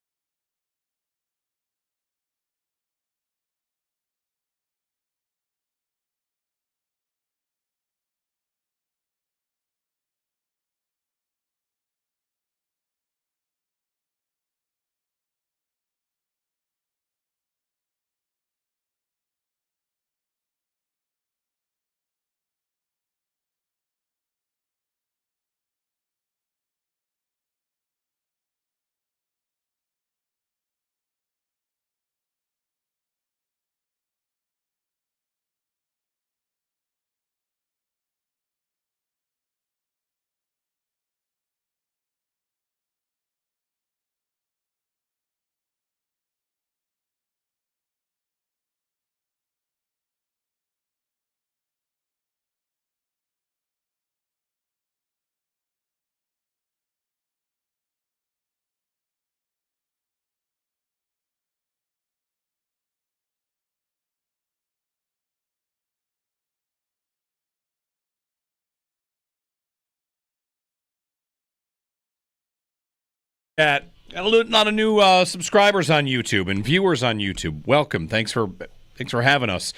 Not a new subscribers on YouTube and viewers on YouTube. Welcome. Thanks for Thanks for having us.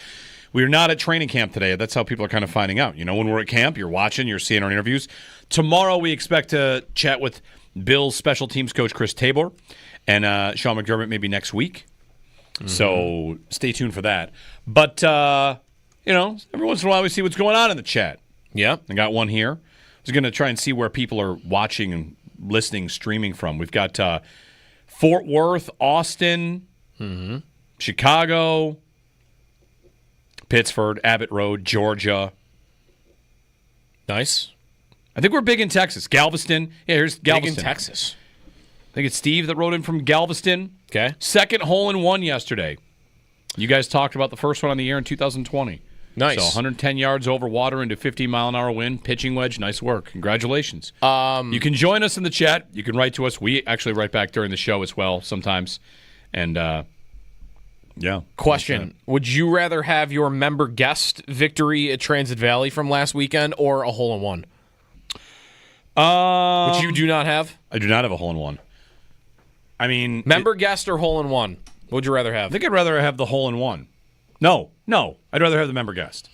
We're not at training camp today. That's how people are kind of finding out. You know, when we're at camp, you're watching, you're seeing our interviews. Tomorrow we expect to chat with Bills special teams coach Chris Tabor and Sean McDermott maybe next week. Mm-hmm. So stay tuned for that. But, you know, every once in a while we see what's going on in the chat. Yeah. I got one here. I was going to try and see where people are watching and listening, streaming from. We've got Fort Worth, Austin, Chicago, Pittsford, Abbott Road, Georgia. Nice. I think we're big in Texas. Galveston. Yeah, here's Galveston. Big in Texas. I think it's Steve that wrote in from Galveston. Okay. Second hole-in-one yesterday. You guys talked about the first one on the air in 2020. Nice. So 110 yards over water into 15-mile-an-hour wind, pitching wedge. Nice work. Congratulations. You can join us in the chat. You can write to us. We actually write back during the show as well sometimes. And, yeah. Question. Would you rather have your member guest victory at Transit Valley from last weekend or a hole-in-one? Which you do not have? I do not have a hole-in-one. I mean... Member guest or hole-in-one? What would you rather have? I think I'd rather have the hole-in-one. No. I'd rather have the member guest.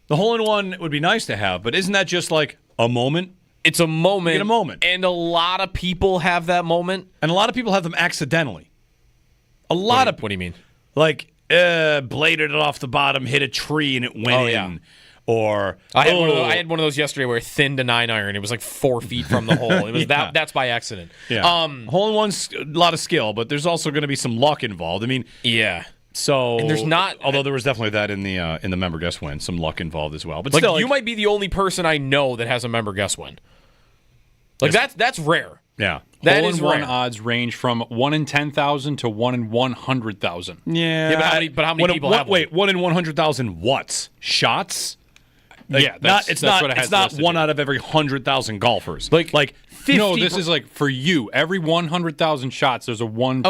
The hole-in-one would be nice to have, but isn't that just like a moment? It's a moment. You get a moment. And a lot of people have that moment. And a lot of people have them accidentally. What do you mean? Like, bladed it off the bottom, hit a tree, and it went in. Yeah. Or I had one of those yesterday where it thinned a 9-iron. It was like 4 feet from the hole. It was that's by accident. Yeah. Hole-in-one's a lot of skill, but there's also going to be some luck involved. I mean, yeah. So and there's not, although there was definitely that in the member guest win, some luck involved as well. But like, still, you might be the only person I know that has a member guest win. Like that's rare. Yeah. Hole-in-one odds range from 1 in 10,000 to 1 in 100,000. Yeah. But how many people have one? Wait, 1 in 100,000 what? Shots? Like, yeah, that's what it has. It's not one out of every 100,000 golfers. Like 50. No, this is like for you. Every 100,000 shots, there's a one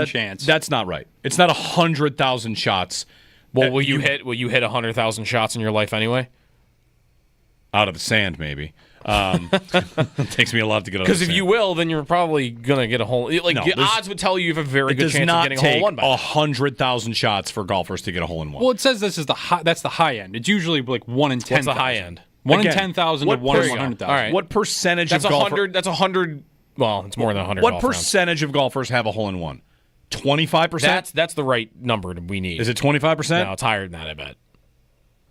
chance. That's not right. It's not 100,000 shots. Well, will you hit 100,000 shots in your life anyway? Out of the sand, maybe. It takes me a lot to get out of the sand. Because if you will, then you're probably gonna get a hole. Like the odds would tell you have a very good chance of getting a hole-in-one. It does not take 100,000 shots for golfers to get a hole-in-one. Well, it says this is that's the high end. It's usually like 1 in 10,000. What's the high end? 1 in 10,000 to 1 in 100,000. All right. What percentage of golfers? That's 100. Well, it's more than 100. What percentage of golfers have a hole-in-one? 25%. That's the right number we need. Is it 25%? No, it's higher than that. I bet.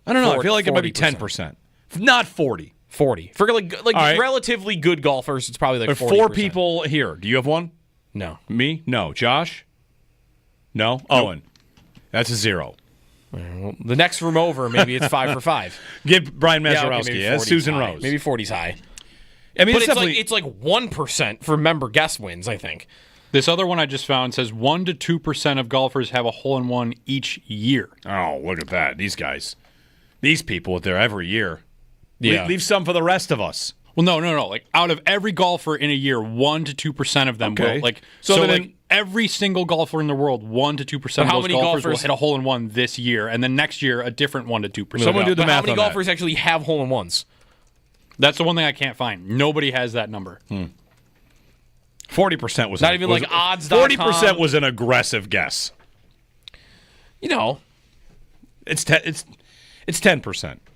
I don't know. I feel like it might be 10%. Not 40. 40 for like right. relatively good golfers. It's probably like 40%. 4 people here. Do you have one? No. Me? No. Josh? No. Nope. Owen? That's a 0. Well, the next room over, maybe it's 5 for 5. Give Brian Mazurowski. Yeah, Susan high. Rose. Maybe 40's high. I mean, but it's like 1% for member guest wins. I think. This other one I just found says 1 to 2% of golfers have a hole-in-one each year. Oh, look at that! These guys, these people with their every year. Yeah. Leave some for the rest of us. Well, no. Like out of every golfer in a year, 1 to 2% of them will. Like so every single golfer in the world, 1 to 2% of those golfers will hit a hole-in-one this year, and then next year a different 1 to 2%. Someone do the math. How many golfers actually have hole-in-ones? That's the one thing I can't find. Nobody has that number. 40% was not even like odds. 40% was an aggressive guess. You know, it's 10%.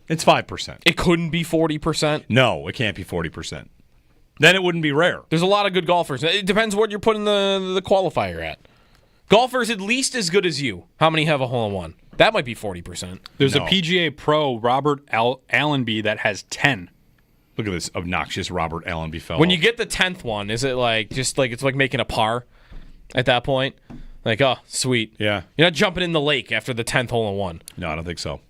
It's 5%. It couldn't be 40%. No, it can't be 40%. Then it wouldn't be rare. There's a lot of good golfers. It depends what you're putting the qualifier at. Golfers at least as good as you. How many have a hole-in-one? That might be 40%. There's a PGA pro, Robert Allenby, that has 10. Look at this obnoxious Robert Allenby fellow. When you get the 10th one, is it like just like it's like making a par at that point? Like, oh, sweet. Yeah. You're not jumping in the lake after the 10th hole-in-one. No, I don't think so.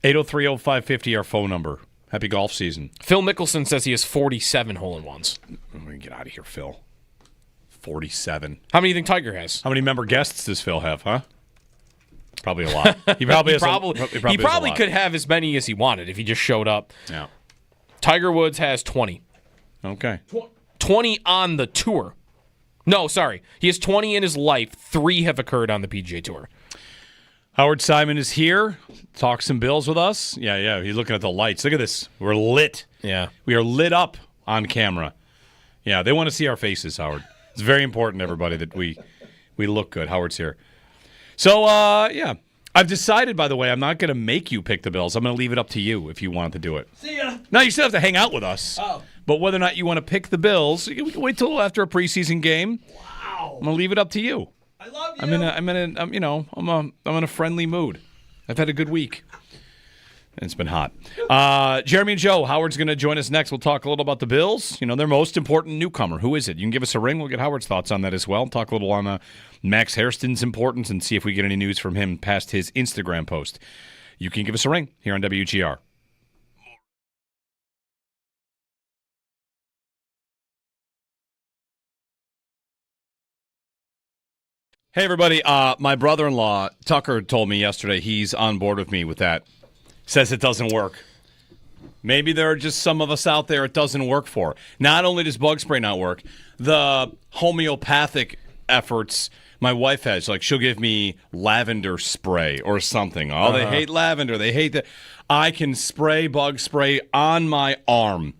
803-0550, our phone number. Happy golf season. Phil Mickelson says he has 47 hole-in-ones. I'm going to get out of here, Phil. 47. How many do you think Tiger has? How many member guests does Phil have, huh? Probably a lot. He probably could have as many as he wanted if he just showed up. Yeah. Tiger Woods has 20. Okay. 20 on the tour. No, sorry. He has 20 in his life. 3 have occurred on the PGA Tour. Howard Simon is here. Talk some Bills with us. Yeah. He's looking at the lights. Look at this. We're lit. Yeah. We are lit up on camera. Yeah, they want to see our faces, Howard. It's very important, everybody, that we look good. Howard's here. So, yeah. I've decided, by the way, I'm not going to make you pick the Bills. I'm going to leave it up to you if you want to do it. See ya. No, you still have to hang out with us. Oh. But whether or not you want to pick the Bills, we can wait till after a preseason game. Wow. I'm going to leave it up to you. I love you. I'm in a friendly mood. I've had a good week. And it's been hot. Jeremy and Joe, Howard's going to join us next. We'll talk a little about the Bills. Their most important newcomer. Who is it? You can give us a ring. We'll get Howard's thoughts on that as well. Talk a little on Max Hairston's importance and see if we get any news from him past his Instagram post. You can give us a ring here on WGR. Hey, everybody. My brother-in-law, Tucker, told me yesterday he's on board with me with that. Says it doesn't work. Maybe there are just some of us out there it doesn't work for. Not only does bug spray not work, the homeopathic efforts my wife has, like she'll give me lavender spray or something. Oh, they hate lavender. They hate that. I can spray bug spray on my arm,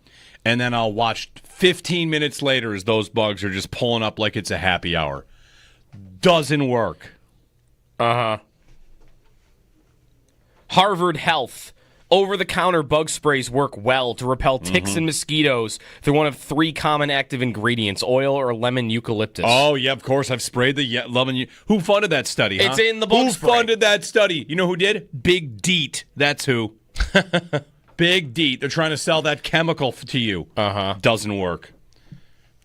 and then I'll watch 15 minutes later as those bugs are just pulling up like it's a happy hour. Doesn't work. Harvard Health. Over-the-counter bug sprays work well to repel ticks and mosquitoes through one of 3 common active ingredients, oil or lemon eucalyptus. Oh, yeah, of course. I've sprayed the lemon. Who funded that study, huh? It's in the bug spray. Who funded that study? You know who did? Big Deet. That's who. Big Deet. They're trying to sell that chemical to you. Doesn't work.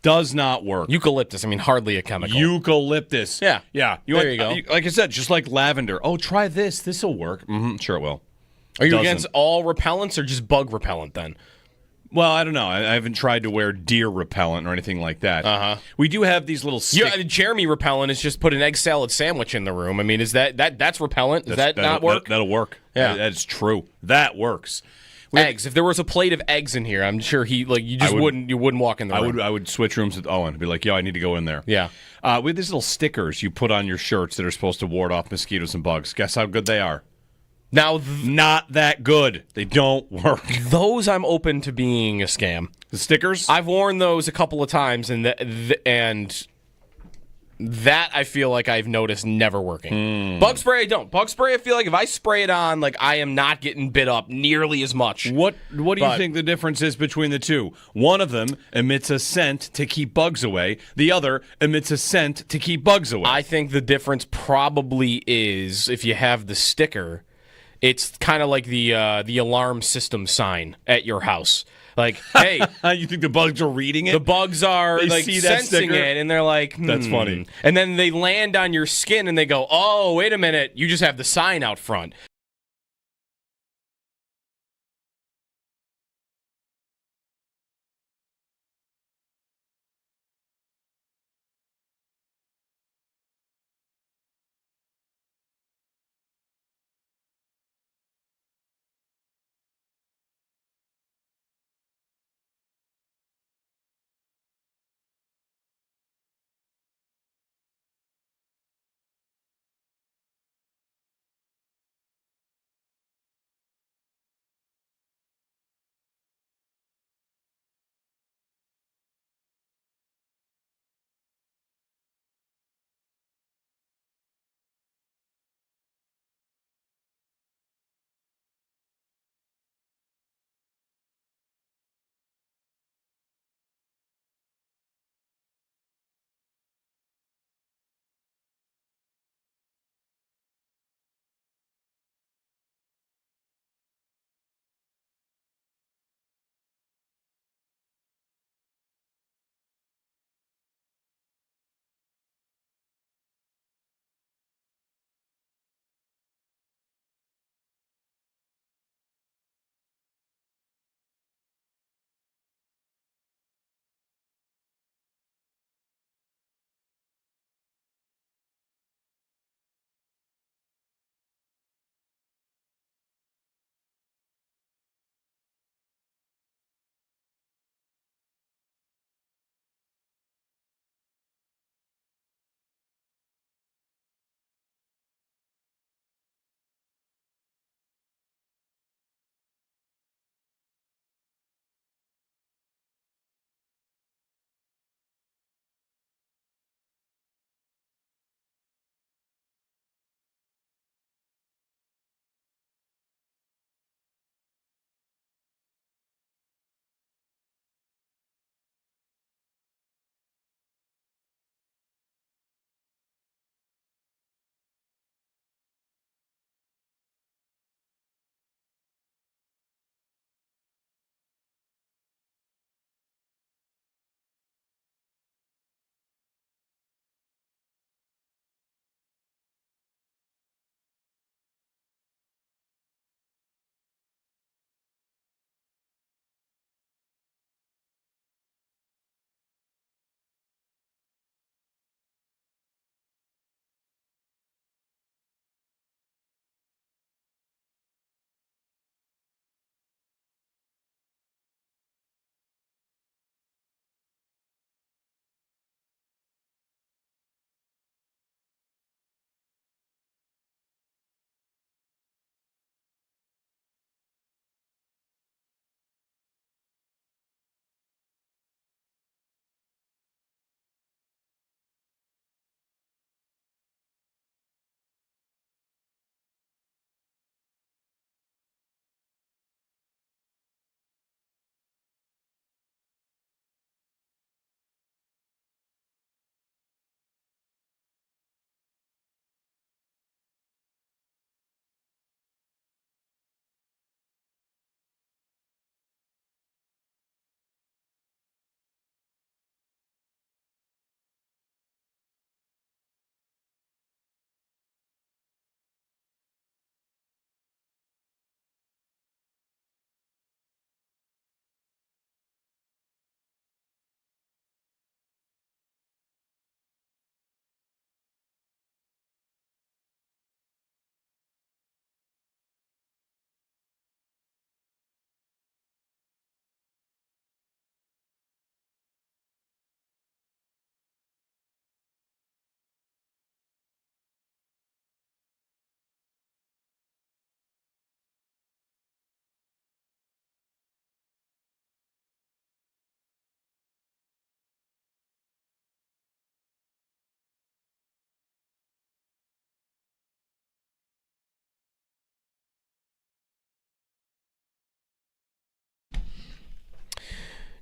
Does not work. Eucalyptus, hardly a chemical. Eucalyptus. Yeah. Yeah. There you go. Like I said, just like lavender. Oh, try this. This will work. Sure it will. Are you against all repellents or just bug repellent then? Well, I don't know. I haven't tried to wear deer repellent or anything like that. We do have these little Jeremy repellent is just put an egg salad sandwich in the room. Is that's repellent? Does that not work? That'll work. Yeah. That's true. That works. Eggs. If there was a plate of eggs in here, I'm sure you wouldn't walk in the room. I would switch rooms with Owen and be like, yo, I need to go in there. Yeah. We have these little stickers you put on your shirts that are supposed to ward off mosquitoes and bugs. Guess how good they are? Now, not that good. They don't work. Those I'm open to being a scam. The stickers? I've worn those a couple of times, and that I feel like I've noticed never working. Bug spray, I don't. Bug spray, I feel like if I spray it on, I am not getting bit up nearly as much. What do you think the difference is between the two? One of them emits a scent to keep bugs away. The other emits a scent to keep bugs away. I think the difference probably is if you have the sticker. It's kind of like the alarm system sign at your house. Like, hey, you think the bugs are reading it? The bugs are they see that sensing sticker? it, and they're like, That's funny. And then they land on your skin, and they go, oh, wait a minute, you just have the sign out front.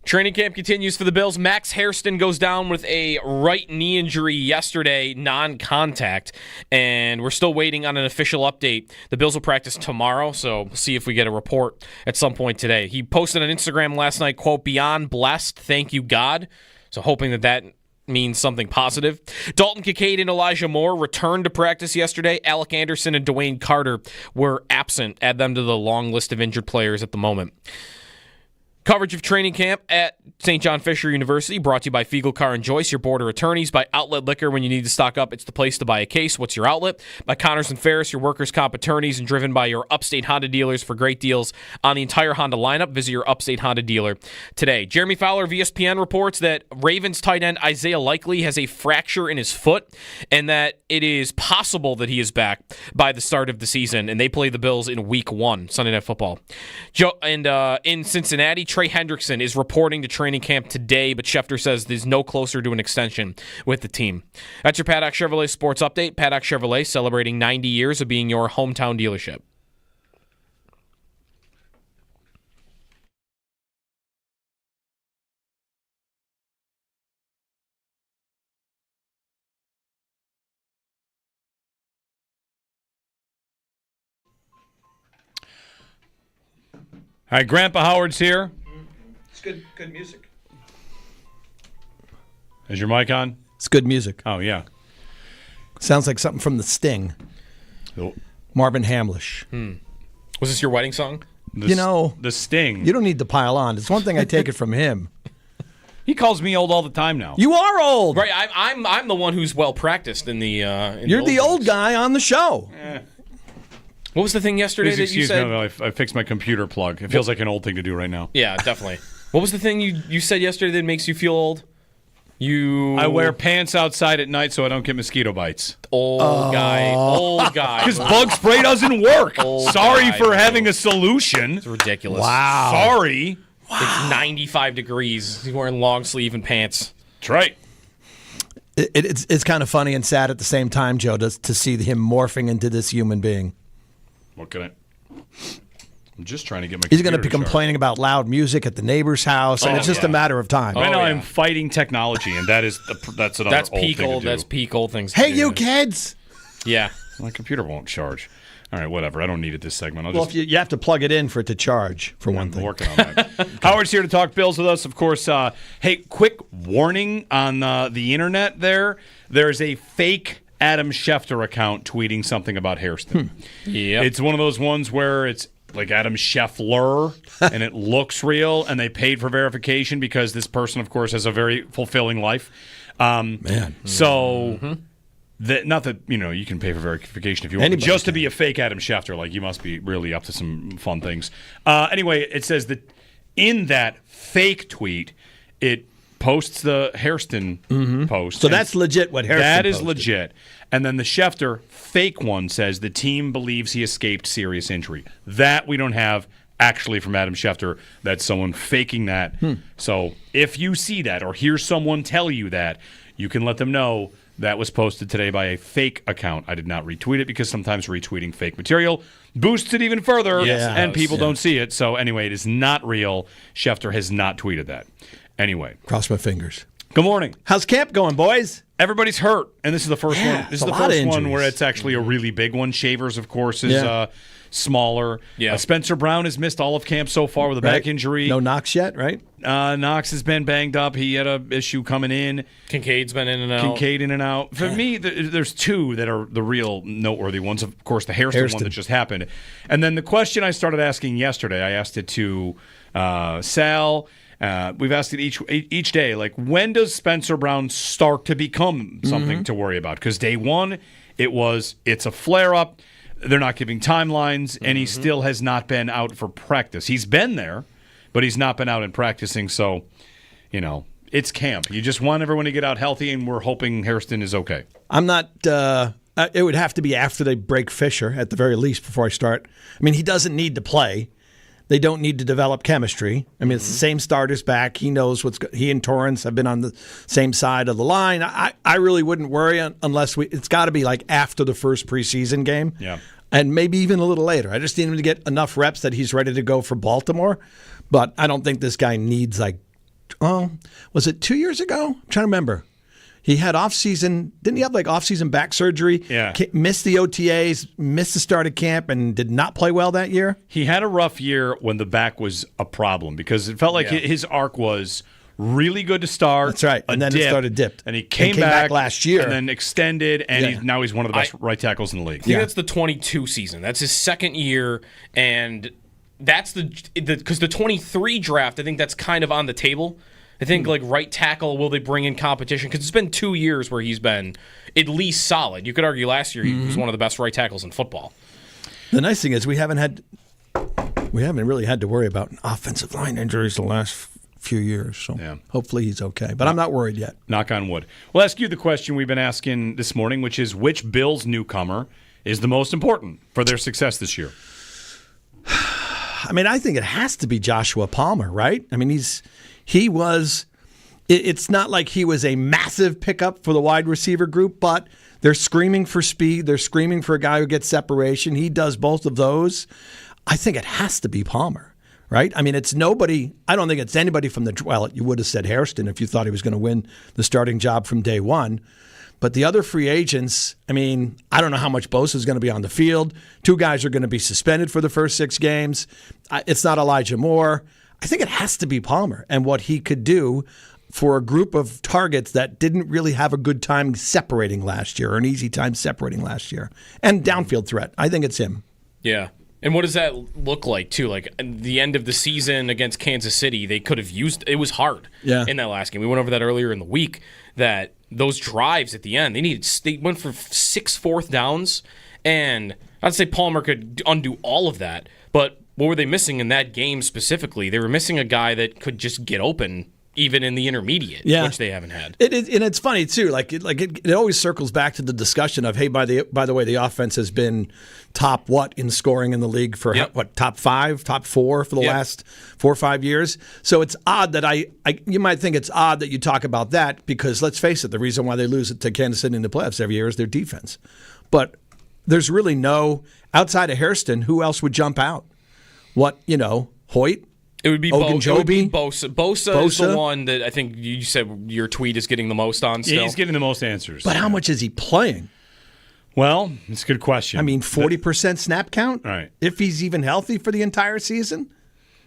Training camp continues for the Bills. Max Hairston goes down with a right knee injury yesterday, non-contact, and we're still waiting on an official update. The Bills will practice tomorrow, so we'll see if we get a report at some point today. He posted on Instagram last night, quote, "Beyond blessed, thank you, God." So hoping that means something positive. Dalton Kincaid and Elijah Moore returned to practice yesterday. Alec Anderson and Dwayne Carter were absent. Add them to the long list of injured players at the moment. Coverage of training camp at St. John Fisher University brought to you by Fiegel Car and Joyce, your border attorneys. By Outlet Liquor, when you need to stock up, it's the place to buy a case. What's your outlet? By Connors and Ferris, your workers' comp attorneys, and driven by your Upstate Honda dealers for great deals on the entire Honda lineup. Visit your Upstate Honda dealer today. Jeremy Fowler of ESPN reports that Ravens tight end Isaiah Likely has a fracture in his foot and that it is possible that he is back by the start of the season, and they play the Bills in Week 1, Sunday Night Football. In Cincinnati, Trey Hendrickson is reporting to training camp today, but Schefter says he's no closer to an extension with the team. That's your Paddock Chevrolet Sports Update. Paddock Chevrolet celebrating 90 years of being your hometown dealership. All right, Grandpa Howard's here. It's good music. Is your mic on? It's good music. Oh, yeah. Sounds like something from The Sting. Oh. Marvin Hamlish. Was this your wedding song? The Sting. You don't need to pile on. It's one thing I take it from him. He calls me old all the time now. You are old. Right, I'm the one who's well practiced in the. You're the old guy on the show. What was the thing yesterday that you said? No, I fixed my computer plug. It feels like an old thing to do right now. Yeah, definitely. What was the thing you said yesterday that makes you feel old? I wear pants outside at night so I don't get mosquito bites. Old guy. Because bug spray doesn't work. Sorry for having a solution. It's ridiculous. Wow. Sorry. Wow. It's 95 degrees. He's wearing long sleeve and pants. That's right. It's kind of funny and sad at the same time, Joe, to see him morphing into this human being. What can I'm just trying to get my He's going to be complaining about loud music at the neighbor's house, and it's just a matter of time. Right now I'm fighting technology, and that's another that's old peak thing old. to do. That's peak old things. Hey, you kids! Yeah. My computer won't charge. All right, whatever. I don't need it this segment. If you have to plug it in for it to charge, for one thing. I'm working on that. Howard's here to talk Bills with us, of course. Hey, quick warning on the internet there. There's a fake Adam Schefter account tweeting something about Hairston. Yeah, it's one of those ones where it's like Adam Scheffler and it looks real, and they paid for verification because this person, of course, has a very fulfilling life. So not that you can pay for verification if you want, just to be a fake Adam Schefter. Like, you must be really up to some fun things. Anyway, it says that in that fake tweet, it posts the Hairston post. So that's legit what Hairston That is posted. legit. And then the Schefter fake one says the team believes he escaped serious injury. That we don't have actually from Adam Schefter. That's someone faking that. So if you see that or hear someone tell you that, you can let them know that was posted today by a fake account. I did not retweet it because sometimes retweeting fake material boosts it even further, and people don't see it. So anyway, it is not real. Schefter has not tweeted that. Anyway. Cross my fingers. Good morning. How's camp going, boys? Everybody's hurt, and this is the first one. This is the first one where it's actually a really big one. Shavers, of course, is smaller. Yeah. Spencer Brown has missed all of camp so far with a back injury. No Knox yet, right? Knox has been banged up. He had an issue coming in. Kincaid's been in and out. Kincaid in and out. For me, there's two that are the real noteworthy ones. Of course, the Hairston one that just happened. And then the question I started asking yesterday, I asked it to Sal. We've asked it each day, like, when does Spencer Brown start to become something to worry about? Because day one, it's a flare-up. They're not giving timelines, and he still has not been out for practice. He's been there, but he's not been out and practicing, so, it's camp. You just want everyone to get out healthy, and we're hoping Hairston is okay. I'm not it would have to be after they break Fisher, at the very least, before I start. I mean, he doesn't need to play. They don't need to develop chemistry. I mean, it's the same starters back. He knows he and Torrance have been on the same side of the line. I really wouldn't worry unless it's got to be like after the first preseason game. Yeah. And maybe even a little later. I just need him to get enough reps that he's ready to go for Baltimore. But I don't think this guy needs like was it 2 years ago? I'm trying to remember. He had off-season, didn't he have like off-season back surgery? Yeah. Missed the OTAs, missed the start of camp, and did not play well that year? He had a rough year when the back was a problem because it felt like his arc was really good to start. That's right. And then it started dipped. And he came back last year. And then extended, and now he's one of the best right tackles in the league. I think that's the 22 season. That's his second year, and that's because the 23 draft, I think that's kind of on the table. I think like right tackle, will they bring in competition? Because it's been 2 years where he's been at least solid. You could argue last year he was one of the best right tackles in football. The nice thing is we haven't really had to worry about offensive line injuries the last few years. So hopefully he's okay. But I'm not worried yet. Knock on wood. We'll ask you the question we've been asking this morning, which is which Bills newcomer is the most important for their success this year? I mean, I think it has to be Joshua Palmer, right? I mean, it's not like he was a massive pickup for the wide receiver group, but they're screaming for speed. They're screaming for a guy who gets separation. He does both of those. I think it has to be Palmer, right? I mean, it's nobody. I don't think it's anybody from you would have said Hairston if you thought he was going to win the starting job from day one. But the other free agents, I mean, I don't know how much Bosa is going to be on the field. 2 guys are going to be suspended for the first 6 games. It's not Elijah Moore. I think it has to be Palmer and what he could do for a group of targets that didn't really have a good time separating last year or an easy time separating last year. And downfield threat. I think it's him. Yeah. And what does that look like, too? Like, at the end of the season against Kansas City, they could have used – it was hard in that last game. We went over that earlier in the week, that those drives at the end, they went for 6 fourth downs, and I'd say Palmer could undo all of that. But what were they missing in that game specifically? They were missing a guy that could just get open even in the intermediate, which they haven't had. And it's funny too. It always circles back to the discussion of, hey, by the way, the offense has been top in scoring in the league for top 5, top 4 for the last 4 or 5 years. So it's odd that you might think it's odd that you talk about that because let's face it, the reason why they lose it to Kansas City in the playoffs every year is their defense. But there's really no outside of Hairston, who else would jump out? Hoyt. It would be Ogunjobi. Bosa is the one that I think you said your tweet is getting the most on still. Yeah, he's getting the most answers. But how much is he playing? Well, it's a good question. I mean, 40% snap count? Right. If he's even healthy for the entire season?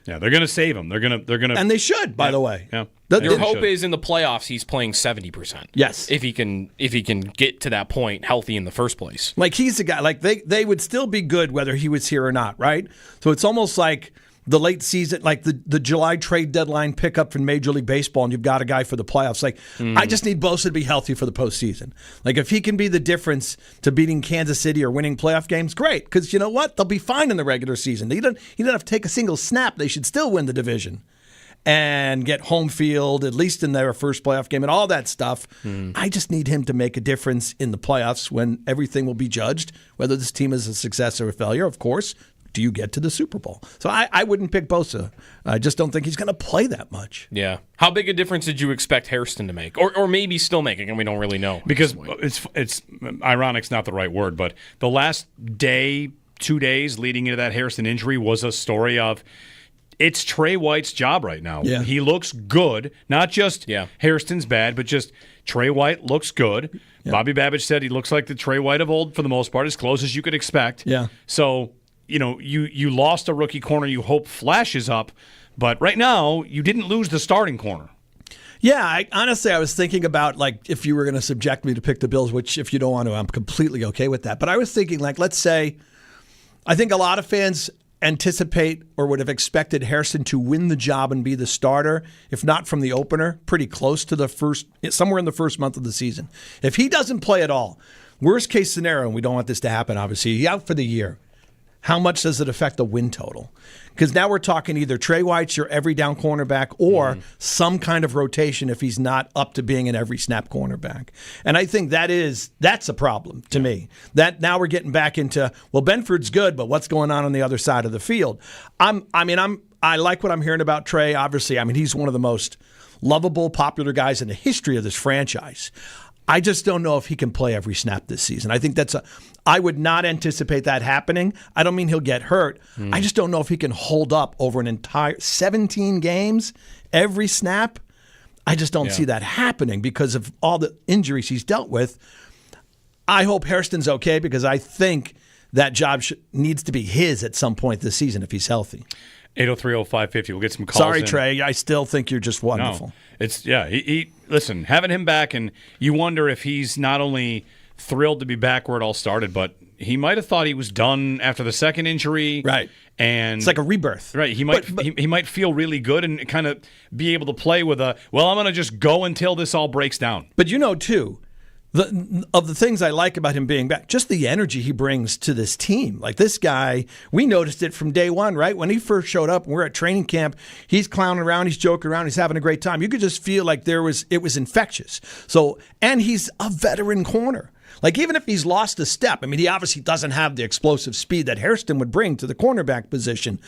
Yeah, they're going to save him. They're going to And they should, by the way. Yeah. Your hope is in the playoffs he's playing 70%. Yes. If he can get to that point healthy in the first place. Like he's a guy, like they would still be good whether he was here or not, right? So it's almost like the late season, like the July trade deadline pickup from Major League Baseball, and you've got a guy for the playoffs. Like, I just need Bosa to be healthy for the postseason. Like, if he can be the difference to beating Kansas City or winning playoff games, great. Because you know what? They'll be fine in the regular season. He don't have to take a single snap. They should still win the division and get home field, at least in their first playoff game and all that stuff. I just need him to make a difference in the playoffs when everything will be judged, whether this team is a success or a failure, of course. Do you get to the Super Bowl? So I wouldn't pick Bosa. I just don't think he's going to play that much. Yeah. How big a difference did you expect Hairston to make? Or maybe still making, and we don't really know. Because it's ironic's not the right word, but the last day, 2 days leading into that Hairston injury was a story of it's Trey White's job right now. Yeah. He looks good. Not just Hairston's bad, but just Trey White looks good. Yeah. Bobby Babbage said he looks like the Trey White of old for the most part, as close as you could expect. Yeah. So you lost a rookie corner you hope flashes up, but right now you didn't lose the starting corner. Yeah, honestly, I was thinking about, like, if you were going to subject me to pick the Bills, which if you don't want to, I'm completely okay with that. But I was thinking, like, let's say, I think a lot of fans anticipate or would have expected Hairston to win the job and be the starter, if not from the opener, pretty close to somewhere in the first month of the season. If he doesn't play at all, worst case scenario, and we don't want this to happen, obviously, he's out for the year. How much does it affect the win total? Because now we're talking either Trey White's your every down cornerback or some kind of rotation if he's not up to being an every snap cornerback. And I think that's a problem to me. That now we're getting back into, well, Benford's good, but what's going on the other side of the field? I like what I'm hearing about Trey. Obviously, he's one of the most lovable, popular guys in the history of this franchise. I just don't know if he can play every snap this season. I think I would not anticipate that happening. I don't mean he'll get hurt. I just don't know if he can hold up over an entire 17 games, every snap. I just don't see that happening because of all the injuries he's dealt with. I hope Hairston's okay because I think that job needs to be his at some point this season if he's healthy. 803-0550. We'll get some calls. Sorry, in. Trey. I still think you're just wonderful. No, it's listen, having him back, and you wonder if he's not only thrilled to be back where it all started, but he might have thought he was done after the second injury. Right. And it's like a rebirth. Right. He might he might feel really good and kind of be able to play with I'm going to just go until this all breaks down. But too, of the things I like about him being back, just the energy he brings to this team. Like this guy, we noticed it from day one, right? When he first showed up, we're at training camp, he's clowning around, he's joking around, he's having a great time. You could just feel like it was infectious. So, and he's a veteran corner. Like, even if he's lost a step, I mean, he obviously doesn't have the explosive speed that Hairston would bring to the cornerback position,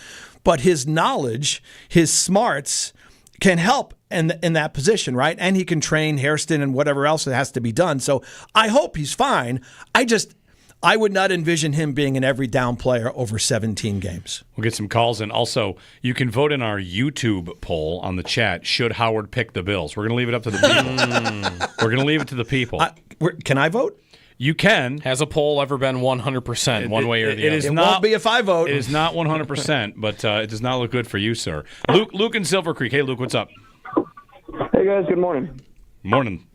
but his knowledge, his smarts can help in that position, right? And he can train Hairston and whatever else that has to be done. So I hope he's fine. I would not envision him being an every down player over 17 games. We'll get some calls in. Also, you can vote in our YouTube poll on the chat. Should Howard pick the Bills? We're going to leave it up to the people. We're going to leave it to the people. Can I vote? You can. Has a poll ever been 100% one way or the other? It won't be if I vote. It is not 100%, but it does not look good for you, sir. Luke in Silver Creek. Hey, Luke, what's up? Hey, guys. Good morning. Morning.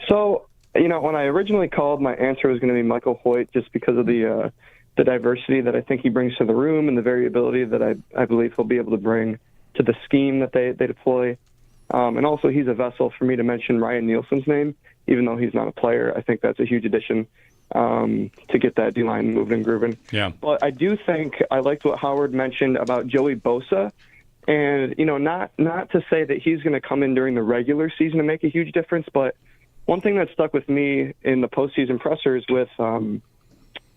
So, when I originally called, my answer was going to be Michael Hoyt just because of the diversity that I think he brings to the room and the variability that I believe he'll be able to bring to the scheme that they deploy. And also, he's a vessel for me to mention Ryan Nielsen's name. Even though he's not a player, I think that's a huge addition to get that D-line moving and grooving. Yeah. But I do think I liked what Howard mentioned about Joey Bosa. And, not to say that he's going to come in during the regular season and make a huge difference, but one thing that stuck with me in the postseason pressers with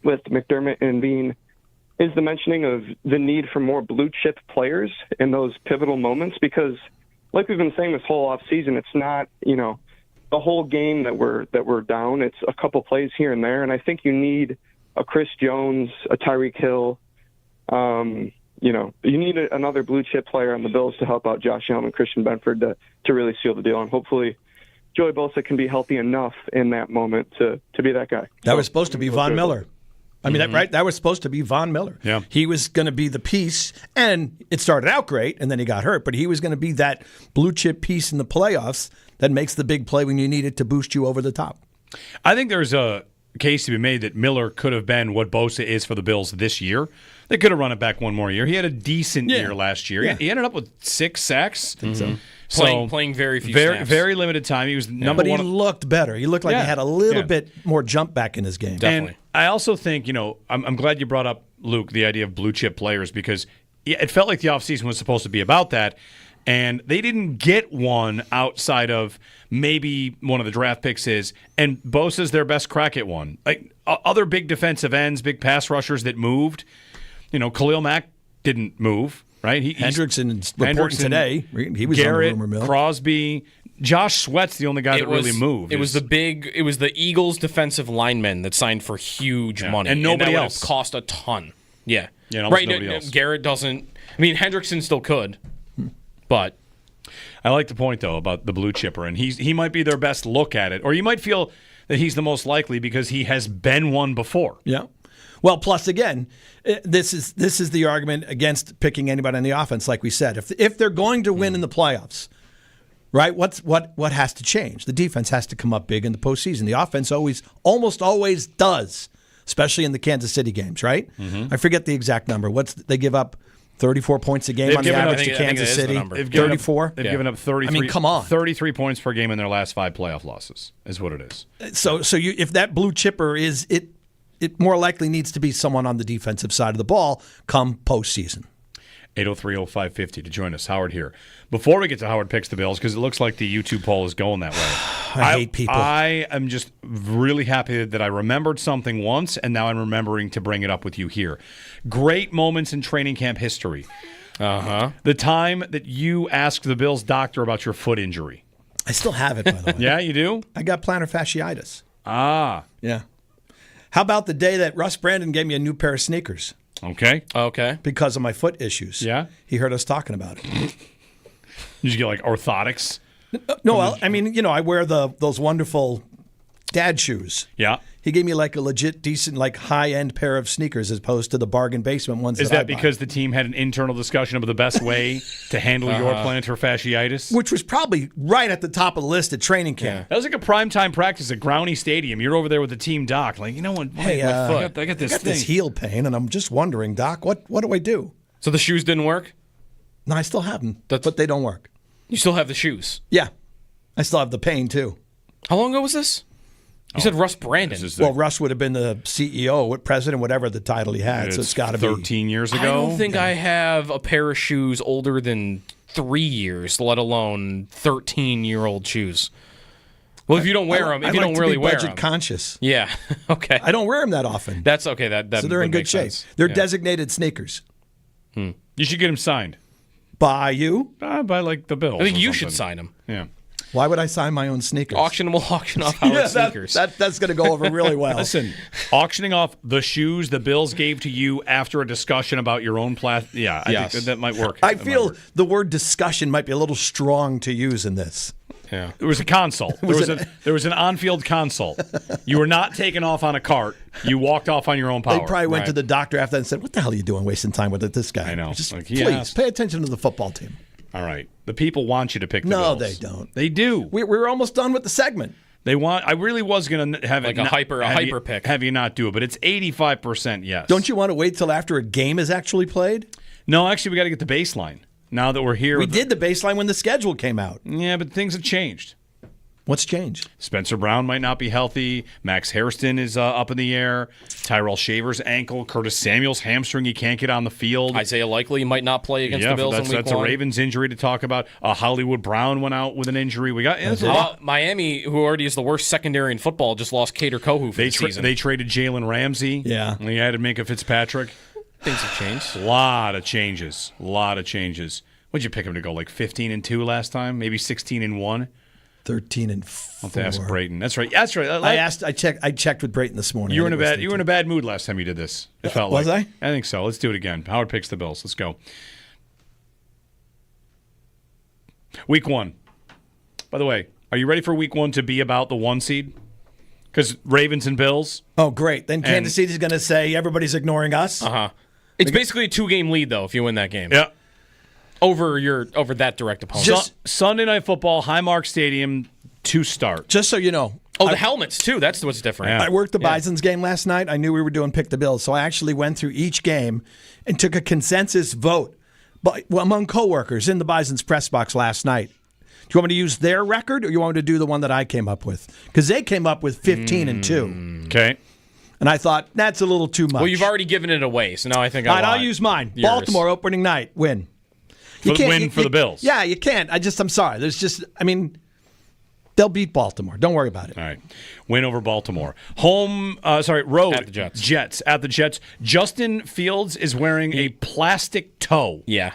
McDermott and Bean is the mentioning of the need for more blue-chip players in those pivotal moments because, like we've been saying this whole offseason, it's not, the whole game that we're down. It's a couple plays here and there, and I think you need a Chris Jones, a Tyreek Hill. You need another blue chip player on the Bills to help out Josh Allen and Christian Benford to really seal the deal. And hopefully, Joey Bosa can be healthy enough in that moment to be that guy. That was supposed to be Von Miller. I mean, right? That was supposed to be Von Miller. Yeah. He was going to be the piece, and it started out great, and then he got hurt, but he was going to be that blue chip piece in the playoffs that makes the big play when you need it to boost you over the top. I think there's a case to be made that Miller could have been what Bosa is for the Bills this year. They could have run it back one more year. He had a decent year last year. Yeah. He ended up with 6 sacks. So playing very few snaps. Very limited time. He was number one. But he looked better. He looked like he had a little bit more jump back in his game. Definitely. And I also think, I'm glad you brought up, Luke, the idea of blue chip players because it felt like the offseason was supposed to be about that. And they didn't get one outside of maybe one of the draft picks and Bosa's their best crack at one. Like other big defensive ends, big pass rushers that moved. Khalil Mack didn't move, right? Hendrickson's reporting today. He was Garrett, on the rumor mill. Crosby, Josh Sweat's the only guy that really moved. It was the Eagles defensive linemen that signed for huge money. And nobody that else. Cost a ton. Yeah. Right. Nobody else. Garrett doesn't. I mean, Hendrickson still could. But I like the point, though, about the blue chipper, and he might be their best look at it, or you might feel that he's the most likely because he has been one before. Yeah. Well, plus again, this is the argument against picking anybody on the offense. Like we said, if they're going to win in the playoffs, right? What has to change? The defense has to come up big in the postseason. The offense almost always does, especially in the Kansas City games, right? I forget the exact number. They give up? 34 points a game on the average to Kansas City. 34. They've given up 33. I mean, come on, 33 points per game in their last 5 playoff losses is what it is. So if that blue chipper is it more likely needs to be someone on the defensive side of the ball come postseason. 803-0550 to join us. Howard here. Before we get to Howard picks the Bills, because it looks like the YouTube poll is going that way. I hate people. I am just really happy that I remembered something once, and now I'm remembering to bring it up with you here. Great moments in training camp history. The time that you asked the Bills doctor about your foot injury. I still have it, by the way. Yeah, you do? I got plantar fasciitis. Ah. Yeah. How about the day that Russ Brandon gave me a new pair of sneakers? Okay. Because of my foot issues. Yeah. He heard us talking about it. Did you get like orthotics? No, I mean, I wear those wonderful dad shoes. Yeah. He gave me like a legit, decent, like high-end pair of sneakers as opposed to the bargain basement ones. Is that because the team had an internal discussion about the best way to handle your plantar fasciitis? Which was probably right at the top of the list at training camp. That was like a primetime practice at Growney Stadium. You're over there with the team doc. Like, you know what? Hey, my foot. I got this heel pain, and I'm just wondering, Doc, what do I do? So the shoes didn't work? No, I still have them, but they don't work. You still have the shoes? Yeah. I still have the pain, too. How long ago was this? You said Russ Brandon. Well, Russ would have been the CEO, president, whatever the title he had, so it's got to be 13 years ago. I don't think I have a pair of shoes older than 3 years, let alone 13-year-old shoes. Well, if you don't wear them, if you don't really wear them. budget conscious. Yeah, okay. I don't wear them that often. That's okay. That so they're in good shape. Sense. They're designated sneakers. You should get them signed. By you? By like the Bills. I think you should sign them. Yeah. Why would I sign my own sneakers? Auction off Howard sneakers. That's going to go over really well. Listen, auctioning off the shoes the Bills gave to you after a discussion about your own I think that might work. I feel the word discussion might be a little strong to use in this. Yeah. There was a consult. There was an on-field consult. You were not taken off on a cart. You walked off on your own power. They probably went to the doctor after that and said, "What the hell are you doing wasting time with this guy?" I know. Just Like, please pay attention to the football team. All right. The people want you to pick the No, Bills. they don't. They do. We're almost done with the segment. They want. I really was going to have like it a hyper pick. Have you not do it? But it's 85% yes. Don't you want to wait till after a game is actually played? No, actually, we got to get the baseline. Now that we're here, we did the baseline when the schedule came out. Yeah, but things have changed. What's changed? Spencer Brown might not be healthy. Max Hairston is up in the air. Tyrell Shaver's ankle. Curtis Samuel's hamstring. He can't get on the field. Isaiah Likely might not play against the Bills in week 1. That's a Ravens injury to talk about. Hollywood Brown went out with an injury. We got Miami, who already is the worst secondary in football, just lost Cater Kohu for the season. They traded Jalen Ramsey. Yeah. And they added Minka Fitzpatrick. Things have changed. A lot of changes. What'd you pick him to go, like 15-2 last time? Maybe 16-1? 13-4. I'll have to ask Brayton. That's right. I checked with Brayton this morning. You were in a bad mood last time you did this. It felt was like. I? I think so. Let's do it again. Howard picks the Bills. Let's go. Week 1. By the way, are you ready for Week 1 to be about the 1 seed? Because Ravens and Bills. Oh, great. Then Kansas City's going to say everybody's ignoring us. It's basically a 2-game lead though if you win that game. Yeah. Over that direct opponent. Sunday Night Football, Highmark Stadium to start. Just so you know. The helmets, too. That's what's different. Yeah. I worked the Bison's game last night. I knew we were doing Pick the Bills, so I actually went through each game and took a consensus vote among coworkers in the Bison's press box last night. Do you want me to use their record, or you want me to do the one that I came up with? Because they came up with 15-2. Okay. And I thought, that's a little too much. Well, you've already given it away, so now I think I'll use mine. Yours. Baltimore opening night, win. For the Bills. Yeah, you can't. I'm sorry. They'll beat Baltimore. Don't worry about it. All right. Win over Baltimore. Road. At the Jets. Jets. At the Jets. Justin Fields is wearing a plastic toe. Yeah.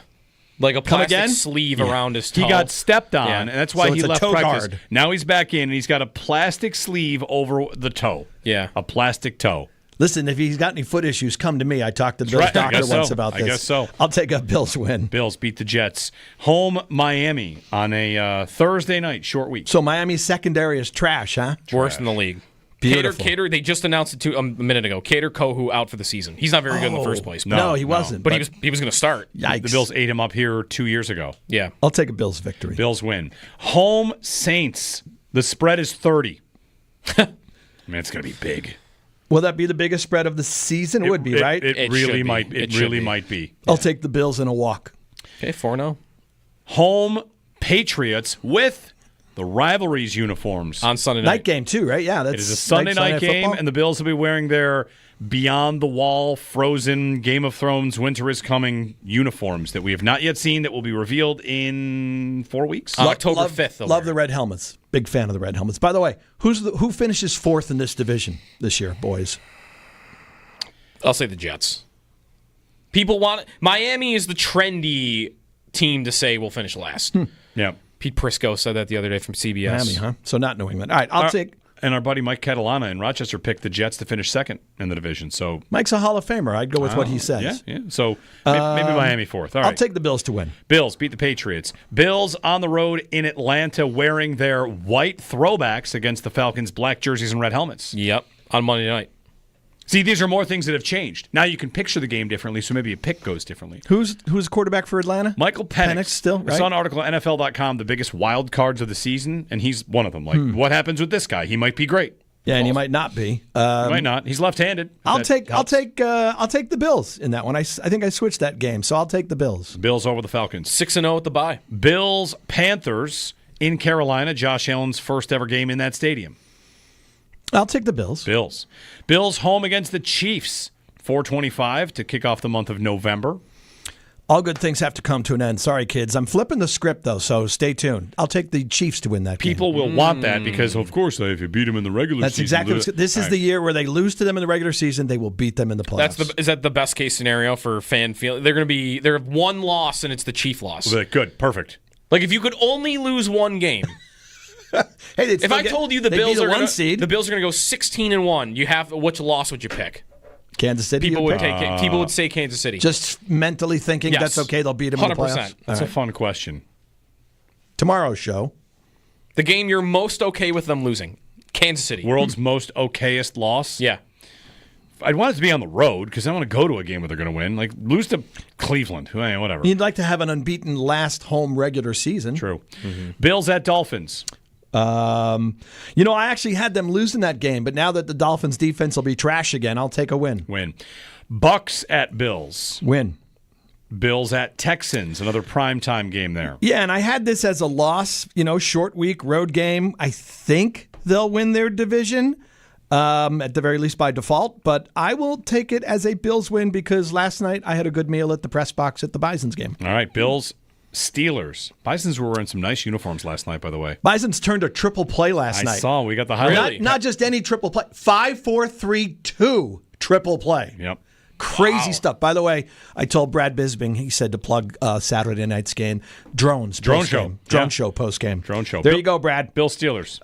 Like a plastic sleeve around his toe. He got stepped on, and that's why he left practice. Guard. Now he's back in, and he's got a plastic sleeve over the toe. Yeah. A plastic toe. Listen, if he's got any foot issues, come to me. I talked to the Bills doctor once about this. I guess so. I'll take a Bills win. Bills beat the Jets. Home Miami on a Thursday night, short week. So Miami's secondary is trash, huh? Worst in the league. Beautiful. Cater, they just announced it a minute ago. Cater Kohu out for the season. He's not very good in the first place. No, he wasn't. But he was going to start. Yikes. The Bills ate him up here 2 years ago. Yeah. I'll take a Bills victory. Bills win. Home Saints. The spread is 30. Man, it's going to be big. Will that be the biggest spread of the season? It would be, right? It really might. It really might be. I'll take the Bills in a walk. Okay, 4-0. Home Patriots with the rivalries uniforms on Sunday night. Night game too, right? Yeah, it is a Sunday night game, football. And the Bills will be wearing their Beyond the Wall, Frozen, Game of Thrones, Winter is Coming uniforms that we have not yet seen that will be revealed in 4 weeks. October 5th. Love the red helmets. Big fan of the red helmets. By the way, who finishes fourth in this division this year, boys? I'll say the Jets. People want it. Miami is the trendy team to say will finish last. Yeah. Pete Prisco said that the other day from CBS. Miami, huh? So not New England. All right, I'll take and our buddy Mike Catalana in Rochester picked the Jets to finish second in the division. So Mike's a Hall of Famer. I'd go with what he says. Yeah. So maybe Miami fourth. All right. I'll take the Bills to win. Bills beat the Patriots. Bills on the road in Atlanta wearing their white throwbacks against the Falcons' black jerseys and red helmets. Yep, on Monday night. See, these are more things that have changed. Now you can picture the game differently, so maybe a pick goes differently. Who's quarterback for Atlanta? Michael Penix. Still, right? I saw an article on NFL.com, the biggest wild cards of the season, and he's one of them. Like, what happens with this guy? He might be great. Yeah, and he might not be. He might not. He's left-handed. I'll take the Bills in that one. I think I switched that game, so I'll take the Bills. Bills over the Falcons. 6-0 at the bye. Bills Panthers in Carolina. Josh Allen's first ever game in that stadium. I'll take the Bills. Bills home against the Chiefs. 4:25 to kick off the month of November. All good things have to come to an end. Sorry, kids. I'm flipping the script, though, so stay tuned. I'll take the Chiefs to win that game. People will want that because, of course, if you beat them in the regular That's season. exactly what this is the year where they lose to them in the regular season. They will beat them in the playoffs. Is that the best case scenario for fan feeling? They're have one loss and it's the Chief loss. Good, perfect. Like if you could only lose one game. Hey, if I told you the Bills are one seed, the Bills are going to go 16-1, you have which loss would you pick? Kansas City. People would say Kansas City. Just mentally thinking that's okay. They'll beat them 100%. In the playoffs. That's a fun question. Tomorrow's show. The game you're most okay with them losing, Kansas City. World's most okayest loss. Yeah. I'd want it to be on the road because I want to go to a game where they're going to win. Like lose to Cleveland, whatever. You'd like to have an unbeaten last home regular season. True. Bills at Dolphins. I actually had them losing that game, but now that the Dolphins' defense will be trash again, I'll take a win. Bucks at Bills. Win. Bills at Texans, another primetime game there. Yeah, and I had this as a loss, short week, road game. I think they'll win their division, at the very least by default, but I will take it as a Bills win because last night I had a good meal at the press box at the Bisons game. All right, Bills. Steelers. Bisons were wearing some nice uniforms last night, by the way. Bisons turned a triple play last night. I saw. We got the highlight. Not just any triple play. 5-4-3-2 triple play. Yep. Crazy stuff. By the way, I told Brad Bisbing, he said to plug Saturday night's game. Drone show post game. Drone show. There you go, Brad. Bill Steelers.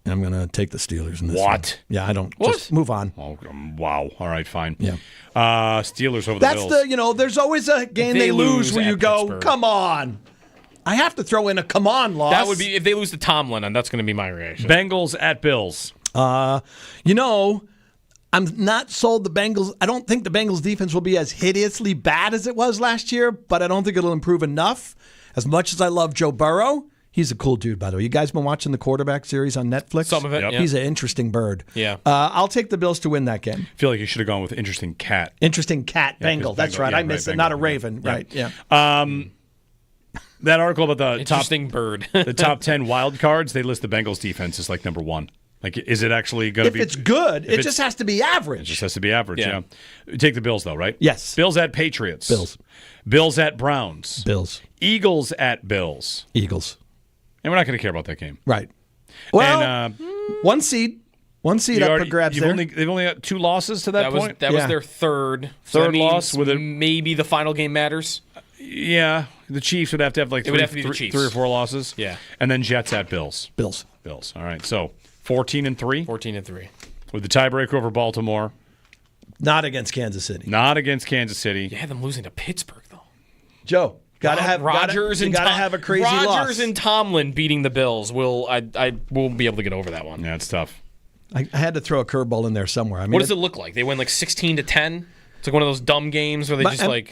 I'm going to take the Steelers in this What? one. Yeah, I don't. What? Just move on. Oh, wow. All right, fine. Yeah. Steelers over the Bills. That's there's always a game they lose where you go, Pittsburgh. Come on. I have to throw in a come on loss. That would be, if they lose to Tomlin, and that's going to be my reaction. Bengals at Bills. I'm not sold the Bengals. I don't think the Bengals defense will be as hideously bad as it was last year, but I don't think it'll improve enough. As much as I love Joe Burrow, he's a cool dude, by the way. You guys been watching the quarterback series on Netflix? Some of it, Yep. yeah. He's an interesting bird. Yeah. I'll take the Bills to win that game. I feel like you should have gone with interesting cat. Interesting cat, Bengal. That's right. I missed it. Not a raven. Yeah. Right, yeah. That article about the interesting bird. the top 10 wild cards, they list the Bengals defense as like number one. Like, is it actually going to be? If it's good, it just has to be average. It just has to be average, yeah. Take the Bills, though, right? Yes. Bills at Patriots. Bills. Bills at Browns. Bills. Eagles at Bills. Eagles. And we're not going to care about that game. Right. Well, and, one seed up for grabs there. They've only got 2 losses to that point? That was their third. Third loss with maybe the final game matters. Yeah. The Chiefs would have to have like 3 or 4 losses. Yeah. And then Jets at Bills. Bills. All right. So 14-3. 14-3. With the tiebreaker over Baltimore. Not against Kansas City. You had them losing to Pittsburgh, though. Joe, gotta have Rodgers and have a crazy loss. Rodgers and Tomlin beating the Bills. I won't be able to get over that one. Yeah, it's tough. I had to throw a curveball in there somewhere. I mean, what does it look like? They win like 16-10. It's like one of those dumb games where they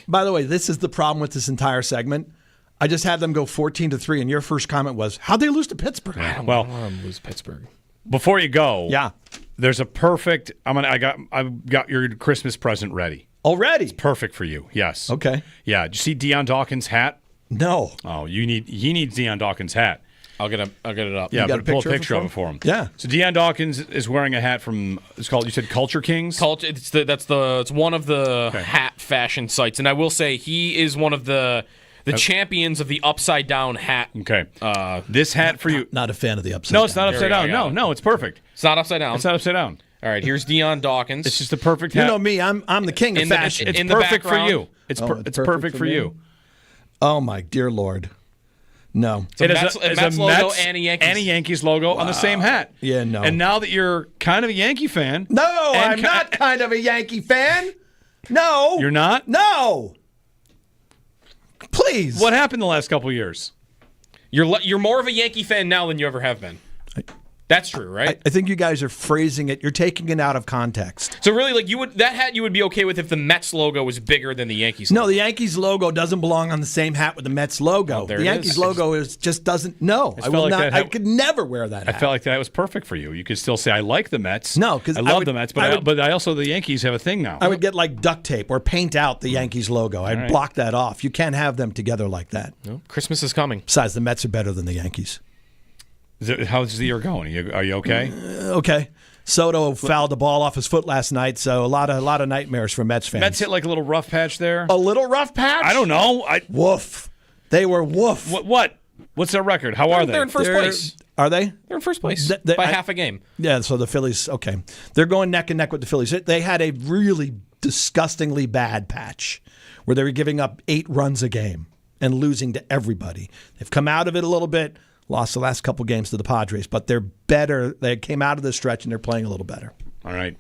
By the way, this is the problem with this entire segment. I just had them go 14-3, and your first comment was, "How'd they lose to Pittsburgh?" I don't want them to lose to Pittsburgh. Before you go, yeah, there's a perfect. I've got your Christmas present ready already. It's perfect for you. Yes. Okay. Yeah. Did you see Deion Dawkins' hat? No. Oh, he needs Deion Dawkins' hat. I'll get it up. Yeah, but pull a picture of it for him. Yeah. So Deion Dawkins is wearing a hat from. It's called. You said Culture Kings. It's one of the hat fashion sites, and I will say he is one of the champions of the upside down hat. Okay. This hat for you. Not a fan of the upside down. No, it's not upside down. No, it's perfect. It's not upside down. It's not upside down. All right, here's Deion Dawkins. It's just a perfect hat. You know me, I'm the king of fashion. It's perfect for you. It's perfect for you. Oh my dear Lord. No. It's a Mets logo and a Yankees logo on the same hat. Yeah, no. And now that you're kind of a Yankee fan. No, I'm not kind of a Yankee fan. No. You're not? No. Please. What happened the last couple of years? You're more of a Yankee fan now than you ever have been. That's true, right? I think you guys are phrasing it. You're taking it out of context. So really, like that hat you would be okay with if the Mets logo was bigger than the Yankees logo. No, the Yankees logo doesn't belong on the same hat with the Mets logo. The Yankees logo just doesn't. No, I will not. I could never wear that hat. I felt like that was perfect for you. You could still say I like the Mets. No, because I love the Mets, but I also the Yankees have a thing now. I would get like duct tape or paint out the Yankees logo. I'd block that off. You can't have them together like that. No, Christmas is coming. Besides, the Mets are better than the Yankees. How's the year going? Are you okay? Okay. Soto fouled the ball off his foot last night, so a lot of nightmares for Mets fans. Mets hit like a little rough patch there. A little rough patch? I don't know. Woof. They were woof. What? What's their record? How are they? They're in first place. Are they? They're in first place by half a game. Yeah, so the Phillies, okay. They're going neck and neck with the Phillies. They had a really disgustingly bad patch where they were giving up 8 runs a game and losing to everybody. They've come out of it a little bit. Lost the last couple games to the Padres, but they're better. They came out of the stretch, and they're playing a little better. All right.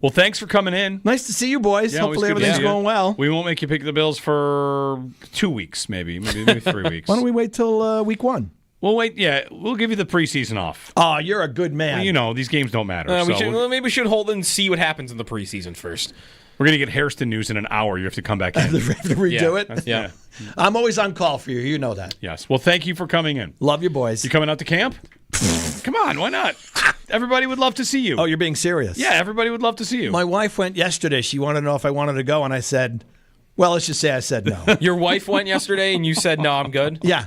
Well, thanks for coming in. Nice to see you, boys. Yeah, hopefully everything's going well. We won't make you pick the Bills for 2 weeks, maybe 3 weeks. Why don't we wait till week 1? We'll wait. Yeah, we'll give you the preseason off. Oh, you're a good man. Well, these games don't matter. Maybe we should hold and see what happens in the preseason first. We're going to get Hairston news in an hour. You have to come back in. We have to redo it? Yeah. I'm always on call for you. You know that. Yes. Well, thank you for coming in. Love you, boys. You coming out to camp? Come on. Why not? Everybody would love to see you. Oh, you're being serious? Yeah, everybody would love to see you. My wife went yesterday. She wanted to know if I wanted to go, and I said, well, let's just say I said no. Your wife went yesterday, and you said, no, I'm good? Yeah.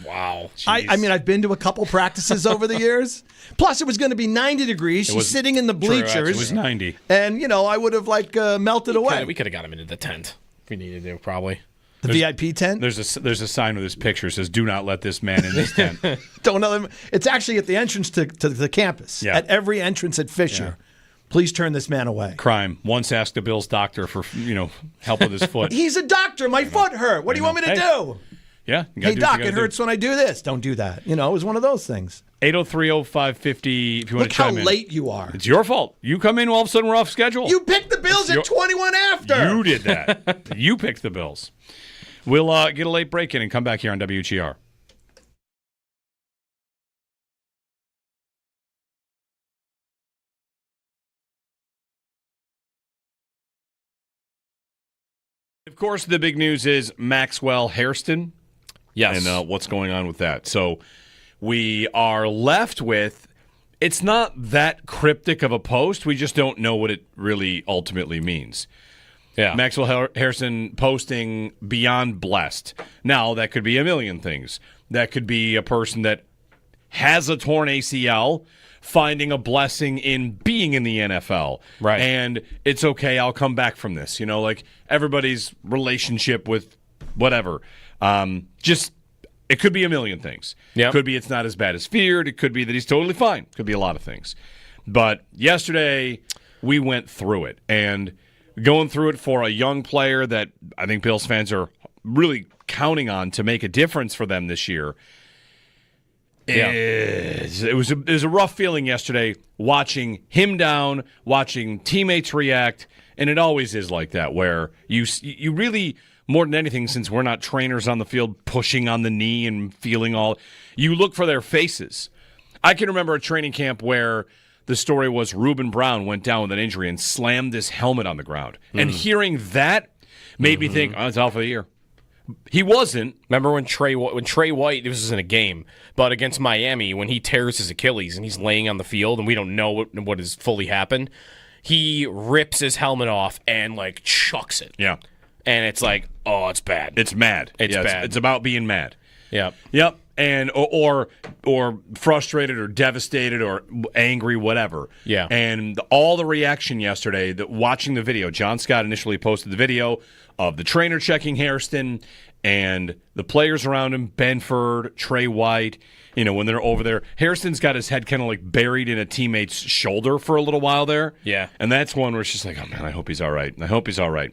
Wow. I mean, I've been to a couple practices over the years. Plus, it was going to be 90 degrees. She's sitting in the bleachers. It was 90. And, I would have, melted away. We could have got him into the tent if we needed to, probably. The VIP tent? There's a sign with his picture that says, do not let this man in this tent. Don't let him. It's actually at the entrance to the campus. Yeah. At every entrance at Fisher. Yeah. Please turn this man away. Crime. Once asked a Bills doctor for, help with his foot. He's a doctor. My foot hurt. What do you want me to do? Yeah. Hey, Doc, it hurts when I do this. Don't do that. It was one of those things. 803-0550 if you want to chime in. Look how late you are. It's your fault. You come in, all of a sudden we're off schedule. You picked the Bills at 21 after. You did that. You picked the Bills. We'll get a late break in and come back here on WGR. Of course, the big news is Maxwell Hairston. Yes. And what's going on with that. So we are left with, it's not that cryptic of a post. We just don't know what it really ultimately means. Yeah. Maxwell Hairston posting beyond blessed. Now, that could be a million things. That could be a person that has a torn ACL finding a blessing in being in the NFL. Right. And it's okay, I'll come back from this. Like everybody's relationship with whatever. It could be a million things. Yeah. It could be it's not as bad as feared. It could be that he's totally fine. It could be a lot of things. But yesterday, we went through it. And going through it for a young player that I think Bills fans are really counting on to make a difference for them this year. It was a rough feeling yesterday watching him down, watching teammates react, and it always is like that where you really, more than anything, since we're not trainers on the field pushing on the knee and feeling all, you look for their faces. I can remember a training camp where the story was Reuben Brown went down with an injury and slammed his helmet on the ground. And hearing that made me think, it's out for the year. He wasn't. Remember when Trey White, this was in a game, but against Miami, when he tears his Achilles and he's laying on the field and we don't know what has fully happened, he rips his helmet off and, chucks it. Yeah. And it's like, oh, it's bad. It's mad. It's bad. It's about being mad. Yep. Yep. And or frustrated or devastated or angry, whatever. Yeah. And all the reaction yesterday, watching the video, John Scott initially posted the video of the trainer checking Hairston and the players around him, Benford, Trey White, when they're over there. Hairston's got his head kind of buried in a teammate's shoulder for a little while there. Yeah. And that's one where it's just like, oh, man, I hope he's all right. I hope he's all right.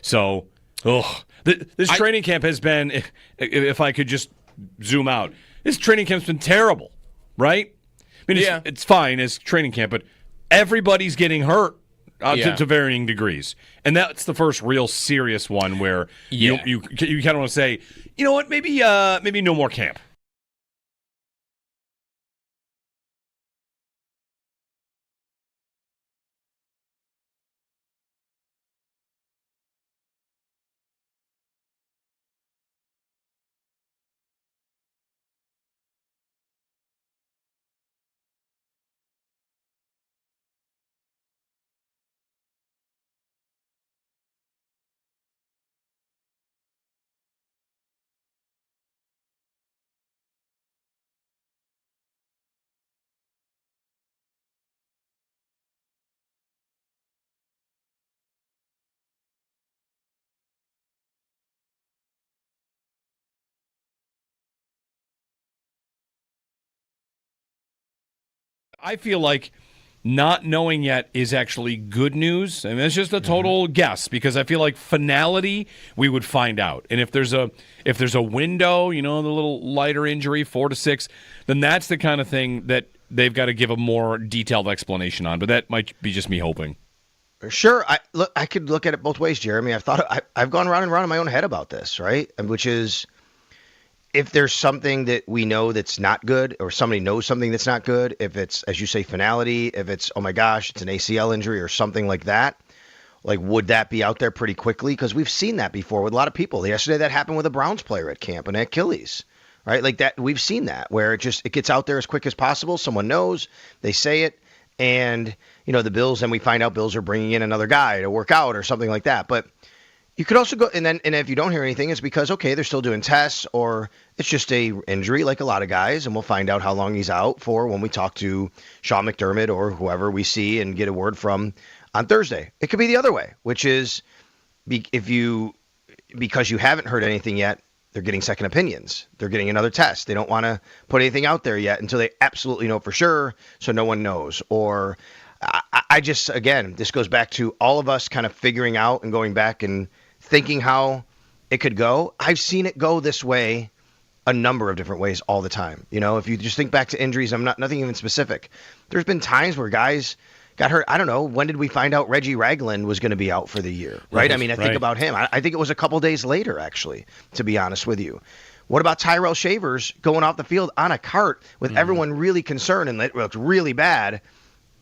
So, this training camp has been, if I could just zoom out. This training camp's been terrible, right? I mean, it's fine as training camp, but everybody's getting hurt to varying degrees. And that's the first real serious one where you kind of want to say, you know what, maybe no more camp. I feel like not knowing yet is actually good news. I mean, it's just a total guess because I feel like finality we would find out. And if there's a window, the little lighter injury, 4 to 6, then that's the kind of thing that they've got to give a more detailed explanation on. But that might be just me hoping. Sure, I could look at it both ways, Jeremy. I've gone round and round in my own head about this, right? Which is, if there's something that we know that's not good, or somebody knows something that's not good, if it's, as you say, finality, if it's, oh my gosh, it's an ACL injury or something like that, like, would that be out there pretty quickly? Because we've seen that before with a lot of people. Yesterday that happened with a Browns player at camp, an Achilles, right? Like that, we've seen that where it gets out there as quick as possible. Someone knows, they say it, and the Bills, and we find out Bills are bringing in another guy to work out or something like that. But you could also go, and if you don't hear anything, it's because, okay, they're still doing tests, or it's just a injury like a lot of guys, and we'll find out how long he's out for when we talk to Sean McDermott or whoever we see and get a word from on Thursday. It could be the other way, which is because you haven't heard anything yet, they're getting second opinions. They're getting another test. They don't want to put anything out there yet until they absolutely know for sure, so no one knows. Or I just, again, this goes back to all of us kind of figuring out and going back and thinking how it could go. I've seen it go this way a number of different ways all the time. If you just think back to injuries, nothing even specific. There's been times where guys got hurt. I don't know. When did we find out Reggie Ragland was going to be out for the year, right? I mean, I think about him. I think it was a couple days later, actually, to be honest with you. What about Tyrell Shavers going off the field on a cart with everyone really concerned, and it looked really bad?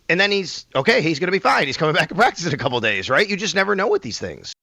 And then he's going to be fine. He's coming back to practice in a couple days, right? You just never know with these things.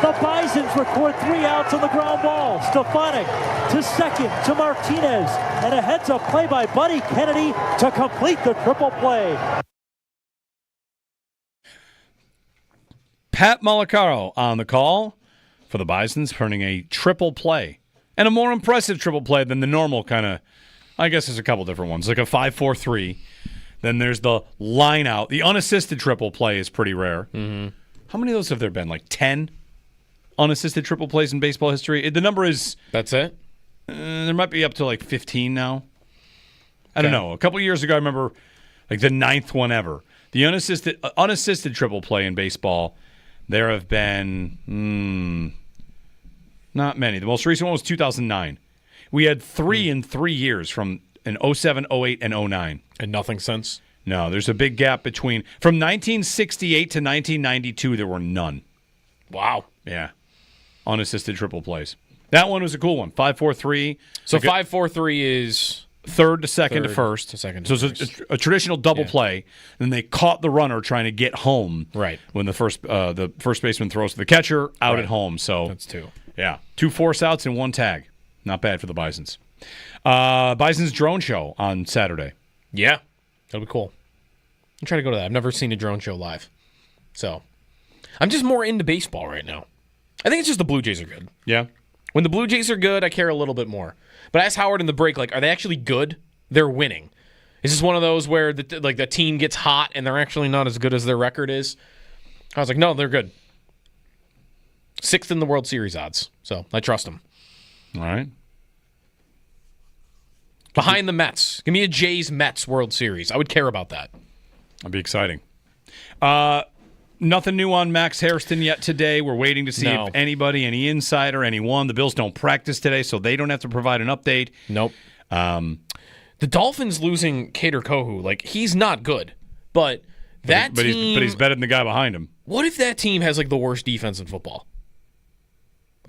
The Bisons record 3 outs on the ground ball. Stefanik to second to Martinez. And a heads-up play by Buddy Kennedy to complete the triple play. Pat Malacaro on the call for the Bisons, turning a triple play. And a more impressive triple play than the normal kind of, I guess there's a couple different ones, like a 5-4-3. Then there's the line out. The unassisted triple play is pretty rare. Mm-hmm. How many of those have there been? Like 10 unassisted triple plays in baseball history? The number is... That's it? There might be up to like 15 now. I don't know. A couple years ago, I remember like the 9th one ever. The unassisted triple play in baseball, there have been not many. The most recent one was 2009. We had 3 in 3 years from in 07, 08, and 09. And nothing since? No, there's a big gap between... From 1968 to 1992, there were none. Wow. Yeah. Unassisted triple plays. That one was a cool one. 5-4-3. So 5-4-3 is third to second to first. To second so to it's first. a traditional double play. Then they caught the runner trying to get home. Right. When the first baseman throws to the catcher, out at home. So that's 2. Yeah. 2 force outs and 1 tag. Not bad for the Bisons. Bison's drone show on Saturday. Yeah. That'll be cool. I'm trying to go to that. I've never seen a drone show live. So I'm just more into baseball right now. I think it's just the Blue Jays are good. Yeah. When the Blue Jays are good, I care a little bit more. But I asked Howard in the break, are they actually good? They're winning. Is this one of those where the team gets hot and they're actually not as good as their record is? I was like, no, they're good. 6th in the World Series odds. So I trust them. All right. Behind the Mets. Give me a Jays-Mets World Series. I would care about that. That'd be exciting. Nothing new on Max Hairston yet today. We're waiting to see if anybody, any insider, anyone. The Bills don't practice today, so they don't have to provide an update. Nope. The Dolphins losing Kader Kohu, he's not good. But team... But he's better than the guy behind him. What if that team has, the worst defense in football?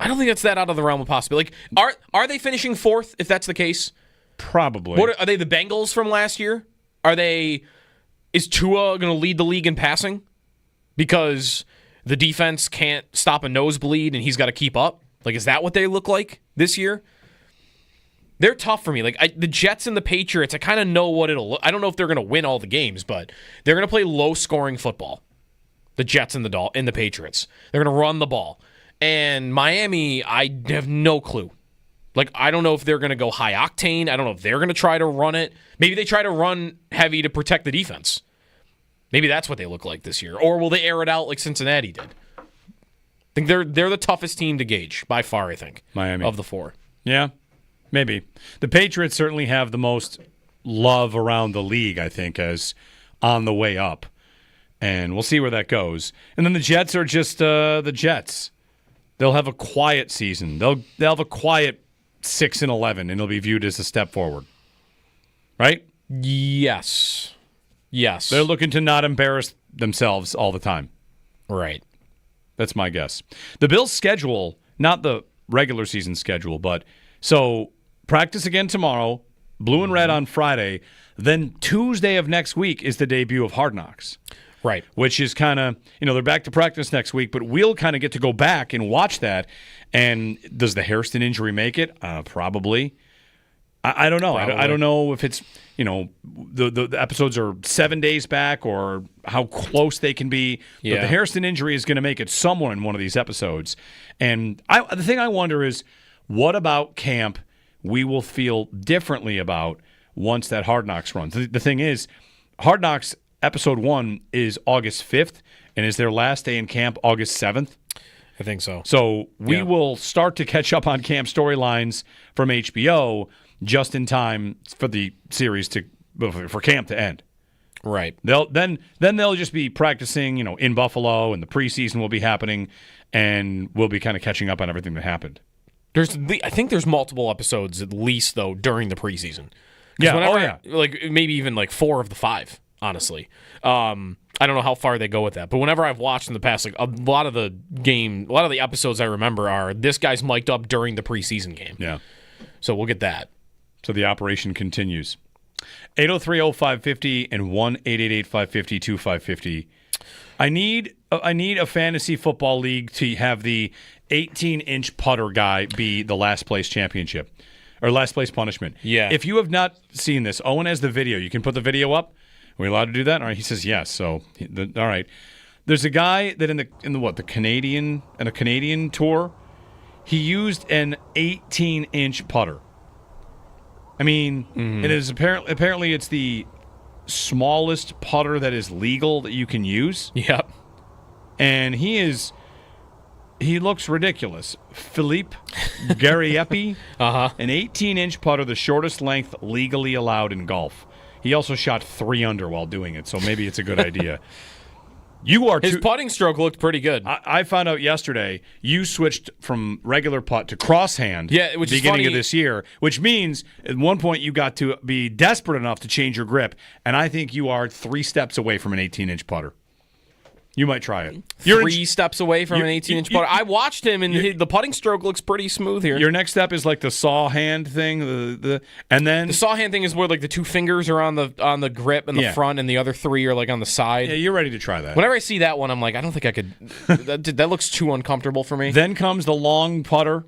I don't think that's that out of the realm of possibility. Are they finishing 4th, if that's the case? Probably. Are they the Bengals from last year? Is Tua going to lead the league in passing? Because the defense can't stop a nosebleed and he's got to keep up? Is that what they look like this year? They're tough for me. The Jets and the Patriots, I kind of know what it'll look. I don't know if they're going to win all the games, but they're going to play low-scoring football. The Jets and the Patriots. They're going to run the ball. And Miami, I have no clue. I don't know if they're going to go high octane. I don't know if they're going to try to run it. Maybe they try to run heavy to protect the defense. Maybe that's what they look like this year. Or will they air it out like Cincinnati did? I think they're the toughest team to gauge by far, I think. Miami. Of the 4. Yeah, maybe. The Patriots certainly have the most love around the league, I think, as on the way up. And we'll see where that goes. And then the Jets are just the Jets. They'll have a quiet season. They'll have a quiet 6-11, and it'll be viewed as a step forward. Right? Yes. They're looking to not embarrass themselves all the time. Right. That's my guess. The Bills' schedule, not the regular season schedule, but so practice again tomorrow, blue and red on Friday, then Tuesday of next week is the debut of Hard Knocks. Right. Which is kind of, they're back to practice next week, but we'll kind of get to go back and watch that. And does the Hairston injury make it? Probably. I don't know. I don't know if it's, the episodes are 7 days back or how close they can be. Yeah. But the Hairston injury is going to make it somewhere in one of these episodes. And the thing I wonder is, what about camp we will feel differently about once that Hard Knocks runs? The thing is, Hard Knocks episode 1 is August 5th, and is their last day in camp August 7th? I think so. So we will start to catch up on camp storylines from HBO just in time for the series for camp to end. Right. They'll just be practicing, in Buffalo, and the preseason will be happening, and we'll be kind of catching up on everything that happened. I think there's multiple episodes at least though during the preseason. Yeah. Maybe even 4 of the 5. Honestly, I don't know how far they go with that, but whenever I've watched in the past, a lot of the episodes I remember are this guy's mic'd up during the preseason game. Yeah. So we'll get that. So the operation continues. 803-0550 and 1-888-550-2550. I need a fantasy football league to have the 18-inch putter guy be the last place championship or last place punishment. Yeah. If you have not seen this, Owen has the video. You can put the video up. Are we allowed to do that? All right. He says yes. So all right. There's a guy that in the Canadian tour, he used an 18-inch putter. I mean, it is apparently it's the smallest putter that is legal that you can use. Yep. And he looks ridiculous. Philippe Gariepi, an 18-inch putter, the shortest length legally allowed in golf. He also shot 3 under while doing it, so maybe it's a good idea. His putting stroke looked pretty good. I found out yesterday you switched from regular putt to crosshand which beginning of this year, which means at one point you got to be desperate enough to change your grip, and I think you are 3 steps away from an 18-inch putter. You might try it. You're 3 steps away from an 18-inch putter. I watched him, and the putting stroke looks pretty smooth here. Your next step is like the saw hand thing, and then the saw hand thing is where like the 2 fingers are on the grip in the front, and the other 3 are like on the side. Yeah, you're ready to try that. Whenever I see that one, I'm like, I don't think I could. that looks too uncomfortable for me. Then comes the long putter,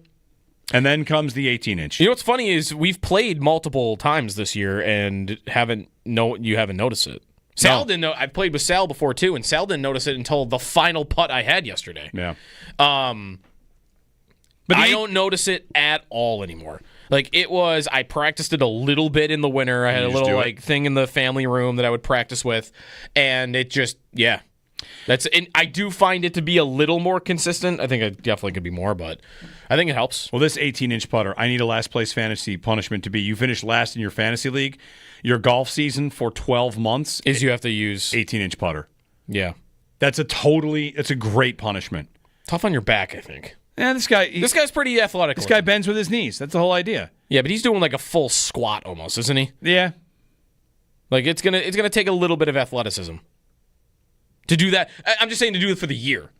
and then comes the 18-inch. You know what's funny is we've played multiple times this year and you haven't noticed it. Sal didn't know. I've played with Sal before too, and Sal didn't notice it until the final putt I had yesterday. Yeah. But I don't notice it at all anymore. Like I practiced it a little bit in the winter. I had a little thing in the family room that I would practice with, and it just and I do find it to be a little more consistent. I think it definitely could be more, but I think it helps. Well, this 18-inch putter, I need a last place fantasy punishment to be you finished last in your fantasy league. Your golf season for 12 months is you have to use 18-inch putter. Yeah. It's a great punishment. Tough on your back, I think. Yeah, this guy's pretty athletic. This guy bends with his knees. That's the whole idea. Yeah, but he's doing like a full squat almost, isn't he? Yeah. Like it's gonna take a little bit of athleticism to do that. I'm just saying to do it for the year.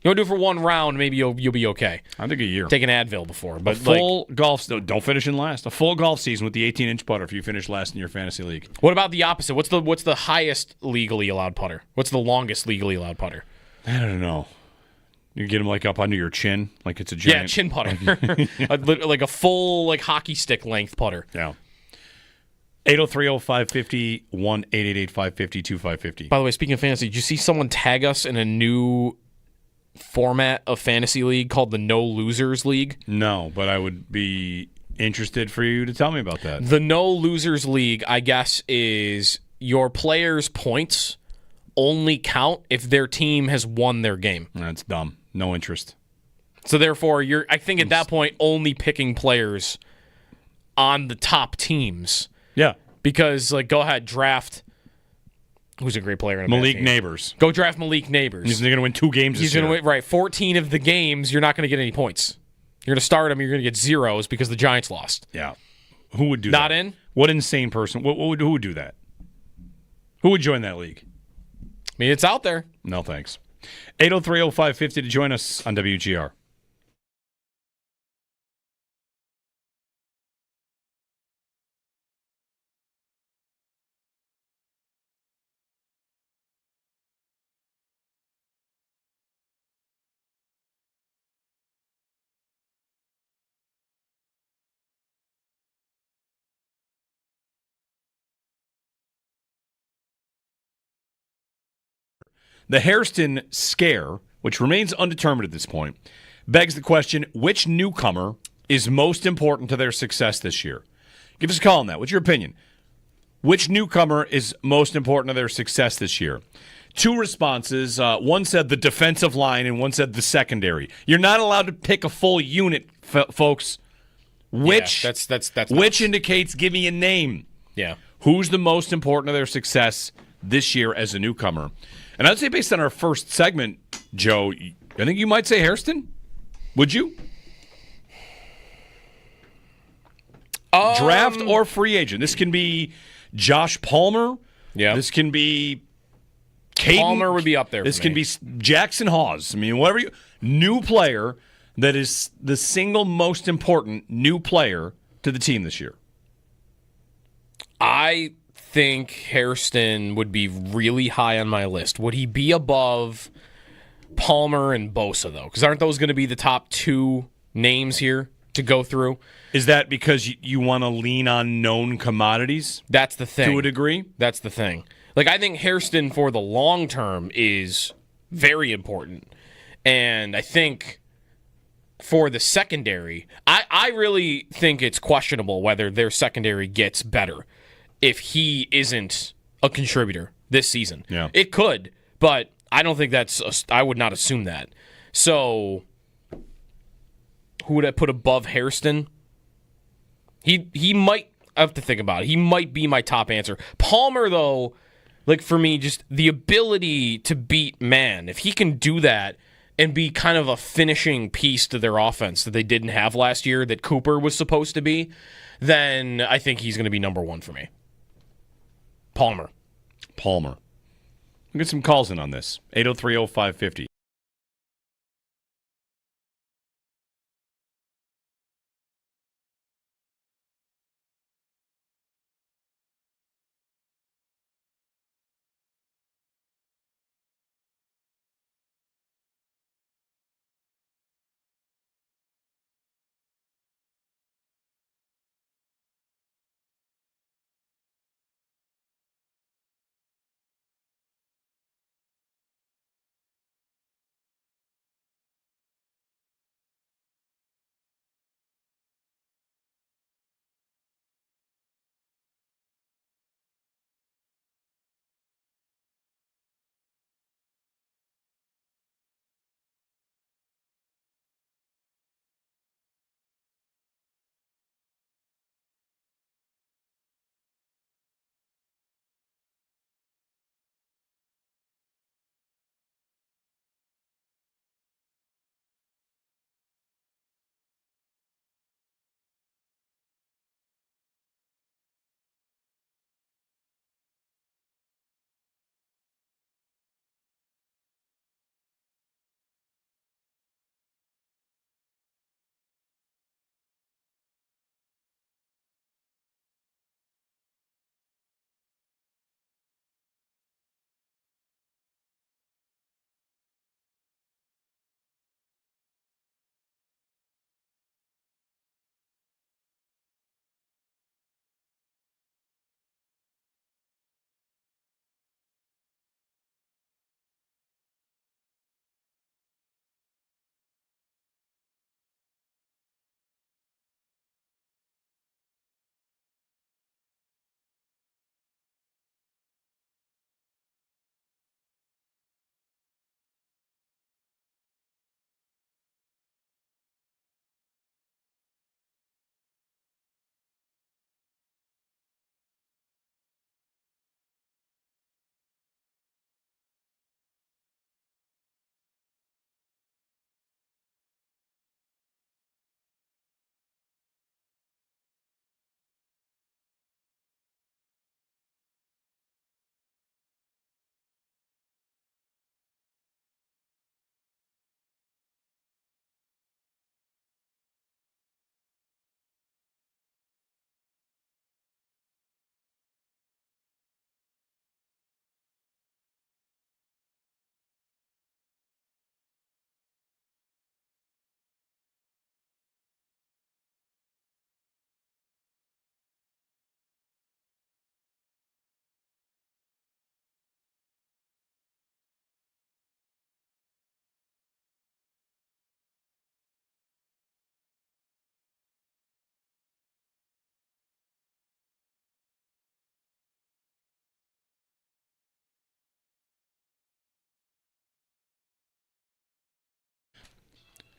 You want to do it for one round, maybe you'll be okay. I think a year. Take an Advil before, but don't finish in last. A full golf season with the 18-inch putter if you finish last in your fantasy league. What about the opposite? What's the highest legally allowed putter? What's the longest legally allowed putter? I don't know. You get them like up under your chin, like it's a giant chin putter, like a full like hockey stick length putter. Yeah. 803-0550, 1-888-550-2550. By the way, speaking of fantasy, did you see someone tag us in a new format of fantasy league called the No Losers League? No, but I would be interested for you to tell me about that. The No Losers League, I guess, is your players' points only count if their team has won their game. That's dumb. No interest. So therefore, I think at that point, only picking players on the top teams. Yeah. Because, go ahead, draft. Who's a great player in a Malik Neighbors. Go draft Malik Neighbors. He's going to win 2 games this year. He's going to win, right. 14 of the games, you're not going to get any points. You're going to start him, you're going to get zeros because the Giants lost. Yeah. Who would do that? Not in? What insane person? Who would do that? Who would join that league? I mean, it's out there. No, thanks. 803-0550 to join us on WGR. The Hairston scare, which remains undetermined at this point, begs the question, which newcomer is most important to their success this year? Give us a call on that. What's your opinion? Which newcomer is most important to their success this year? 2 responses. One said the defensive line and one said the secondary. You're not allowed to pick a full unit, folks. Which which indicates, give me a name. Yeah. Who's the most important to their success this year as a newcomer? And I'd say based on our first segment, Joe, I think you might say Hairston. Would you? Draft or free agent. This can be Josh Palmer. Yeah. This can be Caden. Palmer would be up there. This can be Jackson Hawes. I mean, whatever new player that is the single most important new player to the team this year. I think Hairston would be really high on my list. Would he be above Palmer and Bosa, though? Because aren't those going to be the top 2 names here to go through? Is that because you want to lean on known commodities? That's the thing. To a degree? That's the thing. I think Hairston for the long term is very important. And I think for the secondary, I really think it's questionable whether their secondary gets better if he isn't a contributor this season. Yeah. It could, but I don't think I would not assume that. So who would I put above Hairston? He might, I have to think about it. He might be my top answer. Palmer, though, for me, just the ability to beat man. If he can do that and be kind of a finishing piece to their offense that they didn't have last year, that Cooper was supposed to be, then I think he's going to be number 1 for me. Palmer. We'll get some calls in on this. 803-0550.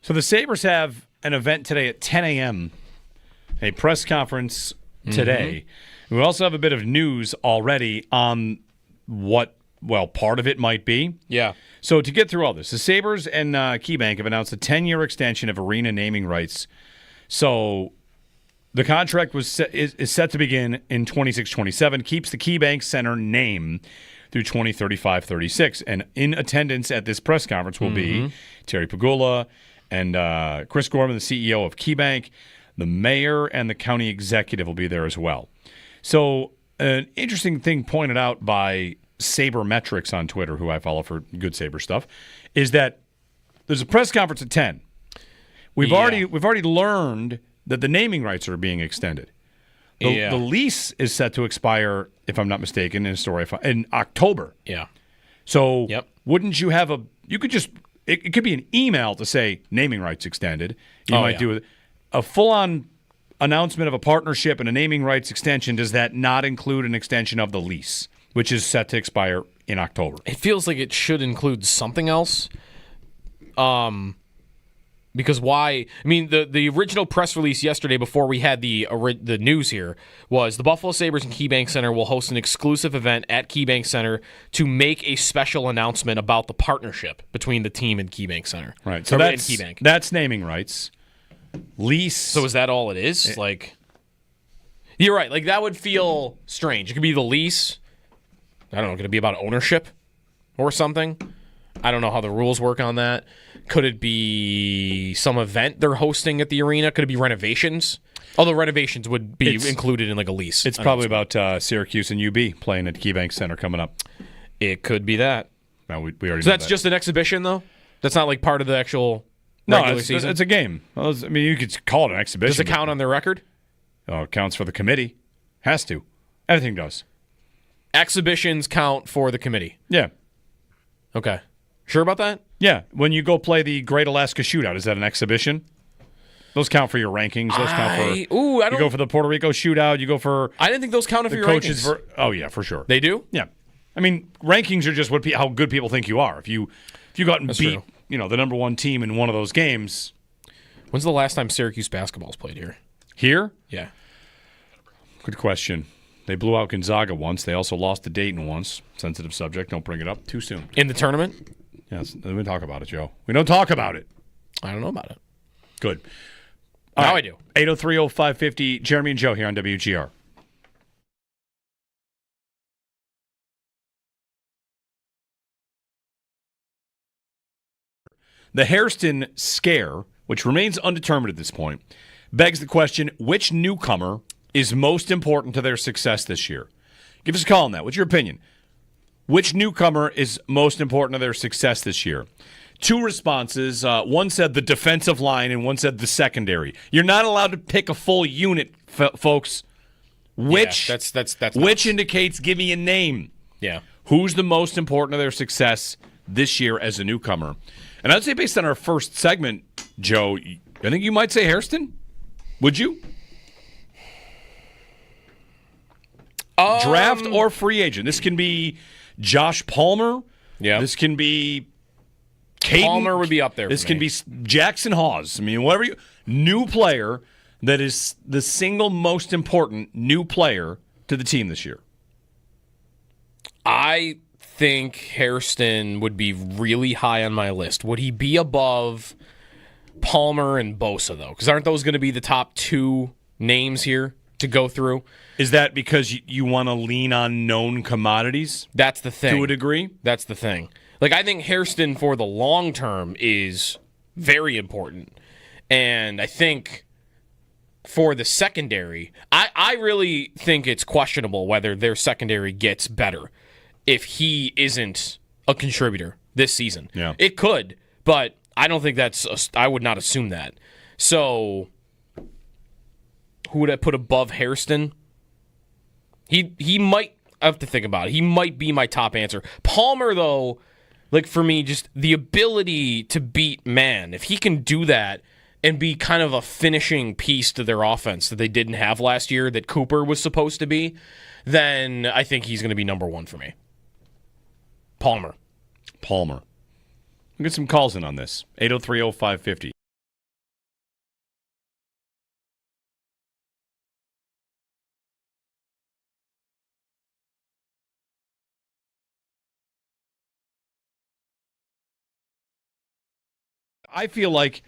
So the Sabres have an event today at 10 a.m., a press conference today. Mm-hmm. We also have a bit of news already on what, well, part of it might be. Yeah. So to get through all this, the Sabres and KeyBank have announced a 10-year extension of arena naming rights. So the contract is set to begin in 26-27, keeps the KeyBank Center name through 2035-36. And in attendance at this press conference will be Terry Pagula and Chris Gorman, the CEO of KeyBank. The mayor and the county executive will be there as well. So an interesting thing pointed out by Sabermetrics on Twitter, who I follow for good Sabre stuff, is that there's a press conference at 10. We've already learned that the naming rights are being extended. The lease is set to expire, if I'm not mistaken, in October. Yeah. So wouldn't you have it could be an email to say naming rights extended. You might do a full-on announcement of a partnership and a naming rights extension. Does that not include an extension of the lease, which is set to expire in October? It feels like it should include something else. Because why? I mean, the original press release yesterday before we had the news here was the Buffalo Sabres and KeyBank Center will host an exclusive event at KeyBank Center to make a special announcement about the partnership between the team and KeyBank Center. Right. So that's naming rights. Lease. So is that all it is? You're right. Like, that would feel strange. It could be the lease. I don't know. Could it be about ownership? or something. I don't know how the rules work on that. Could it be some event they're hosting at the arena? Could it be renovations? Although renovations would be included in like a lease. It's probably about Syracuse and UB playing at KeyBank Center coming up. It could be that. No, we already. So that's just an exhibition, though? That's not like part of the actual regular season? It's a game. I mean, you could call it an exhibition. Does it count on their record? Oh, it counts for the committee. Has to. Everything does. Exhibitions count for the committee? Yeah. Okay. Sure about that? Yeah. When you go play the Great Alaska Shootout, is that an exhibition? Those count for your rankings. Those count for. You go for the Puerto Rico Shootout. You go for. I didn't think those counted for your coaches. rankings. Oh yeah, for sure. They do? Yeah. I mean, rankings are just how good people think you are. If you go out and beat the number one team in one of those games. When's the last time Syracuse basketball's played here? Here? Yeah. Good question. They blew out Gonzaga once. They also lost to Dayton once. Sensitive subject. Don't bring it up too soon. In the tournament? Yes. We don't talk about it, Joe. We don't talk about it. I don't know about it. Good. Now I do. 803-0550. Jeremy and Joe here on WGR. The Hairston scare, which remains undetermined at this point, begs the question, which newcomer is most important to their success this year? Give us a call on that. What's your opinion? Which newcomer is most important to their success this year? Two responses. One said the defensive line and one said the secondary. You're not allowed to pick a full unit, folks. Which which indicates, give me a name. Yeah. Who's the most important to their success this year as a newcomer? And I'd say based on our first segment, Joe, I think you might say Hairston. Would you? Draft or free agent. This can be Josh Palmer. Yeah. This can be Caden. Palmer would be up there. This can be Jackson Hawes. I mean, whatever new player that is the single most important new player to the team this year. I think Hairston would be really high on my list. Would he be above Palmer and Bosa, though? Because aren't those going to be the top two names here to go through? Is that because you want to lean on known commodities? That's the thing. To a degree? That's the thing. Like, I think Hairston for the long term is very important. And I think for the secondary, I really think it's questionable whether their secondary gets better if he isn't a contributor this season. Yeah. It could, but I don't think I would not assume that. So who would I put above Hairston? He might, I have to think about it. He might be my top answer. Palmer, though, like for me, just the ability to beat man. If he can do that and be kind of a finishing piece to their offense that they didn't have last year, that Cooper was supposed to be, then I think he's going to be number one for me. Palmer. We'll get some calls in on this. 803-0550. I feel like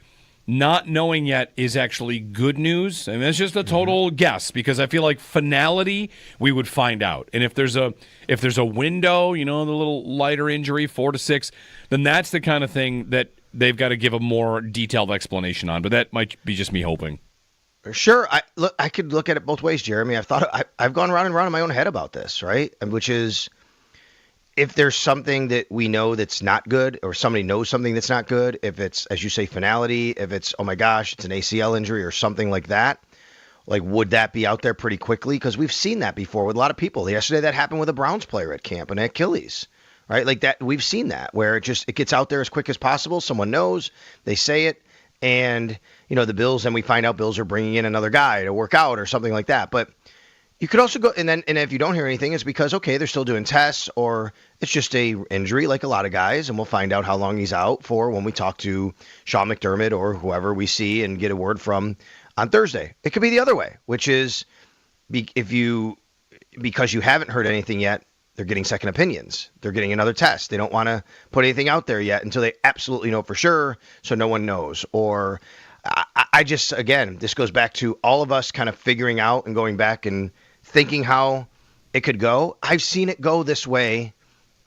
not knowing yet is actually good news. I mean, it's just a total guess because I feel like finality we would find out. And if there's a window, the little lighter injury, 4 to 6, then that's the kind of thing that they've got to give a more detailed explanation on. But that might be just me hoping. Sure, I could look at it both ways, Jeremy. I've gone round and round in my own head about this, right? Which is, if there's something that we know that's not good, or somebody knows something that's not good, if it's, as you say, finality, if it's, oh my gosh, it's an ACL injury or something like that, like, would that be out there pretty quickly? Because we've seen that before with a lot of people. Yesterday that happened with a Browns player at camp, an Achilles, right? Like that, we've seen that where it gets out there as quick as possible. Someone knows, they say it, and, the Bills, and we find out Bills are bringing in another guy to work out or something like that. But you could also go, and if you don't hear anything, it's because, okay, they're still doing tests, or it's just a injury like a lot of guys, and we'll find out how long he's out for when we talk to Sean McDermott or whoever we see and get a word from on Thursday. It could be the other way, which is because you haven't heard anything yet, they're getting second opinions. They're getting another test. They don't want to put anything out there yet until they absolutely know for sure, so no one knows. Or I just, again, this goes back to all of us kind of figuring out and going back and thinking how it could go. I've seen it go this way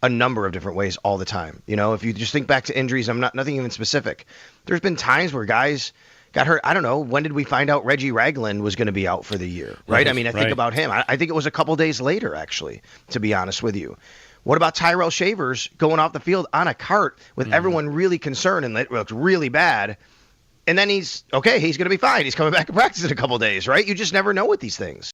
a number of different ways all the time. You know, if you just think back to injuries, nothing even specific. There's been times where guys got hurt. I don't know. When did we find out Reggie Ragland was going to be out for the year, right? I mean, I think about him. I think it was a couple days later, actually, to be honest with you. What about Tyrell Shavers going off the field on a cart with everyone really concerned and it looked really bad? And then he's going to be fine. He's coming back to practice in a couple days, right? You just never know with these things.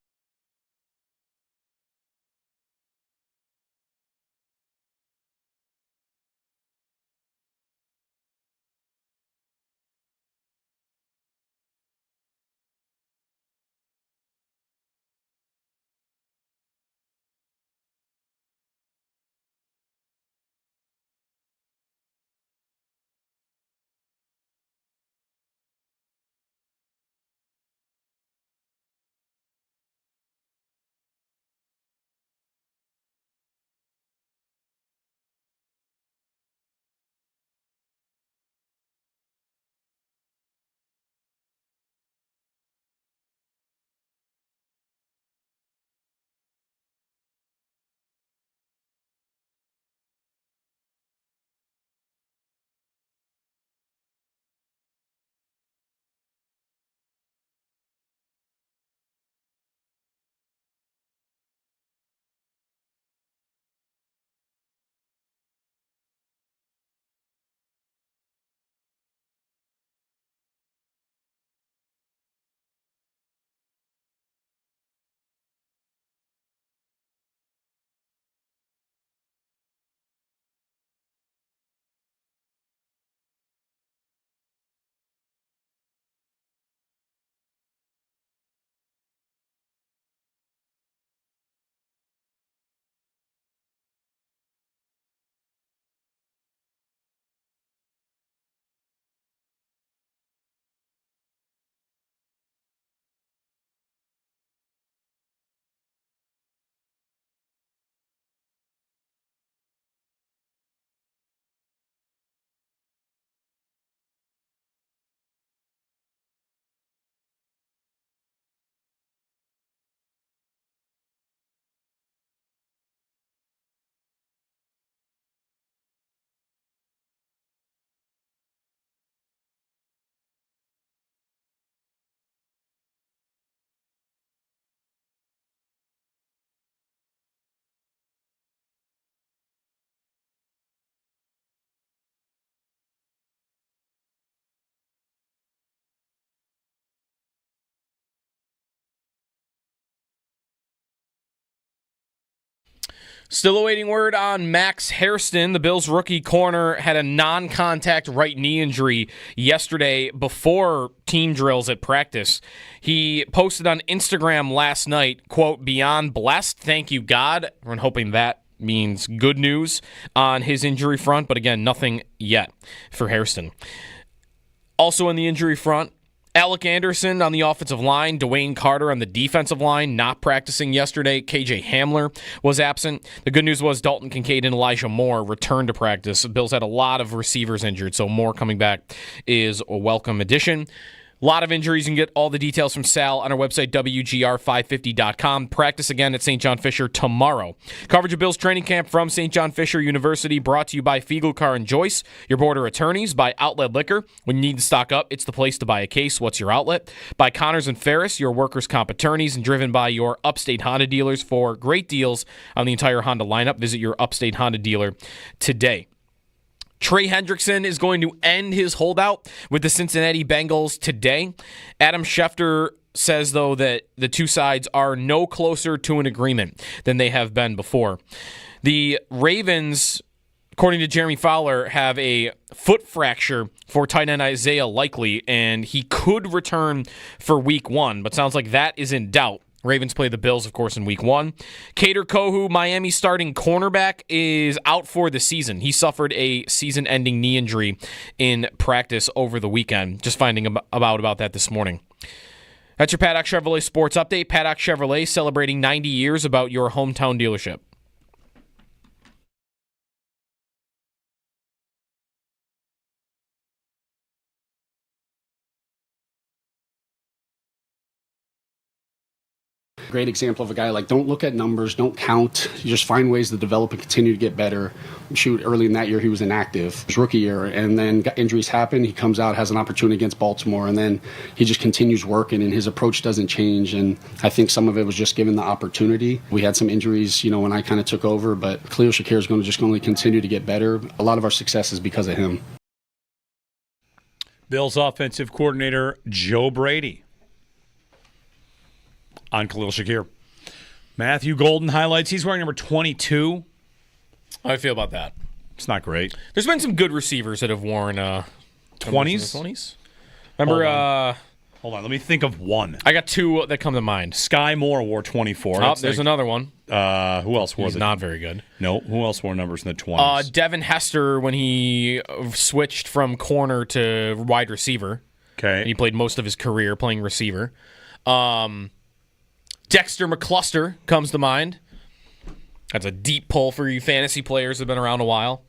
Still awaiting word on Max Hairston. The Bills' rookie corner had a non-contact right knee injury yesterday before team drills at practice. He posted on Instagram last night, quote, "Beyond blessed, thank you, God." We're hoping that means good news on his injury front, but again, nothing yet for Hairston. Also in the injury front, Alec Anderson on the offensive line, Dwayne Carter on the defensive line, not practicing yesterday. KJ Hamler was absent. The good news was Dalton Kincaid and Elijah Moore returned to practice. The Bills had a lot of receivers injured, so Moore coming back is a welcome addition. A lot of injuries. You can get all the details from Sal on our website, WGR550.com. Practice again at St. John Fisher tomorrow. Coverage of Bills training camp from St. John Fisher University, brought to you by Fiegelcar and Joyce, your border attorneys, by Outlet Liquor. When you need to stock up, it's the place to buy a case. What's your outlet? By Connors and Ferris, your workers' comp attorneys, and driven by your Upstate Honda dealers for great deals on the entire Honda lineup. Visit your Upstate Honda dealer today. Trey Hendrickson is going to end his holdout with the Cincinnati Bengals today. Adam Schefter says, though, that the two sides are no closer to an agreement than they have been before. The Ravens, according to Jeremy Fowler, have a foot fracture for tight end Isaiah Likely, and he could return for week 1, but sounds like that is in doubt. Ravens play the Bills, of course, in week 1. Kader Kohu, Miami starting cornerback, is out for the season. He suffered a season-ending knee injury in practice over the weekend. Just finding about that this morning. That's your Paddock Chevrolet Sports Update. Paddock Chevrolet celebrating 90 years about your hometown dealership. Great example of a guy like, don't look at numbers, don't count. You just find ways to develop and continue to get better. Shoot, early in that year, he was inactive, his rookie year, and then injuries happen. He comes out, has an opportunity against Baltimore, and then he just continues working, and his approach doesn't change. And I think some of it was just given the opportunity. We had some injuries, when I kind of took over, but Khalil Shakir is going to continue to get better. A lot of our success is because of him. Bills offensive coordinator Joe Brady on Khalil Shakir. Matthew Golden highlights. He's wearing number 22. How do I feel about that? It's not great. There's been some good receivers that have worn 20s. 20s. Remember? Hold on. Let me think of one. I got two that come to mind. Sky Moore wore 24. Oh, there's another one. Who else wore He's not very good. No. Who else wore numbers in the 20s? Devin Hester when he switched from corner to wide receiver. Okay. And he played most of his career playing receiver. Dexter McCluster comes to mind. That's a deep pull for you fantasy players that have been around a while.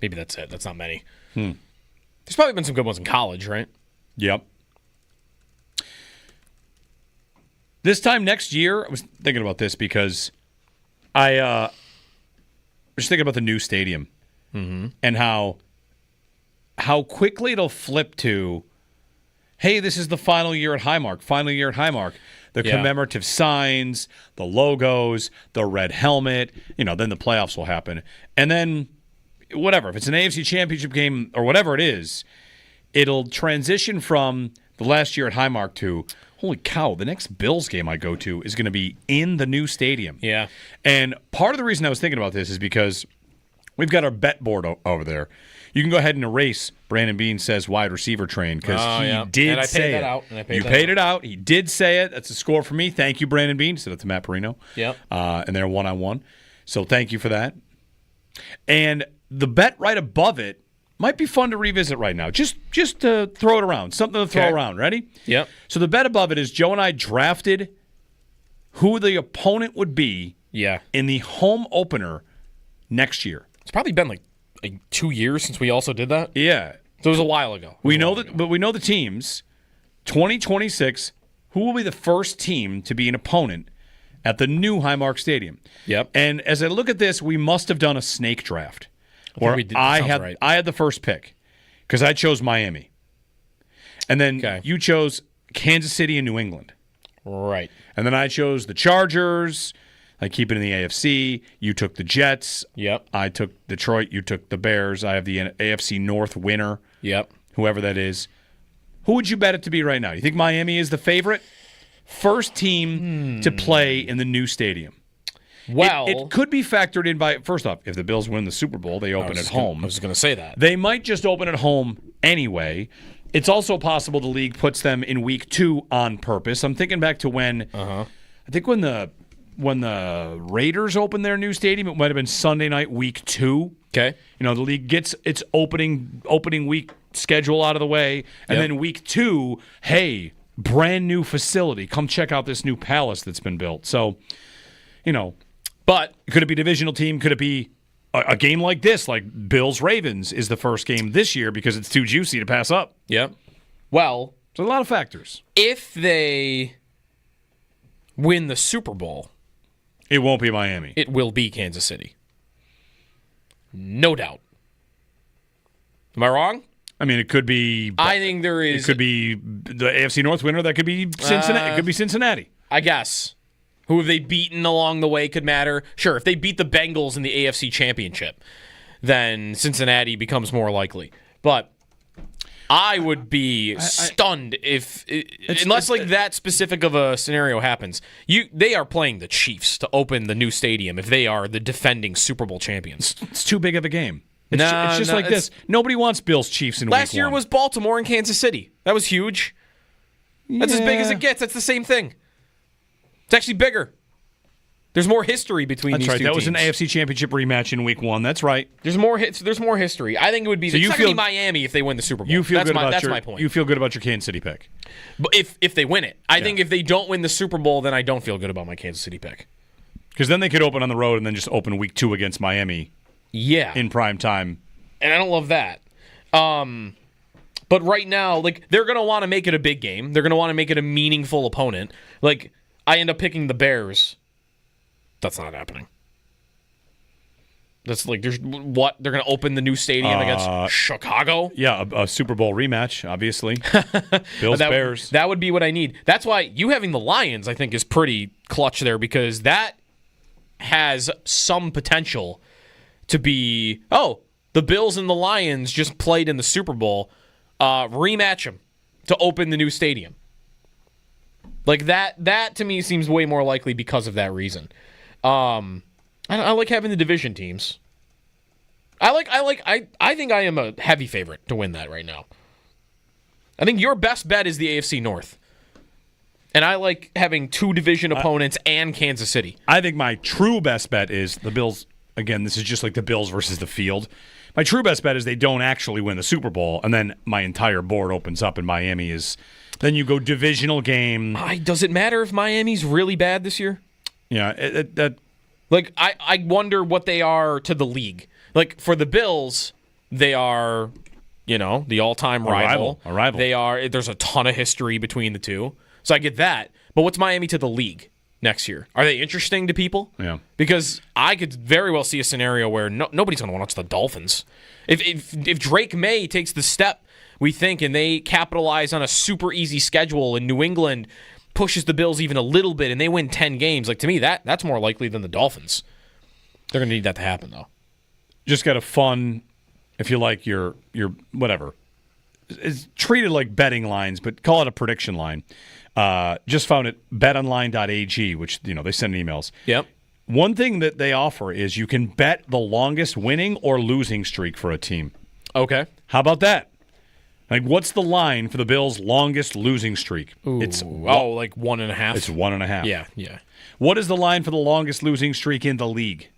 Maybe that's it. That's not many. There's probably been some good ones in college, right? Yep. This time next year, I was thinking about this because I was thinking about the new stadium and how quickly it'll flip to, hey, this is the final year at Highmark. The commemorative signs, the logos, the red helmet, then the playoffs will happen. And then whatever, if it's an AFC championship game or whatever it is, it'll transition from the last year at Highmark to, holy cow, the next Bills game I go to is going to be in the new stadium. Yeah. And part of the reason I was thinking about this is because we've got our bet board over there. You can go ahead and erase Brandon Bean says wide receiver train because he did say it. You paid it out. He did say it. That's a score for me. Thank you, Brandon Bean. Said it to Matt Perino. Yep. And they're one-on-one. So thank you for that. And the bet right above it might be fun to revisit right now. Just to throw it around. Something to throw around. Ready? Yep. So the bet above it is Joe and I drafted who the opponent would be in the home opener next year. It's probably been like 2 years since we also did that. Yeah. So it was a while ago. We know the teams. 2026, who will be the first team to be an opponent at the new Highmark Stadium? Yep. And as I look at this, we must have done a snake draft. Where I had the first pick because I chose Miami. And then you chose Kansas City and New England. Right. And then I chose the Chargers. I keep it in the AFC. You took the Jets. Yep. I took Detroit. You took the Bears. I have the AFC North winner. Yep. Whoever that is. Who would you bet it to be right now? You think Miami is the favorite? First team to play in the new stadium. Well, it could be factored in by, first off, if the Bills win the Super Bowl, they open at home. I was going to say that. They might just open at home anyway. It's also possible the league puts them in week 2 on purpose. I'm thinking back to when, I think when the Raiders opened their new stadium, it might have been Sunday night, week 2. Okay. The league gets its opening week schedule out of the way, and then week 2, hey, brand new facility. Come check out this new palace that's been built. So, but could it be a divisional team? Could it be a game like this, like Bills-Ravens is the first game this year because it's too juicy to pass up? Yep. Well, there's a lot of factors. If they win the Super Bowl, it won't be Miami. It will be Kansas City. No doubt. Am I wrong? I mean, it could be. I think there is. It could be the AFC North winner. That could be Cincinnati. It could be Cincinnati. I guess. Who have they beaten along the way could matter. Sure, if they beat the Bengals in the AFC Championship, then Cincinnati becomes more likely. But I would be stunned if, unless that specific of a scenario happens. They are playing the Chiefs to open the new stadium if they are the defending Super Bowl champions. It's too big of a game. It's just like this. Nobody wants Bills Chiefs in week 1. Last year was Baltimore and Kansas City. That was huge. That's as big as it gets. That's the same thing. It's actually bigger. There's more history between these two teams. That was an AFC Championship rematch in week 1. That's right. There's more history. I think it would be. It's not going to be Miami if they win the Super Bowl. That's my point. You feel good about your Kansas City pick. But if they win it, I think if they don't win the Super Bowl, then I don't feel good about my Kansas City pick. Because then they could open on the road and then just open week 2 against Miami. Yeah. In prime time. And I don't love that. But right now, they're going to want to make it a big game. They're going to want to make it a meaningful opponent. I end up picking the Bears. That's not happening. That's like, they're going to open the new stadium against Chicago? Yeah, a Super Bowl rematch, obviously. Bills-Bears. That would be what I need. That's why you having the Lions, I think, is pretty clutch there, because that has some potential to be, the Bills and the Lions just played in the Super Bowl. Rematch them to open the new stadium. Like that to me seems way more likely because of that reason. I like having the division teams. I think I am a heavy favorite to win that right now. I think your best bet is the AFC North. And I like having two division opponents and Kansas City. I think my true best bet is the Bills. Again, this is just like the Bills versus the field. My true best bet is they don't actually win the Super Bowl, and then my entire board opens up, and Miami is. Then you go divisional game. Does it matter if Miami's really bad this year? Yeah, Like, I wonder what they are to the league. Like, for the Bills, they are, the all-time rival. A rival. There's a ton of history between the two. So I get that. But what's Miami to the league next year? Are they interesting to people? Yeah. Because I could very well see a scenario where nobody's going to watch the Dolphins. If Drake May takes the step, we think, and they capitalize on a super easy schedule, and New England pushes the Bills even a little bit, and they win 10 games. Like, to me, that's more likely than the Dolphins. They're going to need that to happen, though. Just got a fun, if you like, your whatever. It's treated like betting lines, but call it a prediction line. Just found it, betonline.ag, which, they send emails. Yep. One thing that they offer is you can bet the longest winning or losing streak for a team. Okay. How about that? Like, what's the line for the Bills' longest losing streak? Ooh. It's like 1.5? It's 1.5. Yeah. What is the line for the longest losing streak in the league?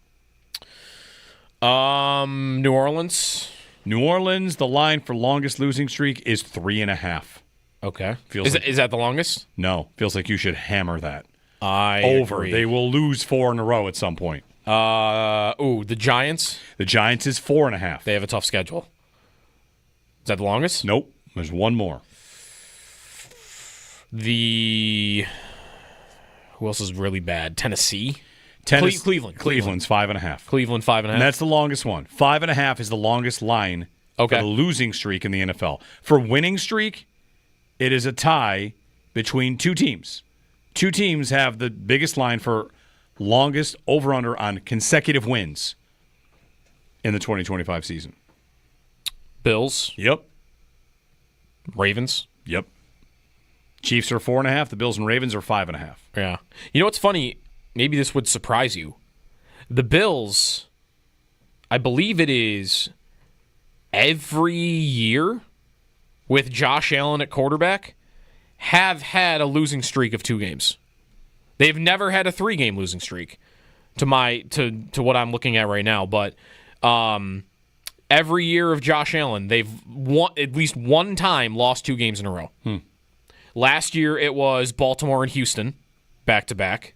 New Orleans. New Orleans, the line for longest losing streak is 3.5. Okay. Is that the longest? No. Feels like you should hammer that. I Over. agree. They will lose 4 in a row at some point. The Giants? The Giants is 4.5. They have a tough schedule. Is that the longest? Nope. There's one more. Who else is really bad? Tennessee? Cleveland. Cleveland's 5.5. Cleveland 5.5. And that's the longest one. 5.5 is the longest line for the losing streak in the NFL. For winning streak, it is a tie between two teams. Two teams have the biggest line for longest over-under on consecutive wins in the 2025 season. Bills. Yep. Ravens. Yep. Chiefs are 4.5. The Bills and Ravens are 5.5. Yeah. You know what's funny? Maybe this would surprise you. The Bills, I believe it is every year with Josh Allen at quarterback, have had a losing streak of 2 games. They've never had a 3-game losing streak to what I'm looking at right now. But every year of Josh Allen, they've at least one time lost 2 games in a row. Last year, it was Baltimore and Houston, back-to-back.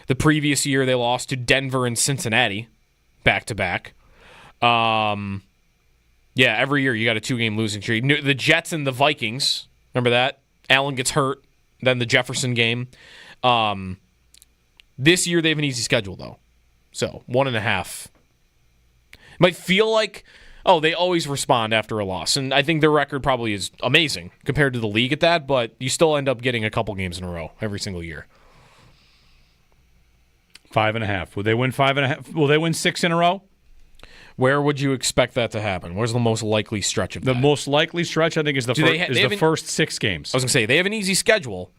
The previous year, they lost to Denver and Cincinnati, back-to-back. Yeah, every year you got a 2-game losing streak. The Jets and the Vikings, remember that? Allen gets hurt, then the Jefferson game. This year, they have an easy schedule, though. So, 1.5. Might feel like, they always respond after a loss. And I think their record probably is amazing compared to the league at that, but you still end up getting a couple games in a row every single year. 5.5. Would they win 5.5? Will they win 6 in a row? Where would you expect that to happen? Where's the most likely stretch of that? The most likely stretch, I think, is the first 6 games. I was going to say, they have an easy schedule,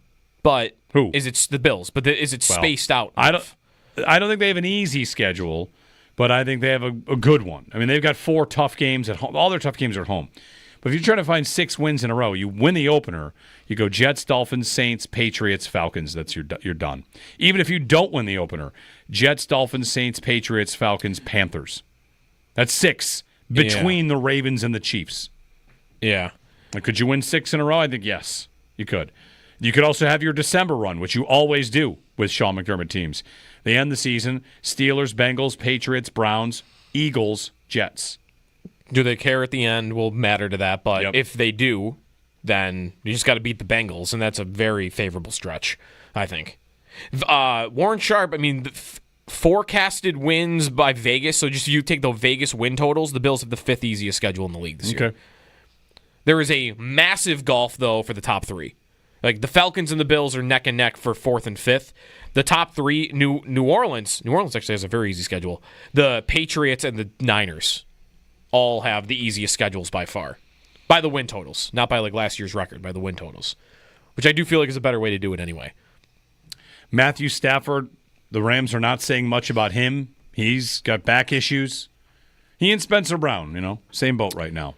but who? Is it the Bills? But is it spaced out? I don't think they have an easy schedule, but I think they have a good one. I mean, they've got 4 tough games at home. All their tough games are at home. But if you're trying to find 6 wins in a row, you win the opener, you go Jets, Dolphins, Saints, Patriots, Falcons. That's you're done. Even if you don't win the opener, Jets, Dolphins, Saints, Patriots, Falcons, Panthers. That's 6 between the Ravens and the Chiefs. Yeah. Could you win 6 in a row? I think yes, you could. You could also have your December run, which you always do with Sean McDermott teams. They end the season, Steelers, Bengals, Patriots, Browns, Eagles, Jets. Do they care at the end will matter to that, but if they do, then you just got to beat the Bengals, and that's a very favorable stretch, I think. Warren Sharp, I mean, forecasted wins by Vegas, so just you take the Vegas win totals, the Bills have the 5th easiest schedule in the league this year. There is a massive gulf, though, for the top 3. Like, the Falcons and the Bills are neck and neck for 4th and 5th. The top 3, New Orleans actually has a very easy schedule. The Patriots and the Niners all have the easiest schedules by far. By the win totals. Not by, like, last year's record, by the win totals. Which I do feel like is a better way to do it anyway. Matthew Stafford, the Rams are not saying much about him. He's got back issues. He and Spencer Brown, same boat right now.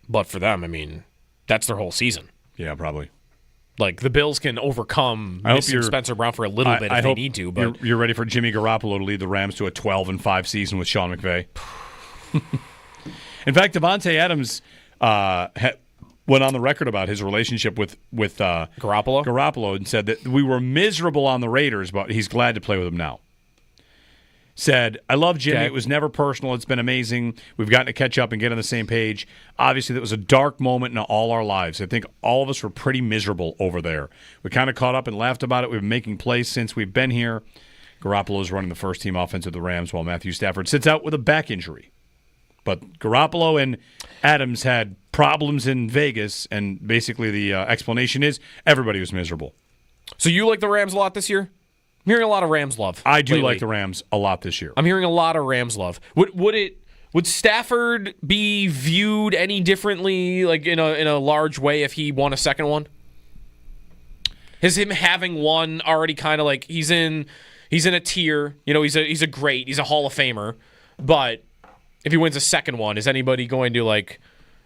But for them, I mean, that's their whole season. Yeah, probably. Like, the Bills can overcome missing Spencer Brown for a little bit if they need to. But you're ready for Jimmy Garoppolo to lead the Rams to a 12-5 season with Sean McVay. In fact, Devontae Adams went on the record about his relationship with Garoppolo and said that we were miserable on the Raiders, but he's glad to play with him now. Said, I love Jimmy. Okay. It was never personal. It's been amazing. We've gotten to catch up and get on the same page. Obviously, that was a dark moment in all our lives. I think all of us were pretty miserable over there. We kind of caught up and laughed about it. We've been making plays since we've been here. Garoppolo is running the first-team offense of the Rams while Matthew Stafford sits out with a back injury. But Garoppolo and Adams had problems in Vegas, and basically the explanation is everybody was miserable. So you like the Rams a lot this year? I'm hearing a lot of Rams love. I do like the Rams a lot this year. I'm hearing a lot of Rams love. Would Stafford be viewed any differently, like in a large way, if he won a second one? Is him having one already kind of like he's in a tier? He's a Hall of Famer, but if he wins a second one, is anybody going to like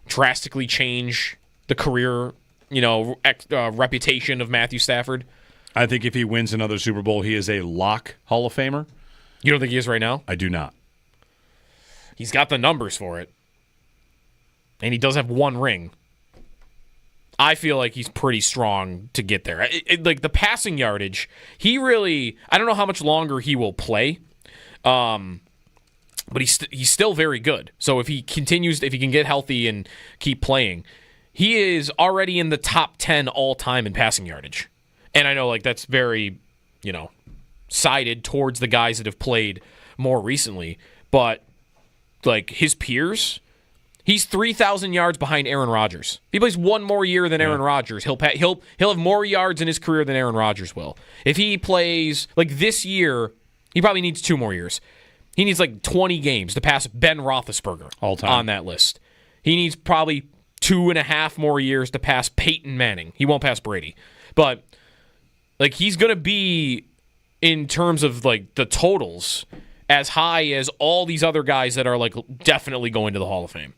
drastically change the career, reputation of Matthew Stafford? I think if he wins another Super Bowl, he is a lock Hall of Famer. You don't think he is right now? I do not. He's got the numbers for it. And he does have one ring. I feel like he's pretty strong to get there. Like the passing yardage, I don't know how much longer he will play. But he's still very good. So if he can get healthy and keep playing, he is already in the top 10 all-time in passing yardage. And I know, like, that's very, sided towards the guys that have played more recently. But, like, his peers, he's 3,000 yards behind Aaron Rodgers. If he plays one more year than Aaron Rodgers, he'll have more yards in his career than Aaron Rodgers will. If he plays, like, this year, he probably needs 2 more years. He needs, like, 20 games to pass Ben Roethlisberger all time on that list. He needs probably 2.5 more years to pass Peyton Manning. He won't pass Brady. But... like, he's going to be, in terms of, like, the totals, as high as all these other guys that are, like, definitely going to the Hall of Fame.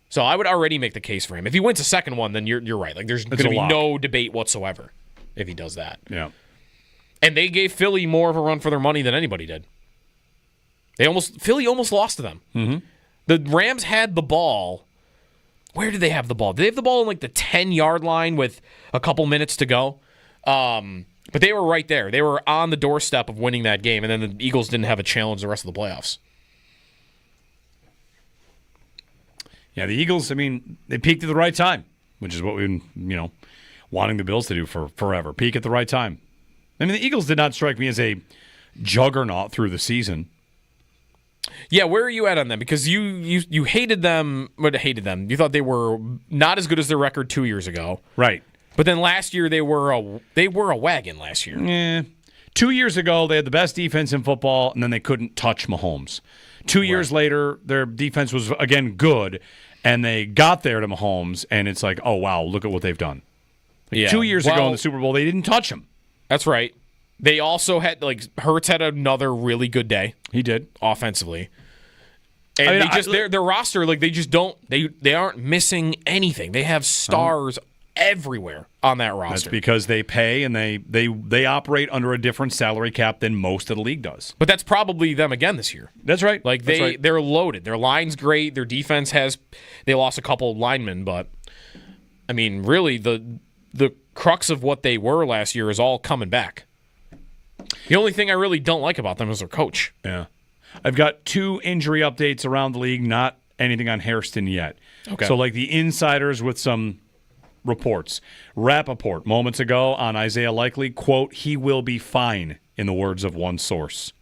So I would already make the case for him. If he wins a second one, then you're right. Like, there's going to be no debate whatsoever if he does that. Yeah. And they gave Philly more of a run for their money than anybody did. Philly almost lost to them. Mm-hmm. The Rams had the ball. Where did they have the ball? Did they have the ball in, like, the 10-yard line with a couple minutes to go? But they were right there. They were on the doorstep of winning that game, and then the Eagles didn't have a challenge the rest of the playoffs. Yeah, the Eagles, I mean, they peaked at the right time, which is what we've been, wanting the Bills to do for forever. Peak at the right time. I mean, the Eagles did not strike me as a juggernaut through the season. Yeah, where are you at on them? Because you hated them, but hated them. You thought they were not as good as their record 2 years ago. Right. But then last year they were a wagon last year. Yeah. 2 years ago, they had the best defense in football, and then they couldn't touch Mahomes. 2 years later, their defense was, again, good, and they got there to Mahomes, and it's like, oh, wow, look at what they've done. Like 2 years ago in the Super Bowl, they didn't touch him. That's right. They also had, like, Hurts had another really good day. He did. Offensively. And their roster, like, they just don't, they aren't missing anything. They have stars everywhere on that roster. That's because they pay and they operate under a different salary cap than most of the league does. But that's probably them again this year. That's right. Like they're loaded. Their line's great. Their defense they lost a couple of linemen, but I mean, really the crux of what they were last year is all coming back. The only thing I really don't like about them is their coach. Yeah. I've got 2 injury updates around the league, not anything on Hairston yet. Okay. So like the insiders with some reports. Rappaport, moments ago on Isaiah Likely, quote, he will be fine, in the words of one source.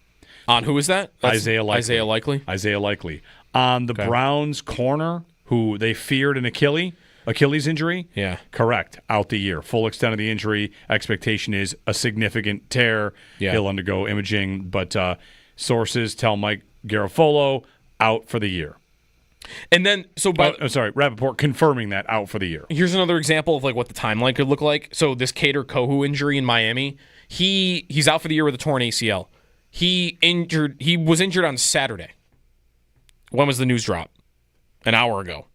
On who is that? Isaiah Likely. Isaiah Likely. On the Browns corner, who they feared an Achilles injury? Yeah. Correct. Out the year. Full extent of the injury. Expectation is a significant tear. Yeah. He'll undergo imaging, but sources tell Mike Garafolo out for the year. And then, Rappaport confirming that out for the year. Here's another example of like what the timeline could look like. So this Cater Kohu injury in Miami, he's out for the year with a torn ACL. He was injured on Saturday. When was the news drop? An hour ago.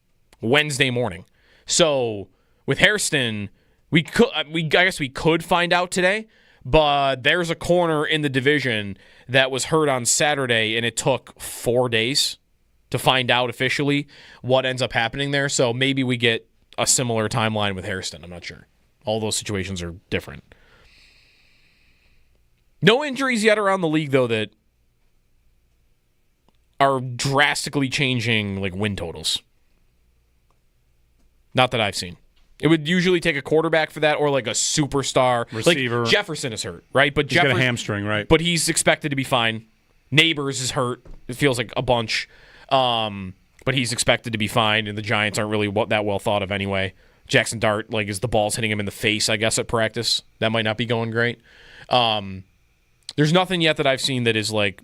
Wednesday morning. So with Hairston, I guess we could find out today, but there's a corner in the division that was hurt on Saturday, and it took 4 days to find out officially what ends up happening there. So maybe we get a similar timeline with Hairston. I'm not sure. All those situations are different. No injuries yet around the league, though, that are drastically changing like win totals. Not that I've seen. It would usually take a quarterback for that or like a superstar. Receiver. Like Jefferson is hurt, right? But He's got a hamstring, right? But he's expected to be fine. Neighbors is hurt. It feels like a bunch. But he's expected to be fine, and the Giants aren't really that well thought of anyway. Jackson Dart, like, is the ball's hitting him in the face, I guess, at practice. That might not be going great. There's nothing yet that I've seen that is like,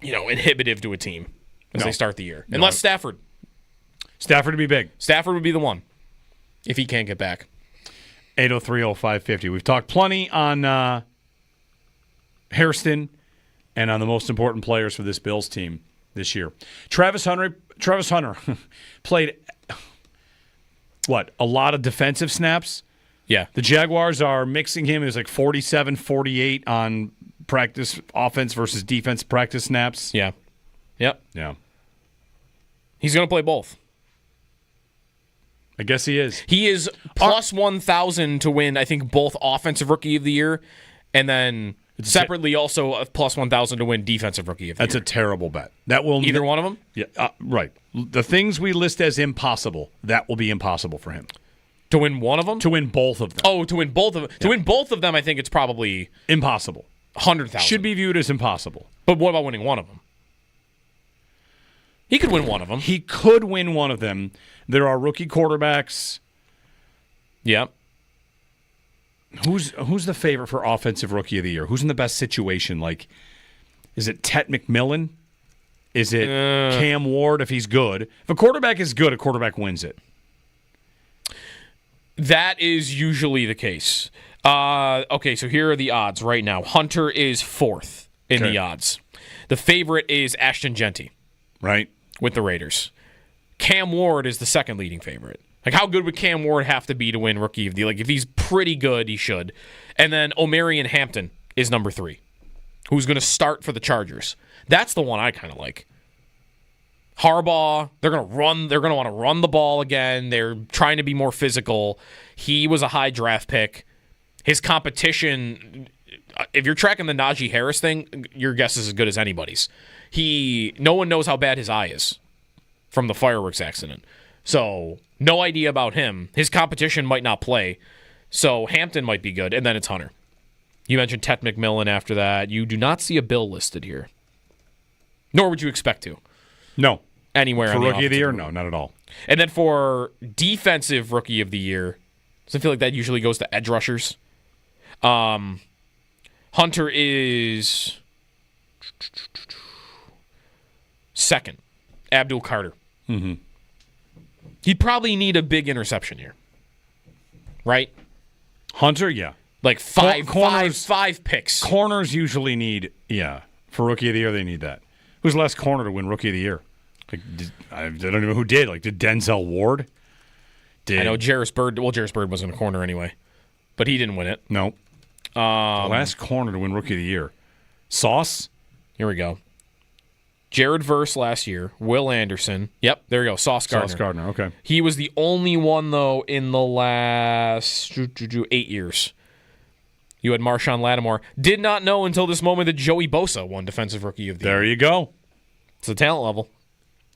inhibitive to a team as they start the year. Unless Stafford. Stafford would be big. Stafford would be the one if he can't get back. 803-0550. We've talked plenty on Hairston and on the most important players for this Bills team this year. Travis Hunter played, a lot of defensive snaps? Yeah. The Jaguars are mixing him. It was like 47-48 on practice offense versus defense practice snaps. Yeah. Yep. Yeah. He's going to play both. I guess he is. He is plus 1,000 to win, I think, both Offensive Rookie of the Year and then separately also a plus 1,000 to win Defensive Rookie of the Year. That's a terrible bet. That will either one of them? Yeah, right. The things we list as impossible, that will be impossible for him. To win one of them? To win both of them. Oh, to win both of them. Yeah. To win both of them, I think it's probably impossible. 100,000. Should be viewed as impossible. But what about winning one of them? He could win one of them. He could win one of them. There are rookie quarterbacks. Yeah. Who's the favorite for Offensive Rookie of the Year? Who's in the best situation? Like, is it Tet McMillan? Is it Cam Ward if he's good? If a quarterback is good, a quarterback wins it. That is usually the case. Okay, so here are the odds right now. Hunter is fourth in the odds. The favorite is Ashton Genty. Right. With the Raiders. Cam Ward is the second leading favorite. Like, how good would Cam Ward have to be to win Rookie of the Year? Like, if he's pretty good, he should. And then Omarion Hampton is number 3, who's going to start for the Chargers. That's the one I kind of like. Harbaugh, they're going to want to run the ball again. They're trying to be more physical. He was a high draft pick. His competition, if you're tracking the Najee Harris thing, your guess is as good as anybody's. No one knows how bad his eye is from the fireworks accident. So, no idea about him. His competition might not play. So, Hampton might be good. And then it's Hunter. You mentioned Tet McMillan after that. You do not see a Bill listed here. Nor would you expect to. No. Anywhere for on the Rookie of the Year? No, not at all. And then for Defensive Rookie of the Year, does I feel like that usually goes to edge rushers? Hunter is second. Abdul Carter. Mm-hmm. He'd probably need a big interception here. Right? Hunter, yeah. Like five picks. Corners usually need, for Rookie of the Year, they need that. Who's the last corner to win Rookie of the Year? Like, I don't even know who did. Like, did Denzel Ward? I know Jarris Bird. Well, Jarris Bird wasn't a corner anyway. But he didn't win it. No. The last corner to win Rookie of the Year. Sauce? Here we go. Jared Verse last year. Will Anderson. Yep, there you go. Sauce Gardner. Sauce Gardner, okay. He was the only one, though, in the last 8 years. You had Marshawn Lattimore. Did not know until this moment that Joey Bosa won Defensive Rookie of the Year. There you go. It's the talent level.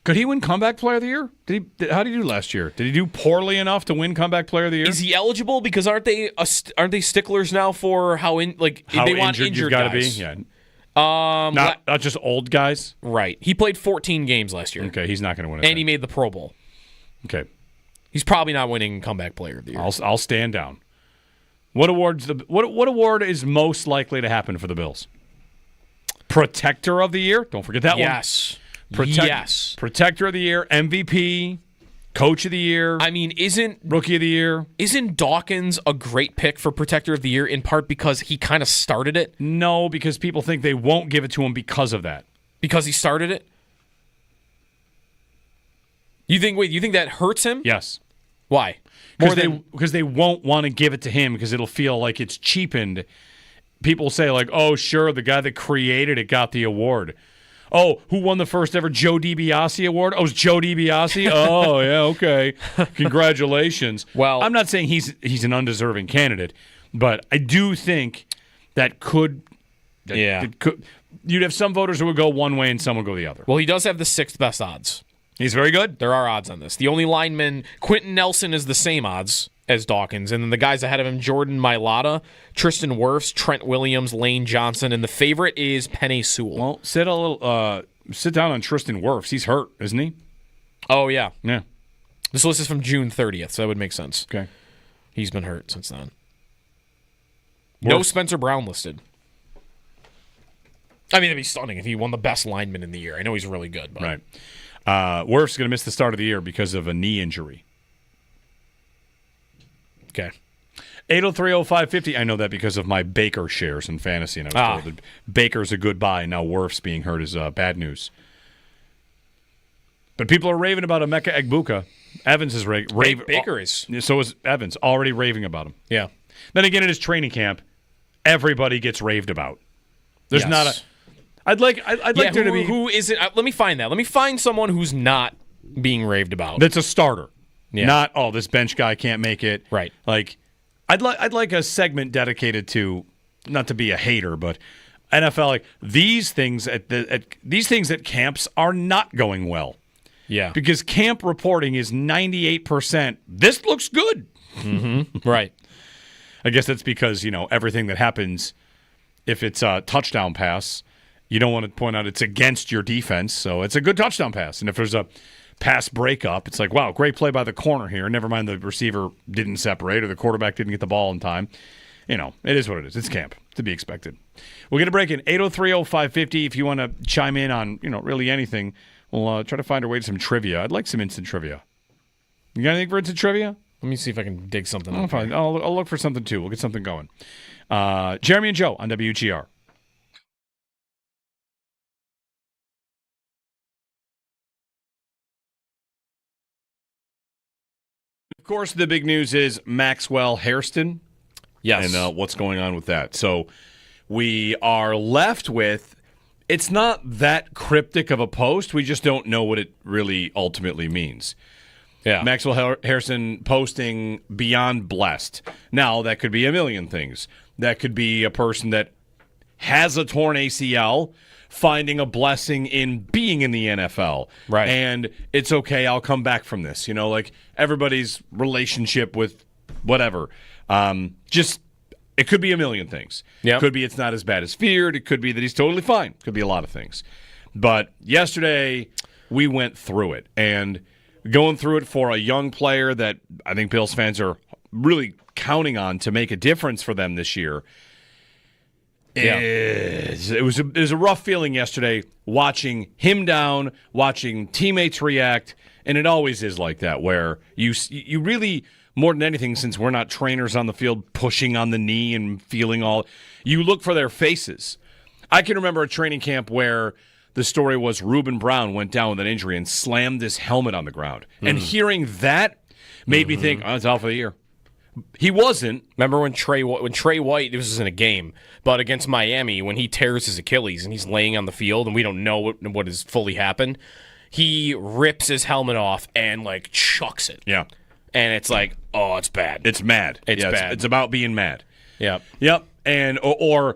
Could he win comeback player of the year? How did he do last year? Did he do poorly enough to win comeback player of the year? Is he eligible? Because aren't they sticklers now for how they want injured gotta guys? Be? Yeah. Not just old guys. Right. He played 14 games last year. Okay, he's not going to win it. And he made the Pro Bowl. Okay. He's probably not winning comeback player of the year. I'll stand down. What award is most likely to happen for the Bills? Protector of the year? Don't forget that one. Yes. Yes. Protector of the year, MVP, Coach of the Year. I mean, Rookie of the Year? Isn't Dawkins a great pick for Protector of the Year in part because he kind of started it? No, because people think they won't give it to him because of that. Because he started it? You think that hurts him? Yes. Why? Because they won't want to give it to him because it'll feel like it's cheapened. People say like, oh, sure, the guy that created it got the award. Oh, who won the first ever Joe DiBiase award? Oh, it was Joe DiBiase? Oh, yeah, okay. Congratulations. Well, I'm not saying he's an undeserving candidate, but I do think that could you'd have some voters who would go one way and some would go the other. Well, he does have the 6th best odds. He's very good. There are odds on this. The only lineman, Quentin Nelson, is the same odds as Dawkins. And then the guys ahead of him, Jordan Mailata, Tristan Wirfs, Trent Williams, Lane Johnson. And the favorite is Penei Sewell. Well, sit down on Tristan Wirfs. He's hurt, isn't he? Oh, yeah. Yeah. This list is from June 30th, so that would make sense. Okay. He's been hurt since then. No Spencer Brown listed. I mean, it'd be stunning if he won the best lineman in the year. I know he's really good. But. Right. Wirfs going to miss the start of the year because of a knee injury. Okay. 8030550. I know that because of my Baker shares in fantasy, and I was told that Baker's a good buy. Now Wirfs being hurt is bad news. But people are raving about Emeka Egbuka. Evans is raving. Baker is. So is Evans, already raving about him. Yeah. Then again, at his training camp, everybody gets raved about. There's not a. I'd like there to be. Who is it? Let me find that. Let me find someone who's not being raved about. That's a starter. Yeah. Not, this bench guy can't make it. Right. Like, I'd like a segment dedicated to, not to be a hater, but NFL, like these things at camps are not going well. Yeah. Because camp reporting is 98%. This looks good. Mm-hmm. Right. I guess that's because, everything that happens, if it's a touchdown pass, you don't want to point out it's against your defense, so it's a good touchdown pass. And if there's a pass breakup, it's like, wow, great play by the corner here. Never mind the receiver didn't separate or the quarterback didn't get the ball in time. It is what it is. It's camp, to be expected. We'll get a break in 8030550 if you want to chime in on, really anything. We'll try to find our way to some trivia. I'd like some instant trivia. You got anything for instant trivia? Let me see if I can dig something up. Fine. I'll look for something, too. We'll get something going. Jeremy and Joe on WGR. Of course, the big news is Maxwell Hairston. Yes. And what's going on with that. So we are left with, it's not that cryptic of a post. We just don't know what it really ultimately means. Yeah. Maxwell Hairston posting beyond blessed. Now, that could be a million things. That could be a person that has a torn ACL finding a blessing in being in the NFL. Right. And it's okay, I'll come back from this. Like everybody's relationship with whatever. It could be a million things. Yep. It could be it's not as bad as feared. It could be that he's totally fine. It could be a lot of things. But yesterday, we went through it. And going through it for a young player that I think Bills fans are really counting on to make a difference for them this year. Yeah. It was a rough feeling yesterday watching him down, watching teammates react, and it always is like that where you really, more than anything, since we're not trainers on the field pushing on the knee and feeling all, you look for their faces. I can remember a training camp where the story was Reuben Brown went down with an injury and slammed his helmet on the ground. And hearing that made me think, it's out for the year. He wasn't. Remember when Trey White, this was in a game, but against Miami, when he tears his Achilles and he's laying on the field and we don't know what has fully happened, he rips his helmet off and chucks it. Yeah. And it's like, oh, it's bad. It's mad. It's bad. It's about being mad. Yep. Yep. and or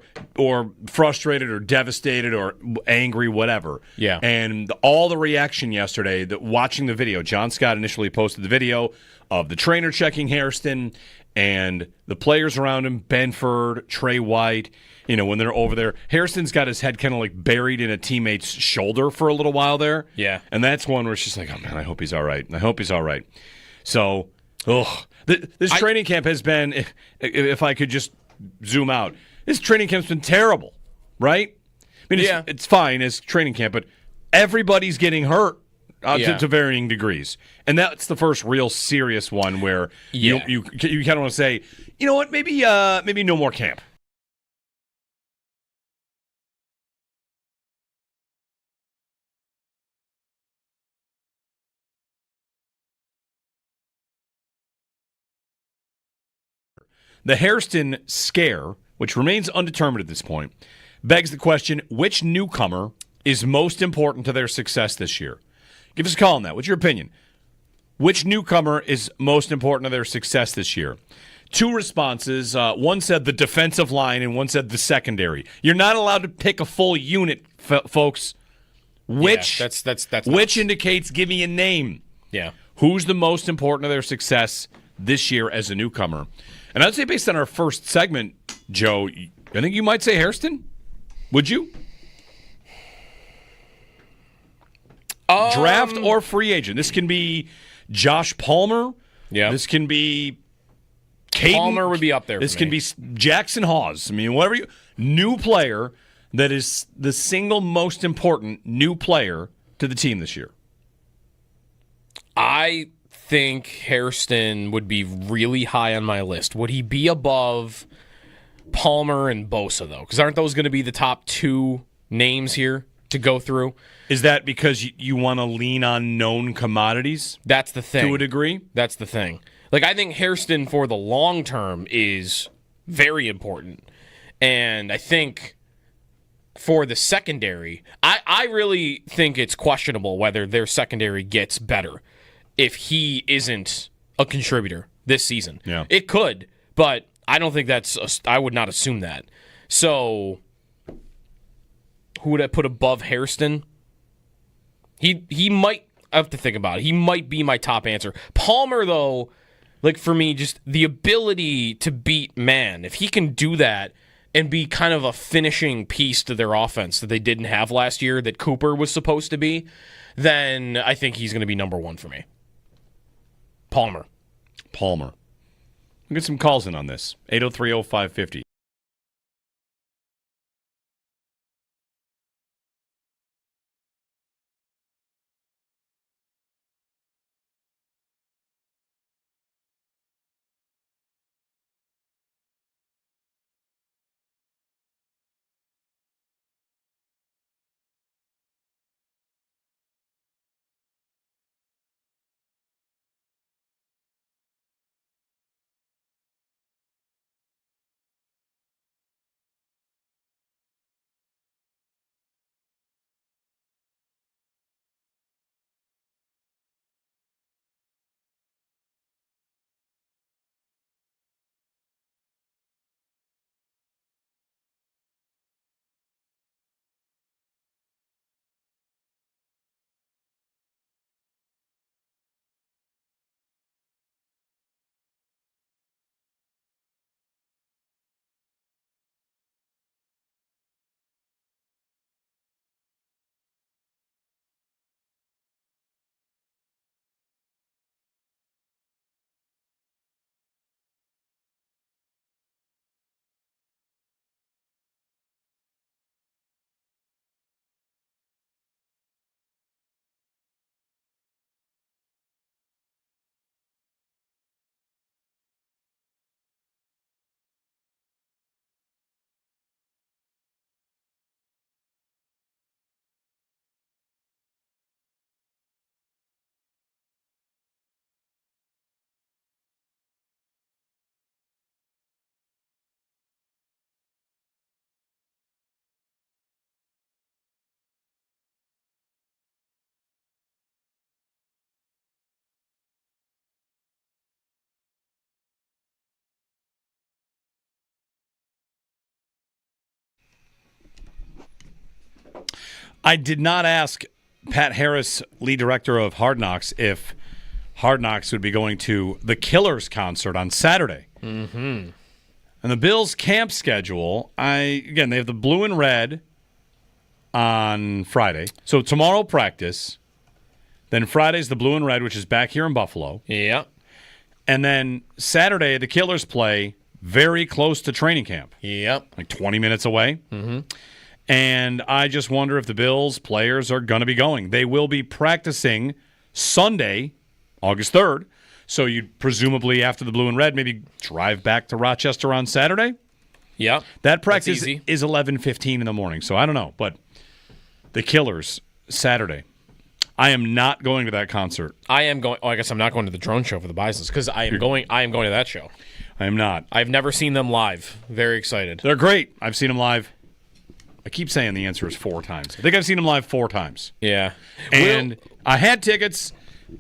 frustrated or devastated or angry, whatever. Yeah. And all the reaction yesterday, watching the video, John Scott initially posted the video of the trainer checking Hairston and the players around him, Benford, Trey White, when they're over there. Hairston's got his head kind of like buried in a teammate's shoulder for a little while there. Yeah. And that's one where it's just like, oh, man, I hope he's all right. I hope he's all right. So, this training camp has been, if I could just zoom out, this training camp's been terrible, right? I mean, it's fine as training camp, but everybody's getting hurt to varying degrees. And that's the first real serious one where you kind of want to say, you know what, maybe no more camp. The Hairston scare, which remains undetermined at this point, begs the question, which newcomer is most important to their success this year? Give us a call on that. What's your opinion? Which newcomer is most important to their success this year? 2 responses. One said the defensive line and one said the secondary. You're not allowed to pick a full unit, folks. Which which indicates, give me a name. Yeah. Who's the most important to their success this year as a newcomer? And I'd say based on our first segment, Joe, I think you might say Hairston. Would you? Draft or free agent. This can be Josh Palmer. Yeah. This can be Caden. Palmer would be up there. This can be Jackson Hawes. I mean, whatever new player that is the single most important new player to the team this year. I think Hairston would be really high on my list. Would he be above Palmer and Bosa, though? Because aren't those going to be the top 2 names here to go through? Is that because you want to lean on known commodities? That's the thing. To a degree? That's the thing. Like, I think Hairston for the long term is very important. And I think for the secondary, I really think it's questionable whether their secondary gets better if he isn't a contributor this season. Yeah. It could, but I don't think I would not assume that. So, who would I put above Hairston? He might, I have to think about it. He might be my top answer. Palmer, though, like for me, just the ability to beat man. If he can do that and be kind of a finishing piece to their offense that they didn't have last year, that Cooper was supposed to be, then I think he's going to be number 1 for me. Palmer. We'll get some calls in on this. 803-0550. I did not ask Pat Harris, lead director of Hard Knocks, if Hard Knocks would be going to the Killers concert on Saturday. Mm-hmm. And the Bills' camp schedule, they have the blue and red on Friday. So tomorrow practice. Then Friday's the blue and red, which is back here in Buffalo. Yeah. And then Saturday, the Killers play very close to training camp. Yep. Like 20 minutes away. Mm-hmm. And I just wonder if the Bills players are going to be going. They will be practicing Sunday, August 3rd. So you'd presumably, after the blue and red, maybe drive back to Rochester on Saturday? Yeah. That practice is 11:15 in the morning, so I don't know. But the Killers, Saturday. I am not going to that concert. I am going. Oh, I guess I'm not going to the drone show for the Bisons because I am going to that show. I am not. I've never seen them live. Very excited. They're great. I've seen them live. I keep saying the answer is 4 times. I think I've seen them live 4 times. Yeah. And I had tickets,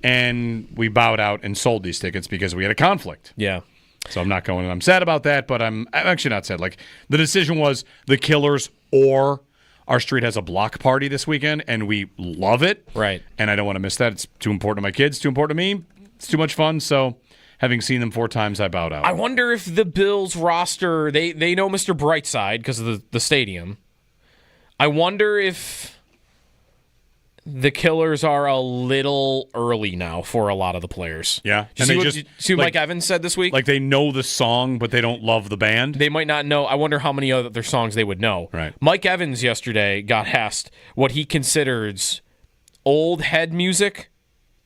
and we bowed out and sold these tickets because we had a conflict. Yeah. So I'm not going, and I'm sad about that, but I'm actually not sad. Like, the decision was the Killers or our street has a block party this weekend, and we love it. Right. And I don't want to miss that. It's too important to my kids, too important to me. It's too much fun, so having seen them 4 times, I bowed out. I wonder if the Bills roster, they know Mr. Brightside because of the stadium. I wonder if the Killers are a little early now for a lot of the players. Yeah. Did you see what Mike Evans said this week? Like they know the song, but they don't love the band? They might not know. I wonder how many other songs they would know. Right. Mike Evans yesterday got asked what he considers old head music.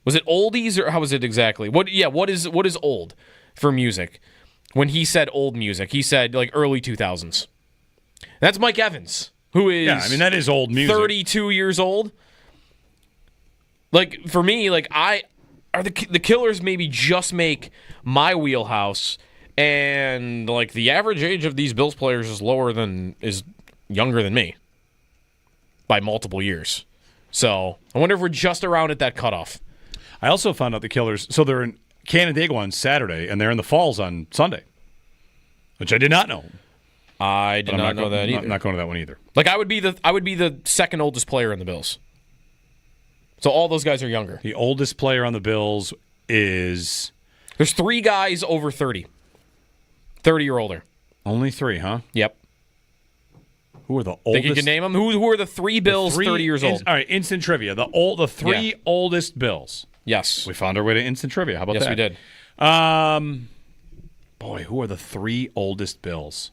Was it oldies or how was it exactly? What is old for music? When he said old music, he said like early 2000s. That's Mike Evans, who is that is old music. 32 years old. Like for me, like the Killers maybe just make my wheelhouse, and like the average age of these Bills players is younger than me by multiple years. So I wonder if we're just around at that cutoff. I also found out the Killers, so they're in Canandaigua on Saturday, and they're in the Falls on Sunday, which I did not know. I did not know that either. I'm not going to that one either. Like I would be the second oldest player in the Bills. So all those guys are younger. The oldest player on the Bills is... There's 3 guys over 30. 30 or older. Only 3, huh? Yep. Who are the oldest? Think you can name them? Who are the 3 Bills 30 years old? All right, instant trivia. The 3 oldest Bills. Yes. We found our way to instant trivia. How about that? Yes, we did. Boy, who are the 3 oldest Bills?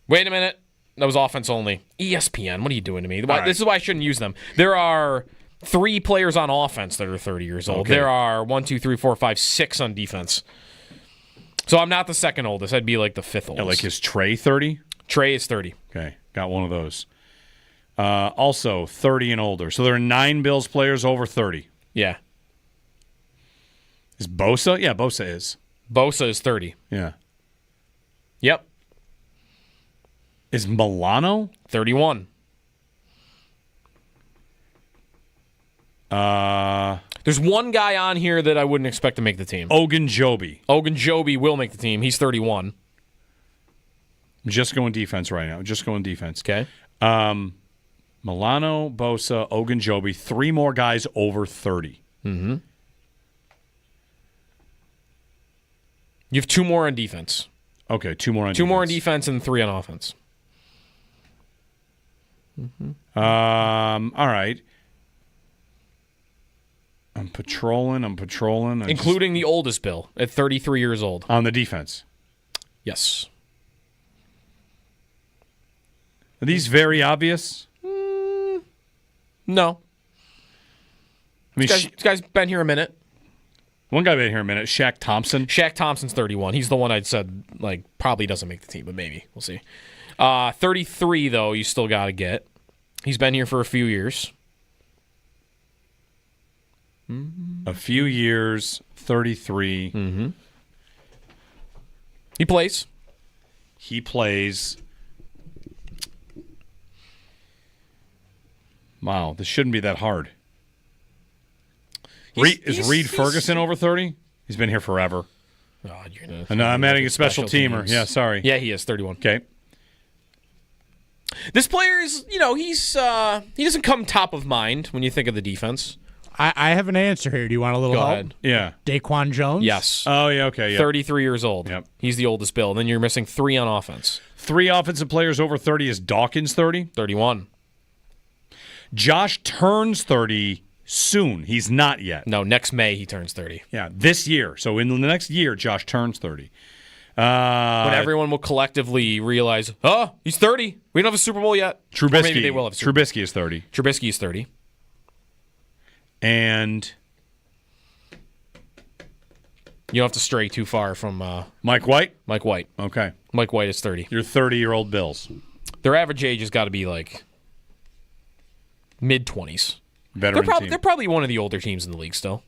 Wait a minute. That was offense only. ESPN, what are you doing to me? Right. This is why I shouldn't use them. There are 3 players on offense that are 30 years old. Okay. There are 1, 2, 3, 4, 5, 6 on defense. So I'm not the second oldest. I'd be like the 5th oldest. Yeah, like is Trey 30? Trey is 30. Okay, got one of those. Also 30 and older. So there are 9 Bills players over 30. Yeah. Is Bosa? Yeah, Bosa is. Bosa is 30. Yeah. Yep. Is Milano? 31. There's one guy on here that I wouldn't expect to make the team. Ogunjobi. Ogunjobi will make the team. He's 31. I'm just going defense right now. Just going defense. Okay. Milano, Bosa, Ogunjobi, 3 more guys over 30. Mm-hmm. You have 2 more on defense. Okay, 2 more on defense. 2 more on defense and 3 on offense. Mm-hmm. All right. I'm patrolling. Including the oldest Bill at 33 years old. On the defense. Yes. Are these very obvious? No. I mean, this guy's been here a minute. One guy been here a minute. Shaq Thompson. Shaq Thompson's 31. He's the one I'd said probably doesn't make the team, but maybe. We'll see. 33, though, you still got to get. He's been here for a few years. A few years, 33. Mm-hmm. He plays. Wow, this shouldn't be that hard. Is Reed Ferguson over 30? He's been here forever. God, I'm adding a special teamer. Yeah, sorry. Yeah, he is 31. Okay. This player is, he doesn't come top of mind when you think of the defense. I have an answer here. Do you want a little Go help? ahead. Yeah. Daquan Jones? Yes. Oh, yeah, okay. Yeah. 33 years old. Yep. He's the oldest Bill. Then you're missing 3 on offense. 3 offensive players over 30. Is Dawkins 30? 31. Josh turns 30 soon. He's not yet. No, next May he turns 30. Yeah, this year. So in the next year, Josh turns 30. When everyone will collectively realize, he's 30. We don't have a Super Bowl yet. Trubisky. Or maybe they will have a Super Bowl. Trubisky is 30. Trubisky is 30. And you don't have to stray too far from Mike White? Mike White. Okay. Mike White is 30. Your 30-year-old Bills. Their average age has got to be like mid-20s. Veteran team. They're probably one of the older teams in the league still.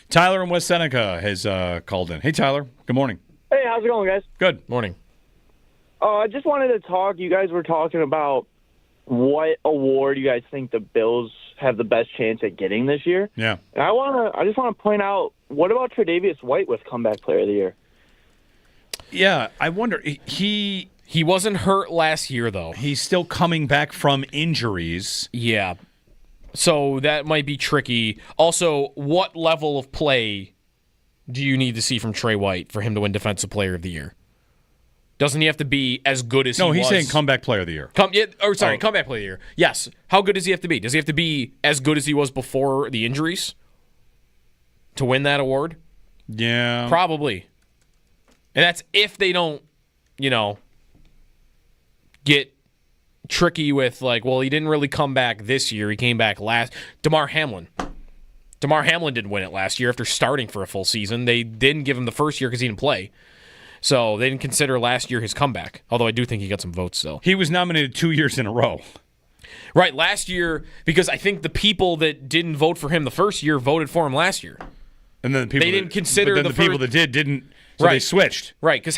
Tyler in West Seneca has called in. Hey, Tyler. Good morning. Hey, how's it going, guys? Good. Morning. I just wanted to talk. You guys were talking about what award you guys think the Bills have the best chance at getting this year. Yeah. And I just want to point out, what about Tre'Davious White with Comeback Player of the Year? Yeah, I wonder. He wasn't hurt last year, though. He's still coming back from injuries. Yeah. So that might be tricky. Also, what level of play do you need to see from Trey White for him to win Defensive Player of the Year? Doesn't he have to be as good as he was? No, he's saying Comeback Player of the Year. Comeback Player of the Year. Yes. How good does he have to be? Does he have to be as good as he was before the injuries to win that award? Yeah. Probably. And that's if they don't, get tricky with he didn't really come back this year. He came back last. Damar Hamlin didn't win it last year after starting for a full season. They didn't give him the first year because he didn't play. So they didn't consider last year his comeback, although I do think he got some votes still. He was nominated 2 years in a row. Right, last year, because I think the people that didn't vote for him the first year voted for him last year. And then the people they didn't consider but then the people that didn't. So they switched. Right, because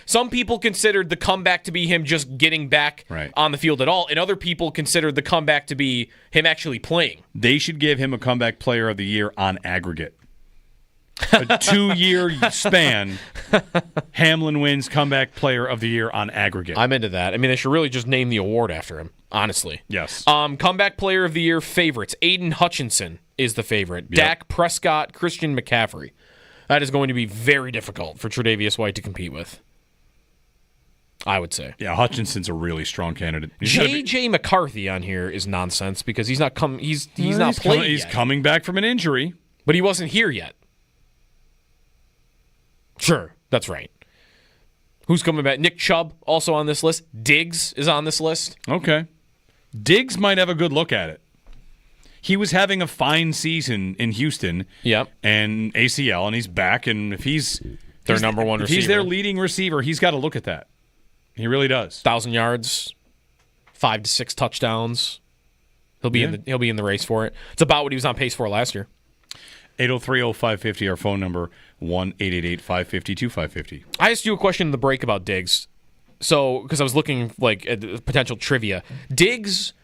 some people considered the comeback to be him just getting back on the field at all, and other people considered the comeback to be him actually playing. They should give him a Comeback Player of the Year on aggregate. A 2-year span, Hamlin wins Comeback Player of the Year on aggregate. I'm into that. I mean, they should really just name the award after him, honestly. Yes. Comeback Player of the Year favorites. Aiden Hutchinson is the favorite. Yep. Dak Prescott, Christian McCaffrey. That is going to be very difficult for Tre'Davious White to compete with, I would say. Yeah, Hutchinson's a really strong candidate. J.J. McCarthy on here is nonsense because he's not playing He's coming back from an injury. But he wasn't here yet. Sure, that's right. Who's coming back? Nick Chubb also on this list. Diggs is on this list. Okay. Diggs might have a good look at it. He was having a fine season in Houston. Yep. And ACL, and he's back. And if he's their number one receiver, he's their leading receiver, he's got to look at that. He really does. 1,000 yards, 5 to 6 touchdowns. He'll be in the race for it. It's about what he was on pace for last year. 803-0550, our phone number, 1-888-550-2550. I asked you a question in the break about Diggs. So, because I was looking at potential trivia. Diggs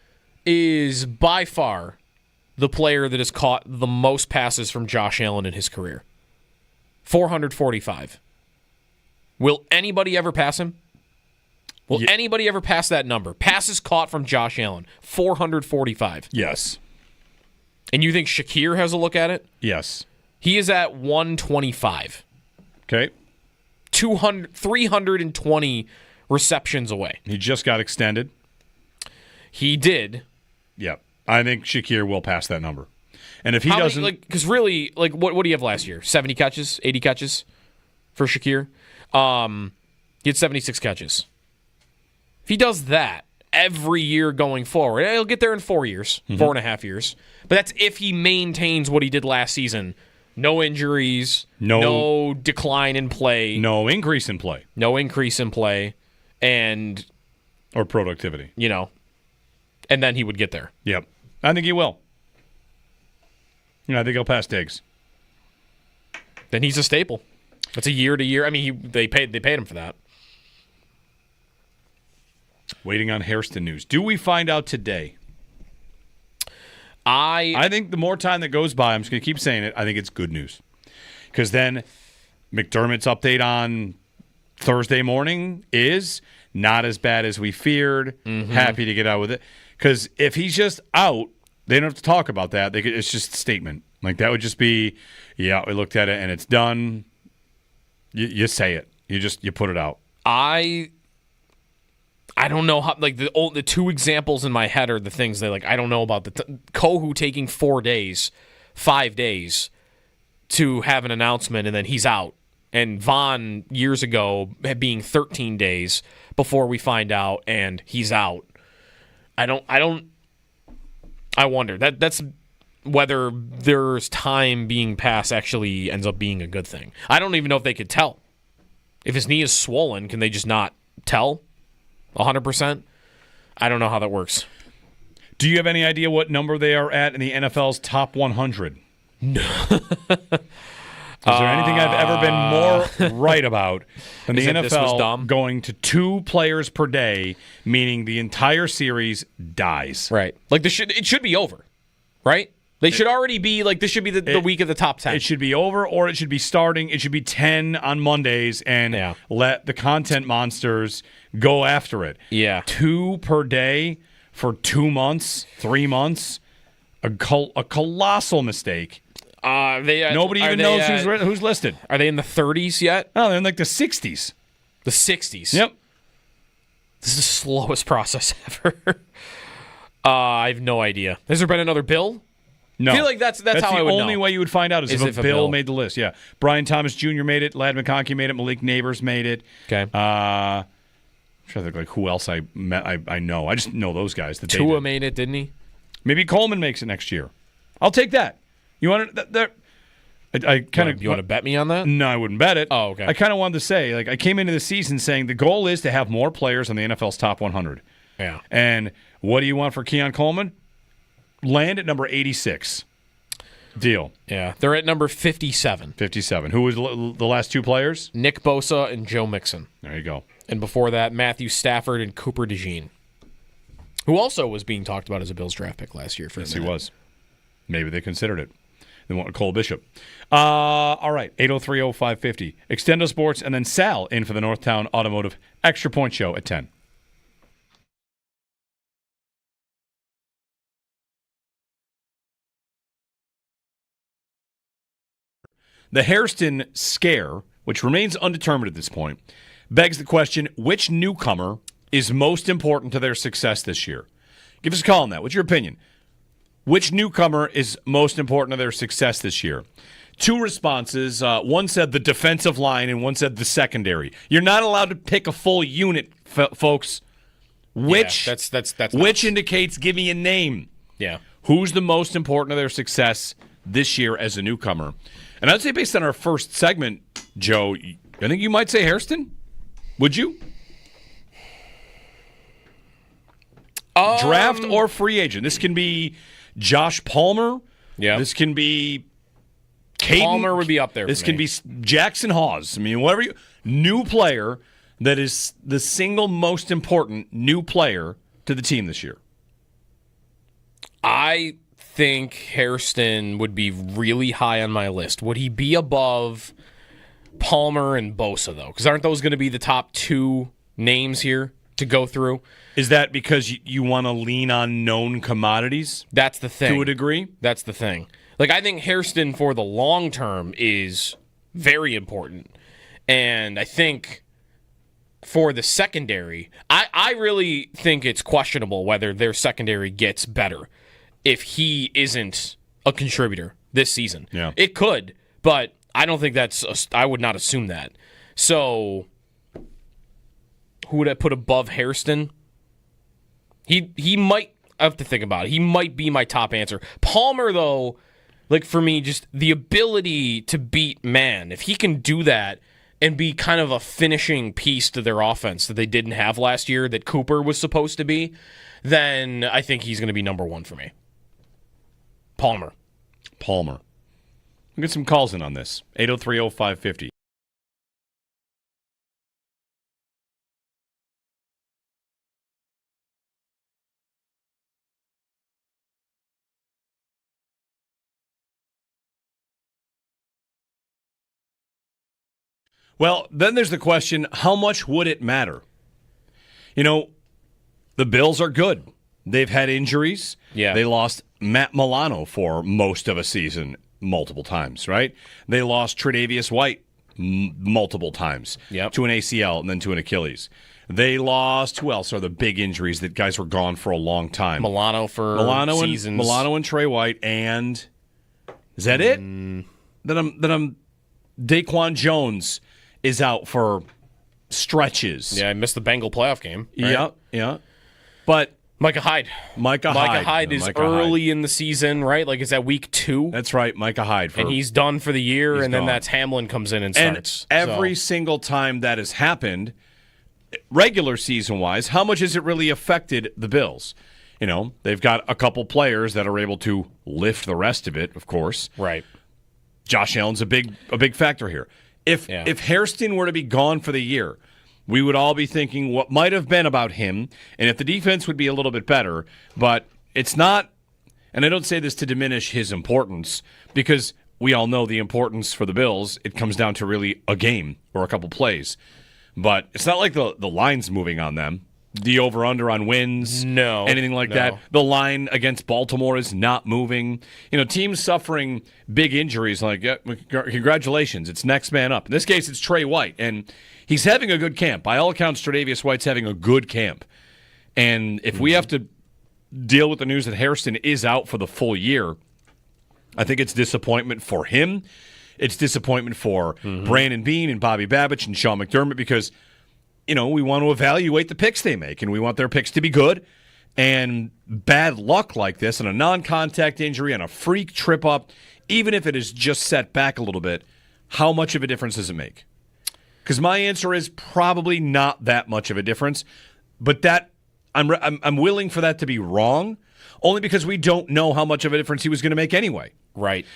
is by far the player that has caught the most passes from Josh Allen in his career. 445. Will anybody ever pass him? Will anybody ever pass that number? Passes caught from Josh Allen, 445. Yes. And you think Shakir has a look at it? Yes. He is at 125. Okay. 320 receptions away. He just got extended. He did. Yep. I think Shakir will pass that number. And if he doesn't... Because really, what do you have last year? 70 catches? 80 catches for Shakir? He had 76 catches. If he does that every year going forward, he'll get there in 4 years, 4.5 years. But that's if he maintains what he did last season. No injuries, no decline in play. No increase in play. No increase in play. And... Or productivity. And then he would get there. Yep. I think he will. I think he'll pass Diggs. Then he's a staple. That's a year-to-year. I mean, they paid him for that. Waiting on Hairston news. Do we find out today? I think the more time that goes by, I'm just going to keep saying it, I think it's good news. Because then McDermott's update on Thursday morning is not as bad as we feared. Happy to get out with it. Because if he's just out, they don't have to talk about that. It's just a statement. Like, that would just be, yeah, we looked at it and it's done. You say it. You put it out. I don't know how, like, the two examples in my head are the things that, like, I don't know about. Kohu taking 5 days to have an announcement, and then he's out. And Vaughn, years ago, being 13 days before we find out, and he's out. I wonder. That's whether there's time being passed actually ends up being a good thing. I don't even know if they could tell. If his knee is swollen, can they just not tell 100%? I don't know how that works. Do you have any idea what number they are at in the NFL's top 100? No. Is there anything I've ever been more right about than the NFL going to 2 players per day, meaning the entire series dies? Right. Like, it should be over, right? They should already be, like, this should be the week of the top 10. It should be over, or it should be starting. It should be 10 on Mondays, and let the content monsters go after it. Yeah. 2 per day for 2 months, 3 months, a colossal mistake. Nobody even knows who's listed. Are they in the 30s yet? Oh, they're in like the 60s. The 60s? Yep. This is the slowest process ever. I have no idea. Has there been another bill? No. I feel like that's how I would know. The only way you would find out is if a bill made the list. Yeah. Brian Thomas Jr. made it. Ladd McConkey made it. Malik Neighbors made it. Okay. I'm trying to think like who else I know. I just know those guys. Tua made it, didn't he? Maybe Coleman makes it next year. I'll take that. You want to? You want to bet me on that? No, I wouldn't bet it. Oh, okay. I kind of wanted to say, like, I came into the season saying the goal is to have more players on the NFL's top 100. Yeah. And what do you want for Keon Coleman? Land at number 86. Deal. Yeah. They're at number 57. 57. Who was the last 2 players? Nick Bosa and Joe Mixon. There you go. And before that, Matthew Stafford and Cooper DeJean, who also was being talked about as a Bills draft pick last year. Yes, he was. Maybe they considered it. They want Cole Bishop. All right, 8030550. Extendo Sports, and then Sal in for the Northtown Automotive Extra Point Show at 10. The Hairston scare, which remains undetermined at this point, begs the question, which newcomer is most important to their success this year? Give us a call on that. What's your opinion? Which newcomer is most important to their success this year? 2 responses. One said the defensive line, and one said the secondary. You're not allowed to pick a full unit, folks. Which which indicates, give me a name. Yeah. Who's the most important to their success this year as a newcomer? And I'd say based on our first segment, Joe, I think you might say Hairston. Would you? Draft or free agent. This can be Josh Palmer. Yeah. This can be Caden. Palmer would be up there. This can be Jackson Hawes. I mean, whatever you. New player that is the single most important new player to the team this year. I think Hairston would be really high on my list. Would he be above Palmer and Bosa, though? Because aren't those going to be the top 2 names here to go through? Is that because you want to lean on known commodities? That's the thing. To a degree? That's the thing. Like, I think Hairston for the long term is very important. And I think for the secondary, I really think it's questionable whether their secondary gets better if he isn't a contributor this season. Yeah. It could, but I don't think I would not assume that. So who would I put above Hairston? He might, I have to think about it. He might be my top answer. Palmer, though, like for me, just the ability to beat man. If he can do that and be kind of a finishing piece to their offense that they didn't have last year, that Cooper was supposed to be, then I think he's going to be number 1 for me. Palmer. We'll get some calls in on this. 8030550. Well, then there's the question, how much would it matter? The Bills are good. They've had injuries. Yeah. They lost Matt Milano for most of a season multiple times, right? They lost Tre'Davious White multiple times to an ACL and then to an Achilles. They lost, who else are the big injuries that guys were gone for a long time? Milano for seasons. Milano and Trey White, and is that it? Daquan Jones is out for stretches. Yeah, I missed the Bengal playoff game. Right? Yeah. But Micah Hyde. Micah Hyde is early in the season, right? Like, is that week 2? That's right, Micah Hyde. And he's done for the year, and then gone. that's Hamlin comes in and starts. Every single time that has happened, regular season-wise, how much has it really affected the Bills? They've got a couple players that are able to lift the rest of it, of course. Right. Josh Allen's a big factor here. If Hairston were to be gone for the year, we would all be thinking what might have been about him, and if the defense would be a little bit better, but it's not, and I don't say this to diminish his importance, because we all know the importance for the Bills. It comes down to really a game or a couple plays. But it's not like the line's moving on them. The over-under on wins, anything like that. The line against Baltimore is not moving. Teams suffering big injuries, congratulations, it's next man up. In this case, it's Trey White, and he's having a good camp. By all accounts, Tre'Davious White's having a good camp. And if we have to deal with the news that Hairston is out for the full year, I think it's disappointment for him. It's disappointment for Brandon Beane and Bobby Babich and Sean McDermott because, we want to evaluate the picks they make, and we want their picks to be good. And bad luck like this and a non-contact injury and a freak trip up, even if it is just set back a little bit, how much of a difference does it make? Because my answer is probably not that much of a difference, but that I'm willing for that to be wrong, only because we don't know how much of a difference he was going to make anyway. Right.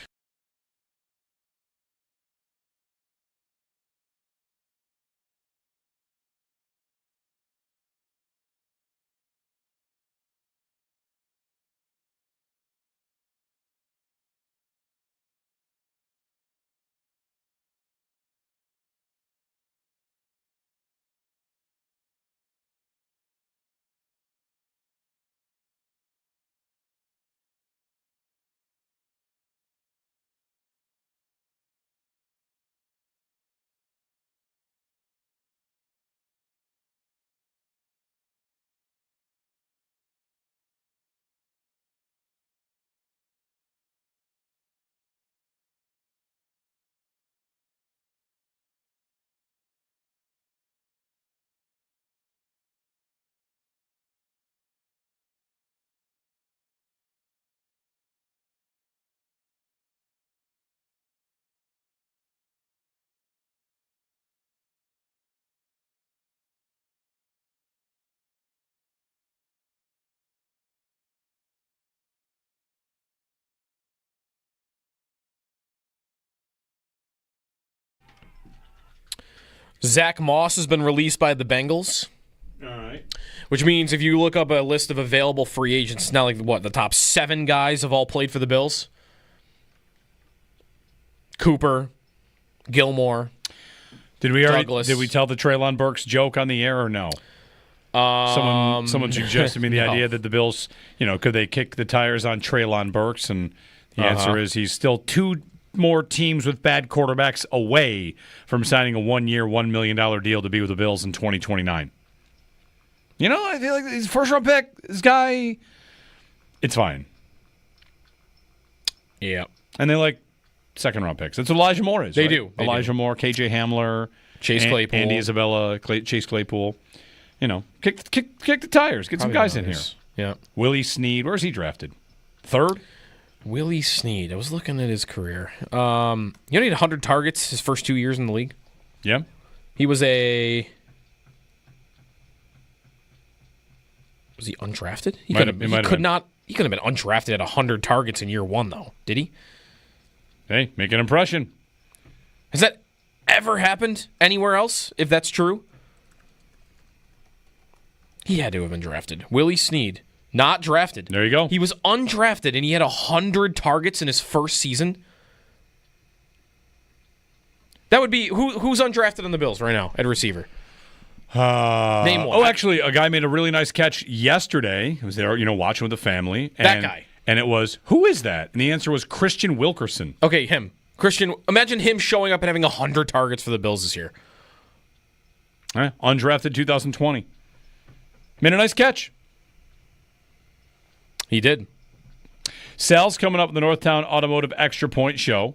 Zach Moss has been released by the Bengals. All right. Which means if you look up a list of available free agents, it's now the top 7 guys have all played for the Bills? Cooper, Gilmore, Douglas. Did we tell the Treylon Burks joke on the air or no? Someone suggested me the idea that the Bills, could they kick the tires on Treylon Burks? And the answer is he's still 2 more teams with bad quarterbacks away from signing a 1-year, $1 million deal to be with the Bills in 2029. I feel like he's a first-round pick. This guy, it's fine. Yeah. And they like second-round picks. That's what Elijah Moore is. They right? do. Elijah Moore, KJ Hamler, Chase Claypool, Andy Isabella, Chase Claypool. Kick the tires. Get some guys in here. Yeah. Willie Snead. Where's he drafted? 3rd? Willie Snead. I was looking at his career. He had 100 targets his first 2 years in the league. Yeah. He was a... Was he undrafted? He could have been undrafted at 100 targets in year 1, though. Did he? Hey, make an impression. Has that ever happened anywhere else, if that's true? He had to have been drafted. Willie Snead, not drafted. There you go. He was undrafted, and he had 100 targets in his first season. That would be... Who's undrafted on the Bills right now at receiver? Name one. Oh, actually, a guy made a really nice catch yesterday. He was there, watching with the family. That guy. And it was, who is that? And the answer was Christian Wilkerson. Okay, him. Christian, imagine him showing up and having 100 targets for the Bills this year. Undrafted 2020. Made a nice catch. He did. Sal's coming up in the Northtown Automotive Extra Point Show.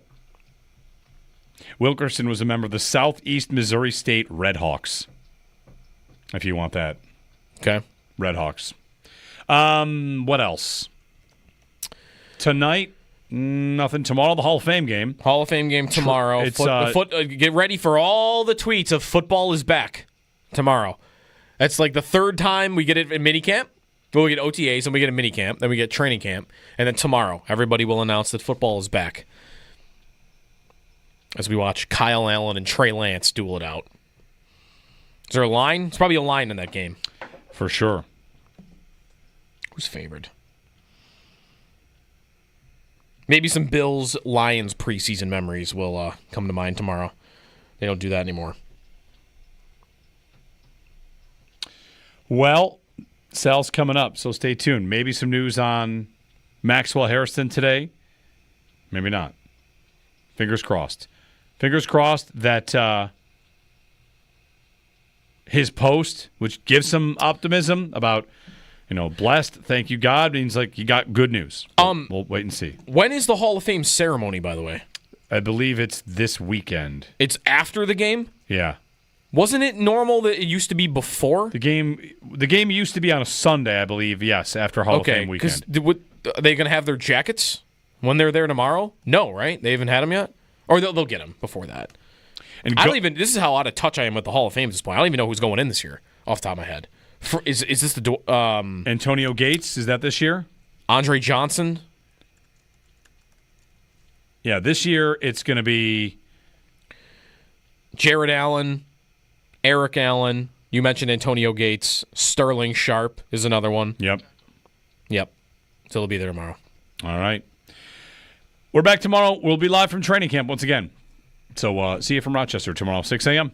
Wilkerson was a member of the Southeast Missouri State Redhawks. If you want that. Okay. Redhawks. What else? Tonight, nothing. Tomorrow, the Hall of Fame game. Hall of Fame game tomorrow. It's, get ready for all the tweets of football is back tomorrow. That's like the third time we get it in minicamp. Well, we get OTAs, and we get a minicamp, then we get training camp, and then tomorrow everybody will announce that football is back. As we watch Kyle Allen and Trey Lance duel it out. Is there a line? It's probably a line in that game. For sure. Who's favored? Maybe some Bills-Lions preseason memories will come to mind tomorrow. They don't do that anymore. Well, Sal's coming up, so stay tuned. Maybe some news on Maxwell Hairston today. Maybe not. Fingers crossed. Fingers crossed that his post, which gives some optimism about, blessed, thank you, God, means like you got good news. We'll wait and see. When is the Hall of Fame ceremony, by the way? I believe it's this weekend. It's after the game? Yeah. Wasn't it normal that it used to be before? The game used to be on a Sunday, I believe, yes, after Hall of Fame weekend. Are they going to have their jackets when they're there tomorrow? No, right? They haven't had them yet? Or they'll get them before that. And this is how out of touch I am with the Hall of Fame at this point. I don't even know who's going in this year, off the top of my head. Is this the Antonio Gates? Is that this year? Andre Johnson? Yeah, this year it's going to be Jared Allen, Eric Allen. You mentioned Antonio Gates. Sterling Sharp is another one. Yep. So they'll be there tomorrow. All right. We're back tomorrow. We'll be live from training camp once again. So see you from Rochester tomorrow, 6 a.m.